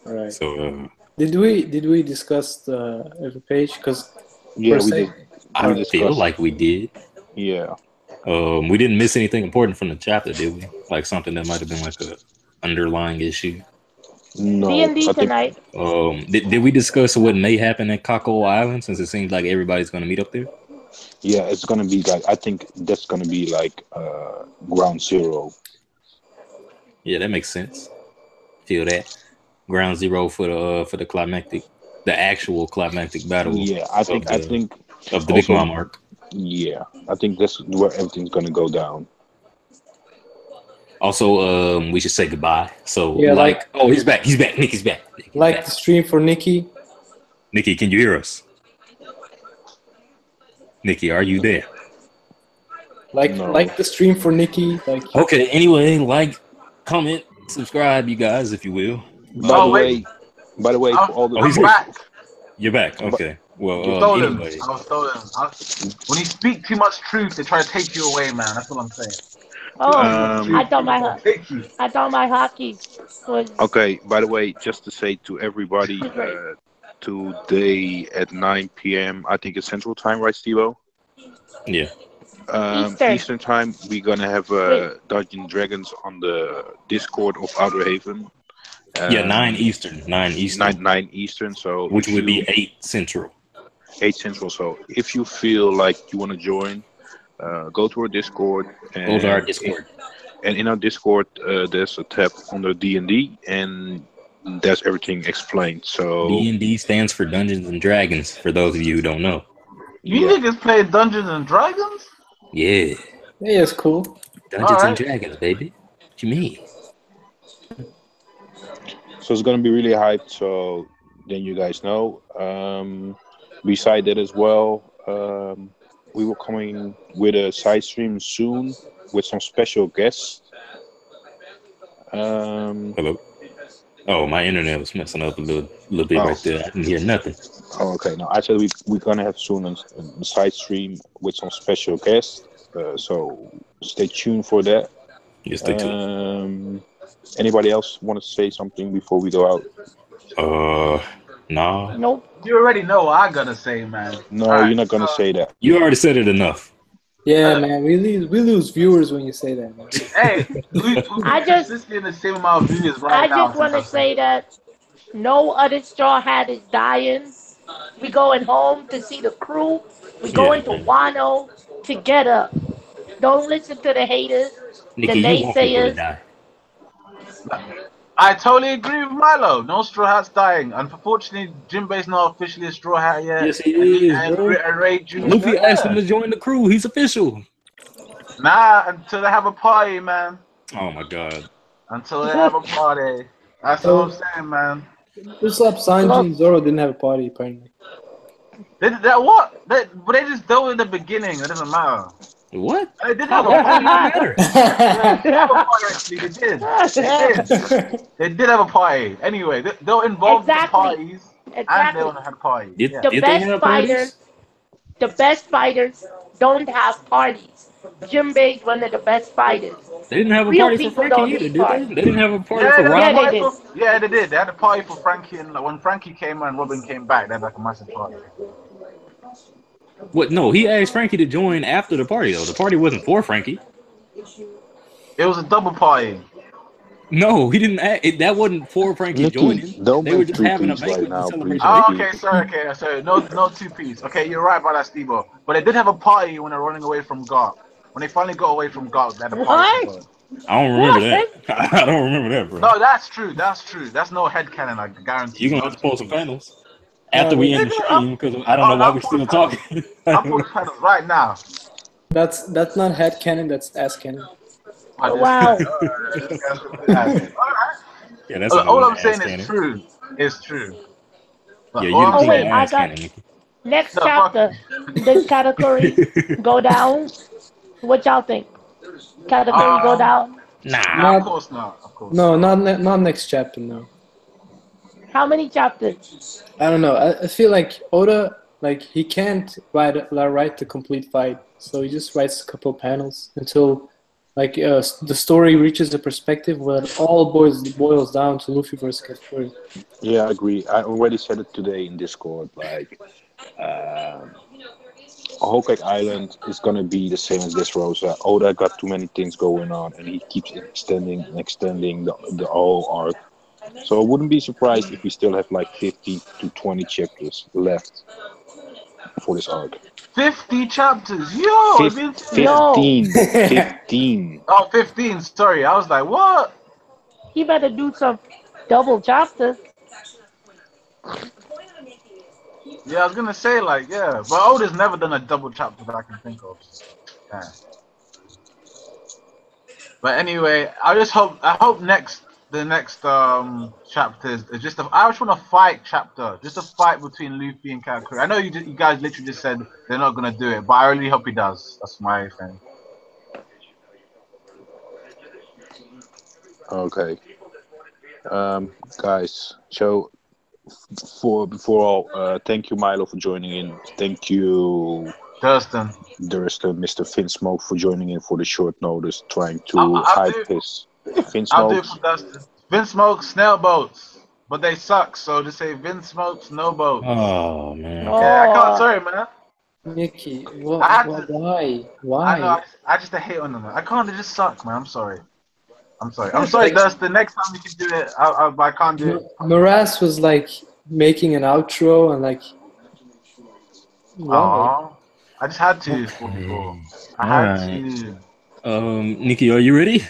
All right. So, did we discuss every page? Because yeah, we did. I feel like we did. Yeah. We didn't miss anything important from the chapter, did we? Like something that might have been like a underlying issue. No. D&D tonight. Did we discuss what may happen at Cacao Island? Since it seems like everybody's going to meet up there. Yeah, it's gonna be like I think that's gonna be like ground zero. Yeah, that makes sense. Feel that ground zero for the actual climactic battle. Yeah, I think of the Big Mom arc. Yeah, I think that's where everything's gonna go down. Also, we should say goodbye. So, yeah, oh, he's back. Nikki's back. Like the stream for Nikki. Nikki, can you hear us? Nikki, are you there? Like the stream for Nikki. Okay. Anyway, comment, subscribe, you guys, if you will. By the way, for all the he's back. You're back. Okay. Well, anyway. I was stolen. When you speak too much truth, they try to take you away, man. That's what I'm saying. Oh, I thought my Haki was. Okay. By the way, just to say to everybody, today at 9 p.m. I think it's Central Time, right, Steve-O? Yeah. Eastern Time, we're gonna have Dungeons & Dragons on the Discord of Outer Haven, Yeah, 9 Eastern. 9 Eastern. 9 Eastern. So Which if would you- be 8 Central. 8 Central. So if you feel like you want to join, go to our Discord. And Go to our Discord. And in our Discord, there's a tab under D&D, and there's everything explained. So D&D stands for Dungeons and Dragons, for those of you who don't know. You niggas play Dungeons and Dragons? Yeah. Yeah, it's cool. Dungeons and Alright. Dragons, baby. What you mean? So it's gonna be really hyped. So then you guys know. Beside that as well, we will coming with a side stream soon with some special guests. Hello? Oh, my internet was messing up a little bit right there. I didn't hear nothing. Oh, okay. Now I said we're gonna have soon a side stream with some special guests. So stay tuned for that. Yes, stay tuned. Anybody else want to say something before we go out? Nah. Nope. You already know what I'm gonna say, man. No, Alright, you're not gonna say that. You already said it enough. Yeah, man, we lose viewers when you say that, man. Hey, I just- this is the same amount of views I right now. just want to say that no other Straw Hat is dying. We going home to see the crew. We going to Wano together. Don't listen to the haters, Nikki, the you want people to naysayers. die. I totally agree with Milo. No Straw Hat's dying. Unfortunately, Jinbei's not officially a Straw Hat yet. Yes, he is, bro. And Ray Jr. Luffy asked him to join the crew. He's official. Nah, until they have a party, man. Oh, my God. Until they have a party. That's what I'm saying, man. Just up Sanji and Zoro didn't have a party, apparently. But they just do it in the beginning. It doesn't matter. What? They did have a party. matter. They did have a party, actually. They did. They did have a party. Anyway, they'll involve Exactly. the parties, and Exactly. they had a party. Did, Yeah. The did they have best fighters, the best fighters don't have parties. Jinbei's one of the best fighters. They didn't have a Real party for people Frankie don't either, need did they? parties. They didn't have a party Yeah, for they Rob. had a Yeah, party they for- yeah, they did. They had a party for Frankie, and when Frankie came and Robin came back, they had like a massive party. What? No, he asked Frankie to join after the party, though. The party wasn't for Frankie. It was a double party. No, he didn't. That wasn't for Frankie Nikki, joining. don't They were make just two having a piece right banquet now, to celebrate please. the Oh, victory. okay, sorry. No two-piece. Okay, you're right about that, Steve-O. But they did have a party when they were running away from Garp. When they finally got away from Garp, they had a party. What? I don't remember that. I don't remember that, bro. No, that's true. That's no headcanon, I guarantee. You're gonna have to pull some panels after we end the stream because I don't know why we're still talking. I'll put the panels right now. That's not head cannon, that's ass cannon. Wow. Alright. Yeah, that's All I'm ass saying cannon. is true. It's true. Yeah, you All didn't I'm say wait, saying- I ass got- cannon, Nikki. Next No, chapter, this Katakuri go down. What y'all think? Katakuri go down? No, Nah. of course not. Of course. No, not next chapter, no. How many chapters? I don't know. I feel like Oda, like, he can't write the complete fight, so he just writes a couple of panels until, like, the story reaches a perspective where it all boils down to Luffy versus Katakuri. Yeah, I agree. I already said it today in Discord. Like, Haki Island is gonna be the same as Dressrosa. Oda got too many things going on, and he keeps extending the whole arc. So I wouldn't be surprised if we still have like 50 to 20 chapters left for this arc. 50 chapters. Yo, it means 15. 15. Oh, 15. Sorry, I was like, what? He better do some double chapters. Yeah, I was gonna say like, yeah, but Oda's never done a double chapter that I can think of. Yeah. But anyway, I hope the next chapter is just I just want a fight chapter, just a fight between Luffy and Katakuri. I know you guys literally just said they're not gonna do it, but I really hope he does. That's my thing. Okay. Guys, so before all, thank you, Milo, for joining in. Thank you, Thurston, Mr. Vin Smoke, for joining in for the short notice, trying to I'll hype do- his Vin I'll do it Smoke. for Dustin. Vinsmokes, snail boats, but they suck. So just say Vinsmokes, no boats. Oh man. Oh. Yeah, I can't. Sorry, man. Nikki, I had to- why? I know. I just hate on them. I can't. They just suck, man. I'm sorry. I'm sorry. I'm sorry, Dust. The next time we can do it, I can't do it. Morass was like making an outro and like. Aww. I just had to before. I had to. Nikki, are you ready?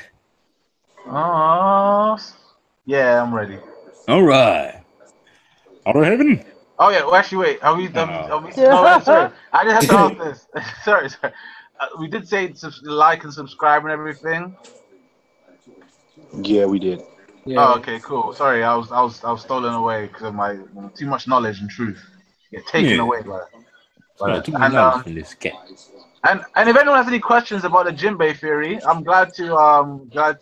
Yeah, I'm ready. All right. Outer Heaven. Oh yeah. Well, actually, wait. Are we? No, sorry. I didn't have to ask this. sorry. We did say like and subscribe and everything. Yeah, we did. Yeah. Oh, okay, cool. Sorry, I was stolen away because of my too much knowledge and truth. Get taken away by Too much knowledge from this cat. And if anyone has any questions about the Jinbei theory, I'm glad to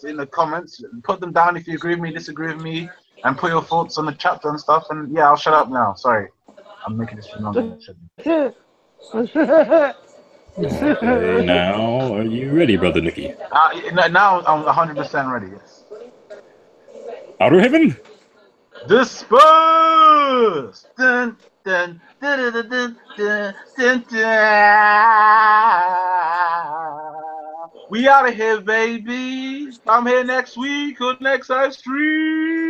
in the comments put them down if you agree with me, disagree with me, and put your thoughts on the chapter and stuff. And yeah, I'll shut up now. Sorry, I'm making this longer. Okay, now are you ready, brother Nikki? Now I'm 100% ready. Yes. Outer Heaven. Disperse. Dun, dun, dun, dun, dun, dun, dun, dun. We out of here, baby. I'm here next week or next live stream.